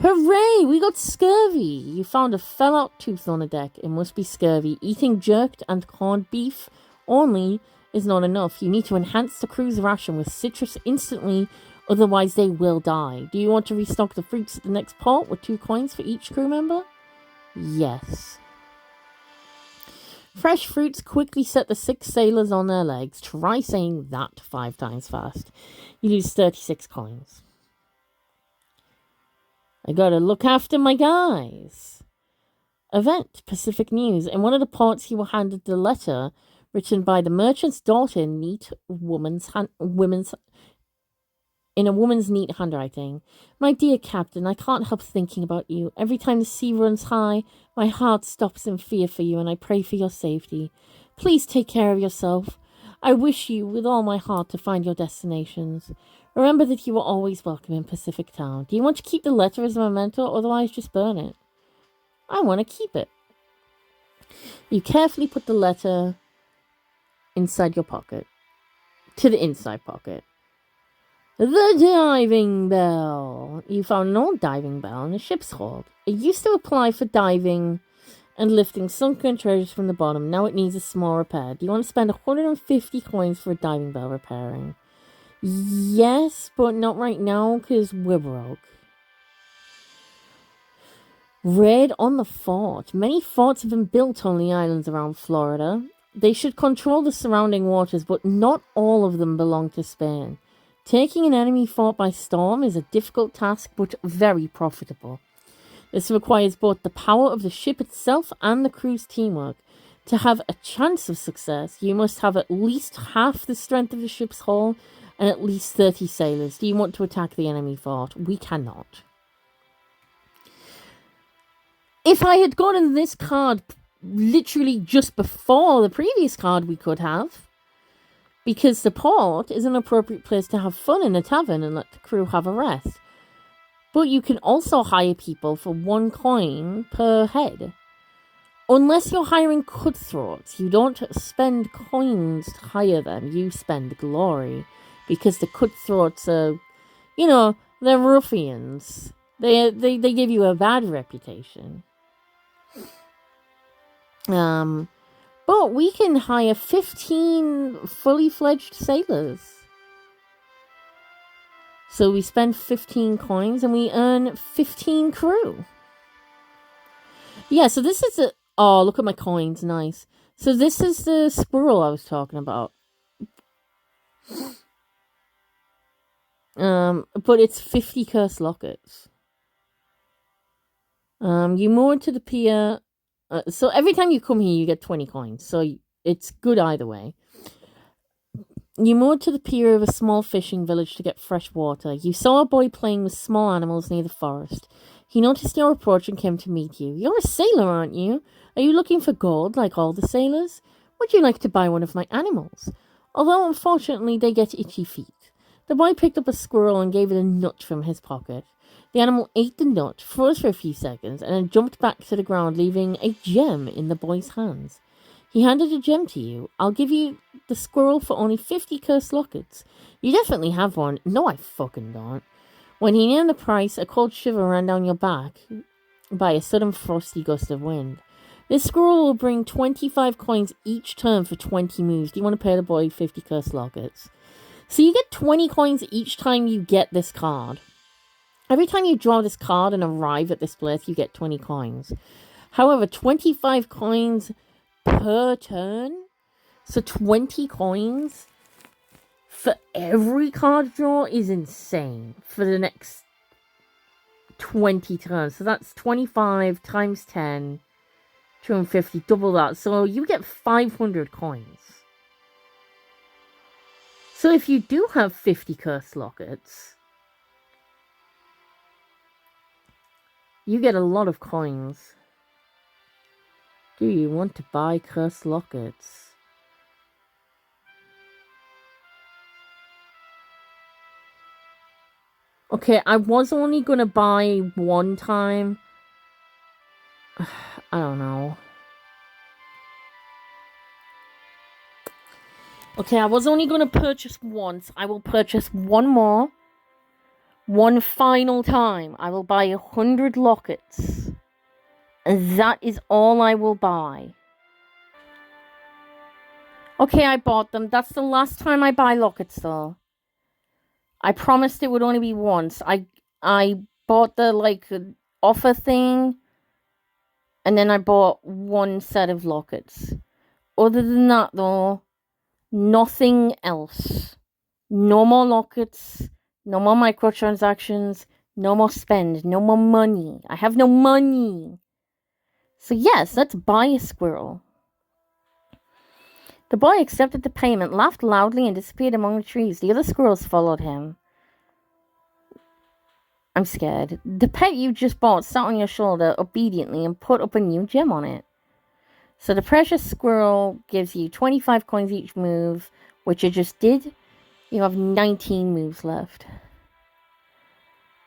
Hooray! We got scurvy! You found a fell-out tooth on the deck. It must be scurvy. Eating jerked and corned beef only is not enough. You need to enhance the crew's ration with citrus instantly, otherwise they will die. Do you want to restock the fruits at the next port with 2 coins for each crew member? Yes. Fresh fruits quickly set the 6 sailors on their legs. Try saying that 5 times fast. You lose 36 coins. I gotta look after my guys. Event, Pacific News. In one of the ports you were handed the letter written by the merchant's daughter in a woman's neat handwriting. My dear Captain, I can't help thinking about you. Every time the sea runs high, my heart stops in fear for you, and I pray for your safety. Please take care of yourself. I wish you with all my heart to find your destinations. Remember that you are always welcome in Pacific Town. Do you want to keep the letter as a memento, or otherwise just burn it? I want to keep it. You carefully put the letter inside your pocket. To the inside pocket. The diving bell. You found an old diving bell in a ship's hold. It used to apply for diving and lifting sunken treasures from the bottom. Now it needs a small repair. Do you want to spend 150 coins for a diving bell repairing? Yes, but not right now because we're broke. Raid on the fort. Many forts have been built on the islands around Florida. They should control the surrounding waters, but not all of them belong to Spain. Taking an enemy fort by storm is a difficult task, but very profitable. This requires both the power of the ship itself and the crew's teamwork. To have a chance of success, you must have at least half the strength of the ship's hull and at least 30 sailors. Do you want to attack the enemy fort? We cannot. If I had gotten this card literally just before the previous card we could have, because the port is an appropriate place to have fun in a tavern and let the crew have a rest. But you can also hire people for 1 coin per head. Unless you're hiring cutthroats, you don't spend coins to hire them, you spend glory. Because the cutthroats are, they're ruffians. They give you a bad reputation. But we can hire 15 fully fledged sailors. So we spend 15 coins and we earn 15 crew. Yeah, so this is a... Oh, look at my coins. Nice. So this is the squirrel I was talking about. But it's 50 cursed lockets. You moor to the pier. So every time you come here, you get 20 coins. So it's good either way. You moored to the pier of a small fishing village to get fresh water. You saw a boy playing with small animals near the forest. He noticed your approach and came to meet you. You're a sailor, aren't you? Are you looking for gold like all the sailors? Would you like to buy one of my animals? Although unfortunately they get itchy feet. The boy picked up a squirrel and gave it a nut from his pocket. The animal ate the nut, froze for a few seconds, and then jumped back to the ground, leaving a gem in the boy's hands. He handed a gem to you. I'll give you the squirrel for only 50 cursed lockets. You definitely have one. No, I fucking don't. When he named the price, a cold shiver ran down your back by a sudden frosty gust of wind. This squirrel will bring 25 coins each turn for 20 moves. Do you want to pay the boy 50 cursed lockets? So you get 20 coins each time you get this card. Every time you draw this card and arrive at this place, you get 20 coins. However, 25 coins per turn. So 20 coins for every card draw is insane for the next 20 turns. So that's 25 times 10, 250, double that. So you get 500 coins. So if you do have 50 cursed lockets, you get a lot of coins. Do you want to buy cursed lockets? Okay, I was only gonna buy one time. I don't know. Okay, I was only gonna purchase once. I will purchase one more. One final time. I will buy 100 lockets. And that is all I will buy. Okay, I bought them. That's the last time I buy lockets, though. I promised it would only be once. I bought the, offer thing. And then I bought one set of lockets. Other than that, though, nothing else. No more lockets. No more microtransactions. No more spend. No more money. I have no money. So yes, let's buy a squirrel. The boy accepted the payment, laughed loudly, and disappeared among the trees. The other squirrels followed him. I'm scared. The pet you just bought sat on your shoulder obediently and put up a new gem on it. So the precious squirrel gives you 25 coins each move, which you just did. You have 19 moves left.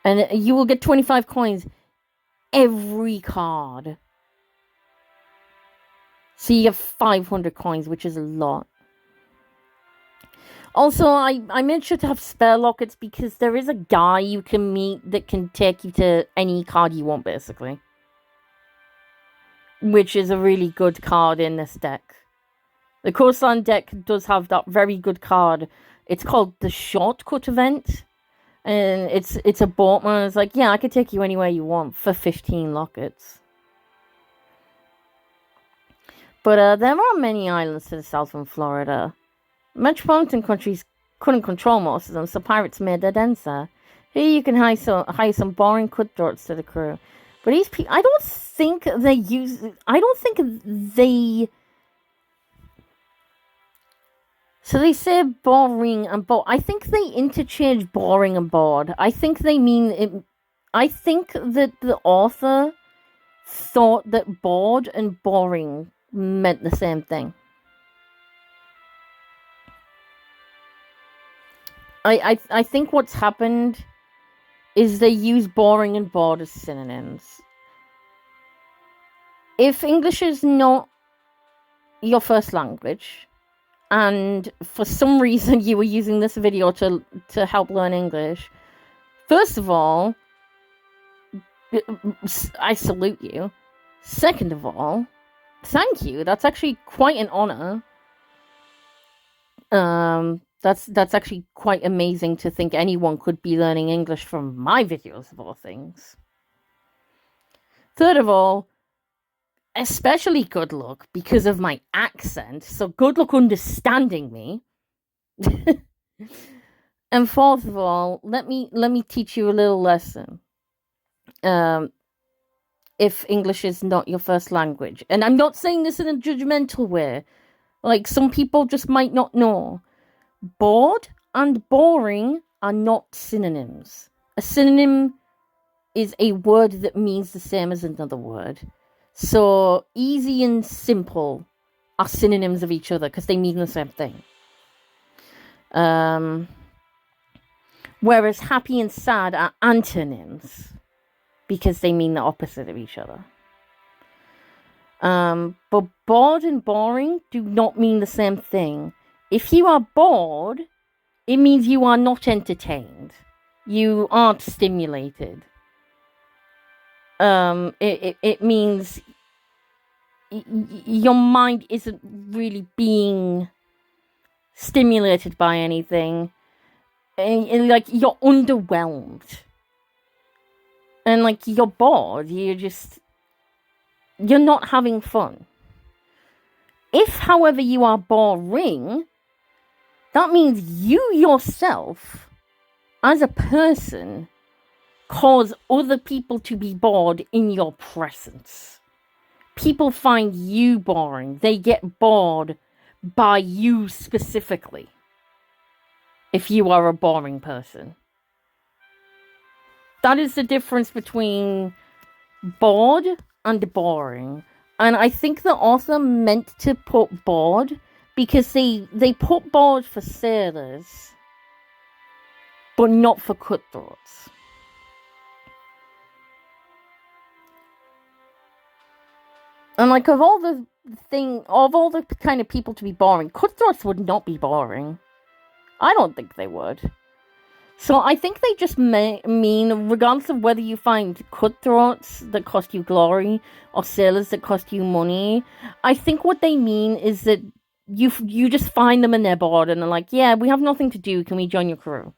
And you will get 25 coins every card. So you get 500 coins, which is a lot. Also, I made sure to have spare lockets because there is a guy you can meet that can take you to any card you want, basically. Which is a really good card in this deck. The Coastline deck does have that very good card. It's called the Shortcut event. And it's a boatman. It's like, yeah, I could take you anywhere you want for 15 lockets. But there are many islands to the south from Florida. Metropolitan countries couldn't control most of them, so pirates made their denser. Here you can hire some boring cutthroats to the crew. But these people, I don't think they... So they say boring and bored. I think they interchange boring and bored. I think they mean it. I think that the author thought that bored and boring meant the same thing. I think what's happened is they use boring and bored as synonyms. If English is not your first language, and for some reason you were using this video to help learn English, first of all, I salute you. Second of all, thank you. That's actually quite an honor. That's actually quite amazing to think anyone could be learning English from my videos of all things. Third of all, especially good luck because of my accent. So good luck understanding me. And fourth of all, let me teach you a little lesson. If English is not your first language, and I'm not saying this in a judgmental way, like some people just might not know, bored and boring are not synonyms. A synonym is a word that means the same as another word. So easy and simple are synonyms of each other because they mean the same thing. Whereas happy and sad are antonyms because they mean the opposite of each other. But bored and boring do not mean the same thing. If you are bored, it means you are not entertained. You aren't stimulated. It means your mind isn't really being stimulated by anything. And like, you're underwhelmed. And like, you're bored. You're not having fun. If, however, you are boring, that means you yourself, as a person, cause other people to be bored in your presence. People find you boring. They get bored by you specifically. If you are a boring person. That is the difference between bored and boring. And I think the author meant to put bored because they put bored for sailors, but not for cutthroats. And like, of all the kind of people to be boring, cutthroats would not be boring. I don't think they would. So I think they just mean, regardless of whether you find cutthroats that cost you glory or sailors that cost you money, I think what they mean is that you just find them and they're bored and they're like, yeah, we have nothing to do, can we join your crew?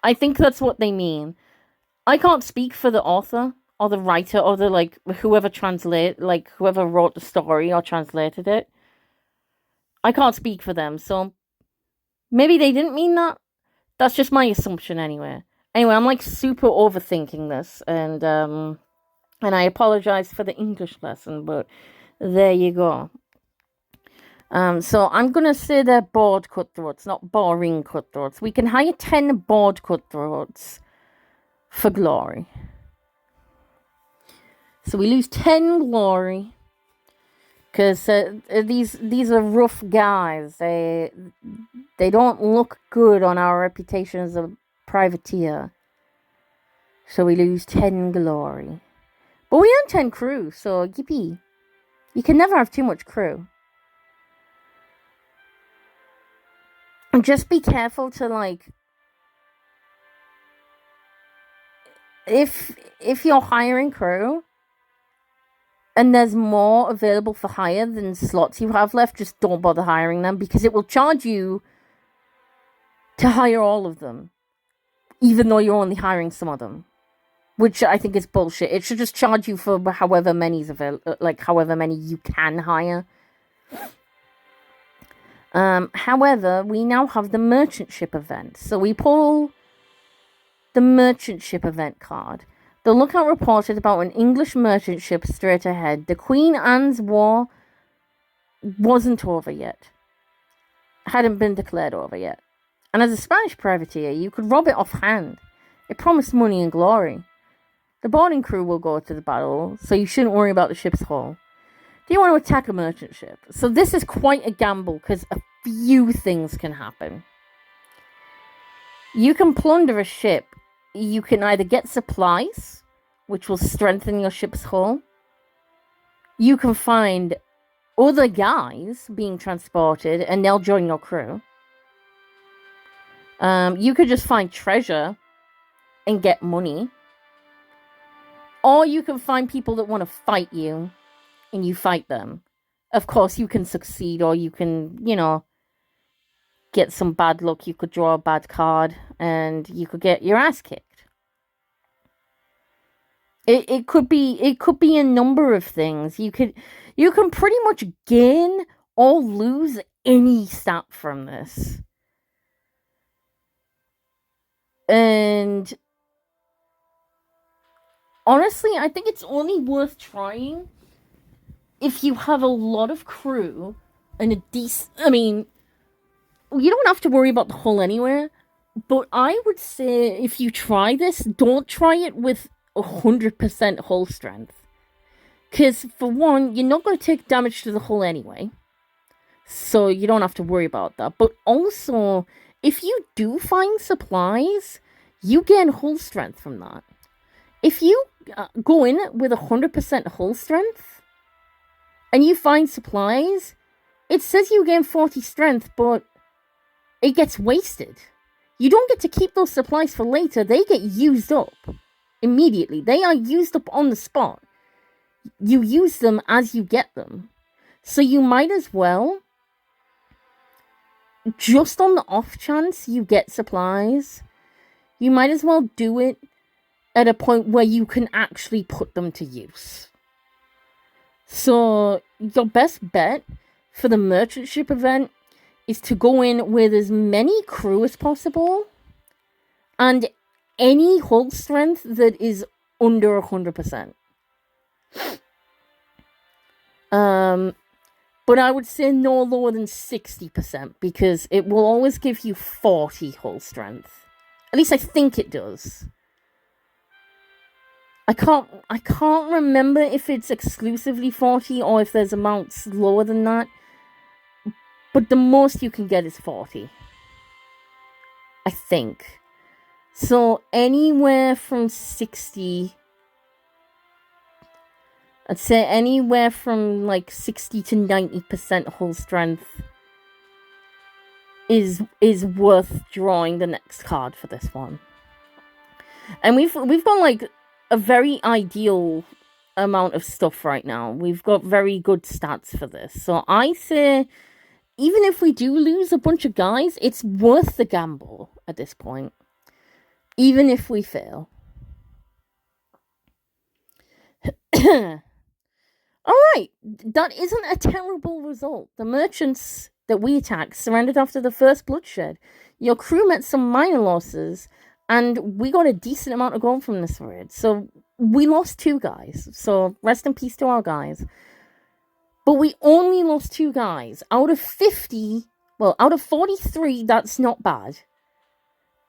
I think that's what they mean. I can't speak for the author or the writer or the whoever wrote the story or translated it. I can't speak for them, so maybe they didn't mean that. That's just my assumption anyway. Anyway, I'm like super overthinking this, and I apologize for the English lesson, but there you go. So I'm gonna say they're bored cutthroats, not boring cutthroats. We can hire 10 bored cutthroats for glory. So we lose 10 glory because these are rough guys. They don't look good on our reputation as a privateer. So we lose 10 glory. But we earn 10 crew, so yippee. You can never have too much crew. And just be careful to if you're hiring crew and there's more available for hire than slots you have left, just don't bother hiring them because it will charge you to hire all of them, even though you're only hiring some of them, which I think is bullshit. It should just charge you for however many's available, however many you can hire. However, we now have the merchant ship event, so we pull the merchant ship event card. The lookout reported about an English merchant ship straight ahead. The Queen Anne's War wasn't over yet. Hadn't been declared over yet. And as a Spanish privateer, you could rob it offhand. It promised money and glory. The boarding crew will go to the battle, so you shouldn't worry about the ship's hull. Do you want to attack a merchant ship? So this is quite a gamble, because a few things can happen. You can plunder a ship. You can either get supplies, which will strengthen your ship's hull. You can find other guys being transported, and they'll join your crew. You could just find treasure and get money. Or you can find people that want to fight you, and you fight them. Of course, you can succeed, or you can, get some bad luck, you could draw a bad card, and you could get your ass kicked. It could be a number of things. You can pretty much gain or lose any stat from this. And honestly, I think it's only worth trying if you have a lot of crew and a decent... I mean, you don't have to worry about the hull anywhere, but I would say if you try this, don't try it with 100% hull strength. Because, for one, you're not going to take damage to the hull anyway, so you don't have to worry about that. But also, if you do find supplies, you gain hull strength from that. If you go in with 100% hull strength, and you find supplies, it says you gain 40 strength, but it gets wasted. You don't get to keep those supplies for later. They get used up immediately. They are used up on the spot. You use them as you get them. So you might as well, just on the off chance you get supplies, you might as well do it at a point where you can actually put them to use. So your best bet for the merchant ship event is to go in with as many crew as possible and any hull strength that is under 100%. But I would say no lower than 60% because it will always give you 40 hull strength. At least I think it does. I can't remember if it's exclusively 40 or if there's amounts lower than that. But the most you can get is 40. I think. So anywhere from 60... I'd say anywhere from like 60 to 90% hull strength is worth drawing the next card for this one. And we've got like a very ideal amount of stuff right now. We've got very good stats for this. So I say, even if we do lose a bunch of guys, it's worth the gamble at this point. Even if we fail. Alright, that isn't a terrible result. The merchants that we attacked surrendered after the first bloodshed. Your crew met some minor losses, and we got a decent amount of gold from this raid. So we lost 2 guys. So rest in peace to our guys. But we only lost 2 guys. Out of 50, well, out of 43, that's not bad.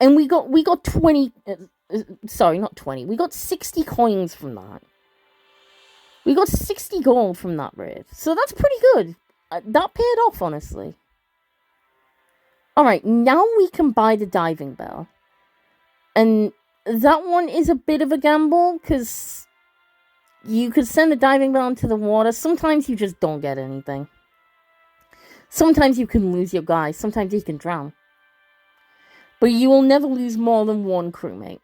And we got 20, sorry, not 20. We got 60 coins from that. We got 60 gold from that raid. So that's pretty good. That paid off, honestly. Alright, now we can buy the diving bell. And that one is a bit of a gamble, because you could send the diving bell into the water. Sometimes you just don't get anything. Sometimes you can lose your guys. Sometimes you can drown. But you will never lose more than 1 crewmate.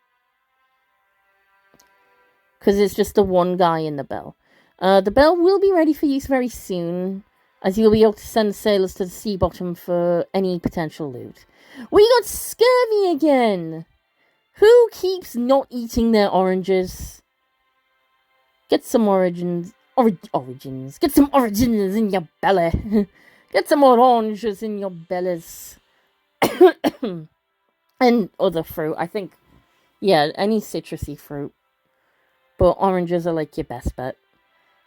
Because it's just the 1 guy in the bell. The bell will be ready for use very soon, as you'll be able to send sailors to the sea bottom for any potential loot. We got scurvy again! Who keeps not eating their oranges? Get some origins. Get some origins in your belly. Get some oranges in your bellies. And other fruit. I think, yeah, any citrusy fruit. But oranges are like your best bet.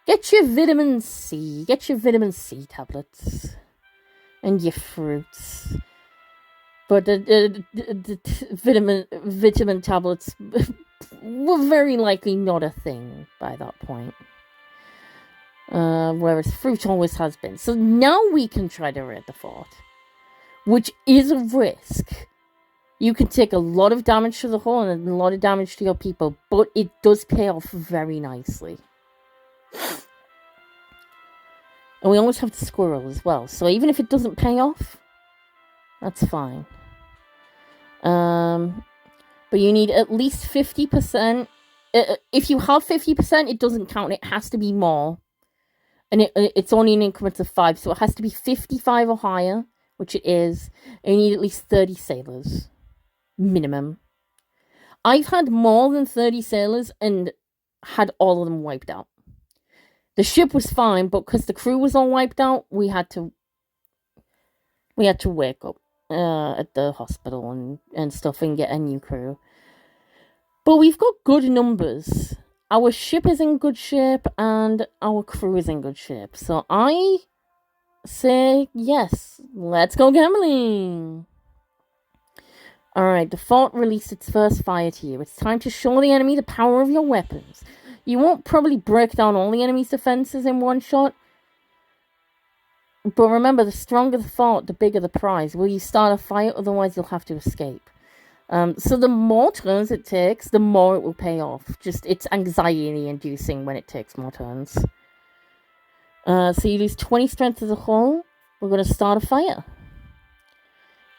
Get your vitamin C. Get your vitamin C tablets. And your fruits. But the vitamin tablets were very likely not a thing by that point. Whereas fruit always has been. So now we can try to raid the fort. Which is a risk. You can take a lot of damage to the hull and a lot of damage to your people. But it does pay off very nicely. And we always have the squirrel as well. So even if it doesn't pay off, that's fine. But you need at least 50%. If you have 50%, it doesn't count. It has to be more. And it's only in increments of 5. So it has to be 55 or higher which it is, and you need at least 30 sailors. Minimum. I've had more than 30 sailors and had all of them wiped out. The ship was fine, but because the crew was all wiped out, we had to wake up at the hospital and stuff and get a new crew. But we've got good numbers. Our ship is in good shape and our crew is in good shape. So I say yes, let's go gambling. Alright, the fort released its first fire to you. It's time to show the enemy the power of your weapons. You won't probably break down all the enemy's defenses in one shot. But remember, the stronger the fort, the bigger the prize. Will you start a fire? Otherwise, you'll have to escape. So the more turns it takes, the more it will pay off. Just, it's anxiety-inducing when it takes more turns. So you lose 20 strength as a whole. We're going to start a fire.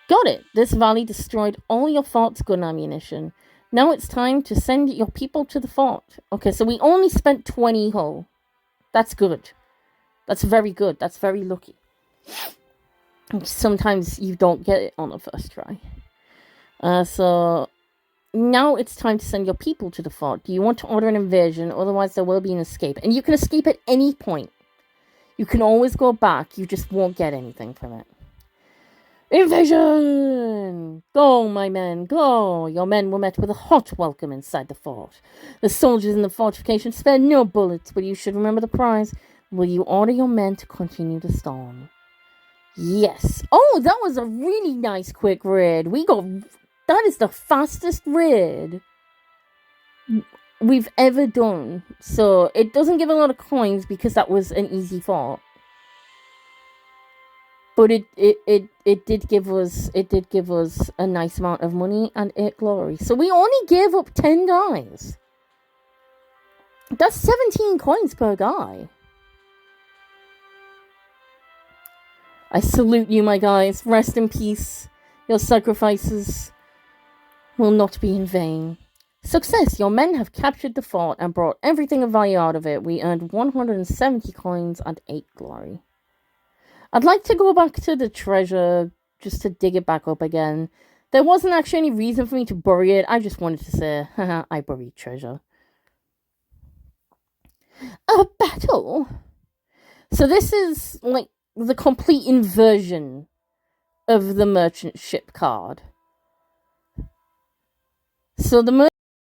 Got it. This valley destroyed all your fort's gun ammunition. Now it's time to send your people to the fort. Okay, so we only spent 20 hull. That's good. That's very good. That's very lucky. Sometimes you don't get it on the first try. So now it's time to send your people to the fort. Do you want to order an invasion? Otherwise there will be an escape. And you can escape at any point. You can always go back. You just won't get anything from it. Invasion! Go, my men, go! Your men were met with a hot welcome inside the fort. The soldiers in the fortification spared no bullets, but you should remember the prize. Will you order your men to continue the storm? Yes. Oh, that was a really nice quick raid. That is the fastest raid we've ever done. So it doesn't give a lot of coins because that was an easy fort. But it did give us a nice amount of money and 8 glory. So we only gave up 10 guys. That's 17 coins per guy. I salute you, my guys. Rest in peace. Your sacrifices will not be in vain. Success! Your men have captured the fort and brought everything of value out of it. We earned 170 coins and 8 glory. I'd like to go back to the treasure just to dig it back up again. There wasn't actually any reason for me to bury it. I just wanted to say, haha, I buried treasure. A battle? So this is like the complete inversion of the merchant ship card. So the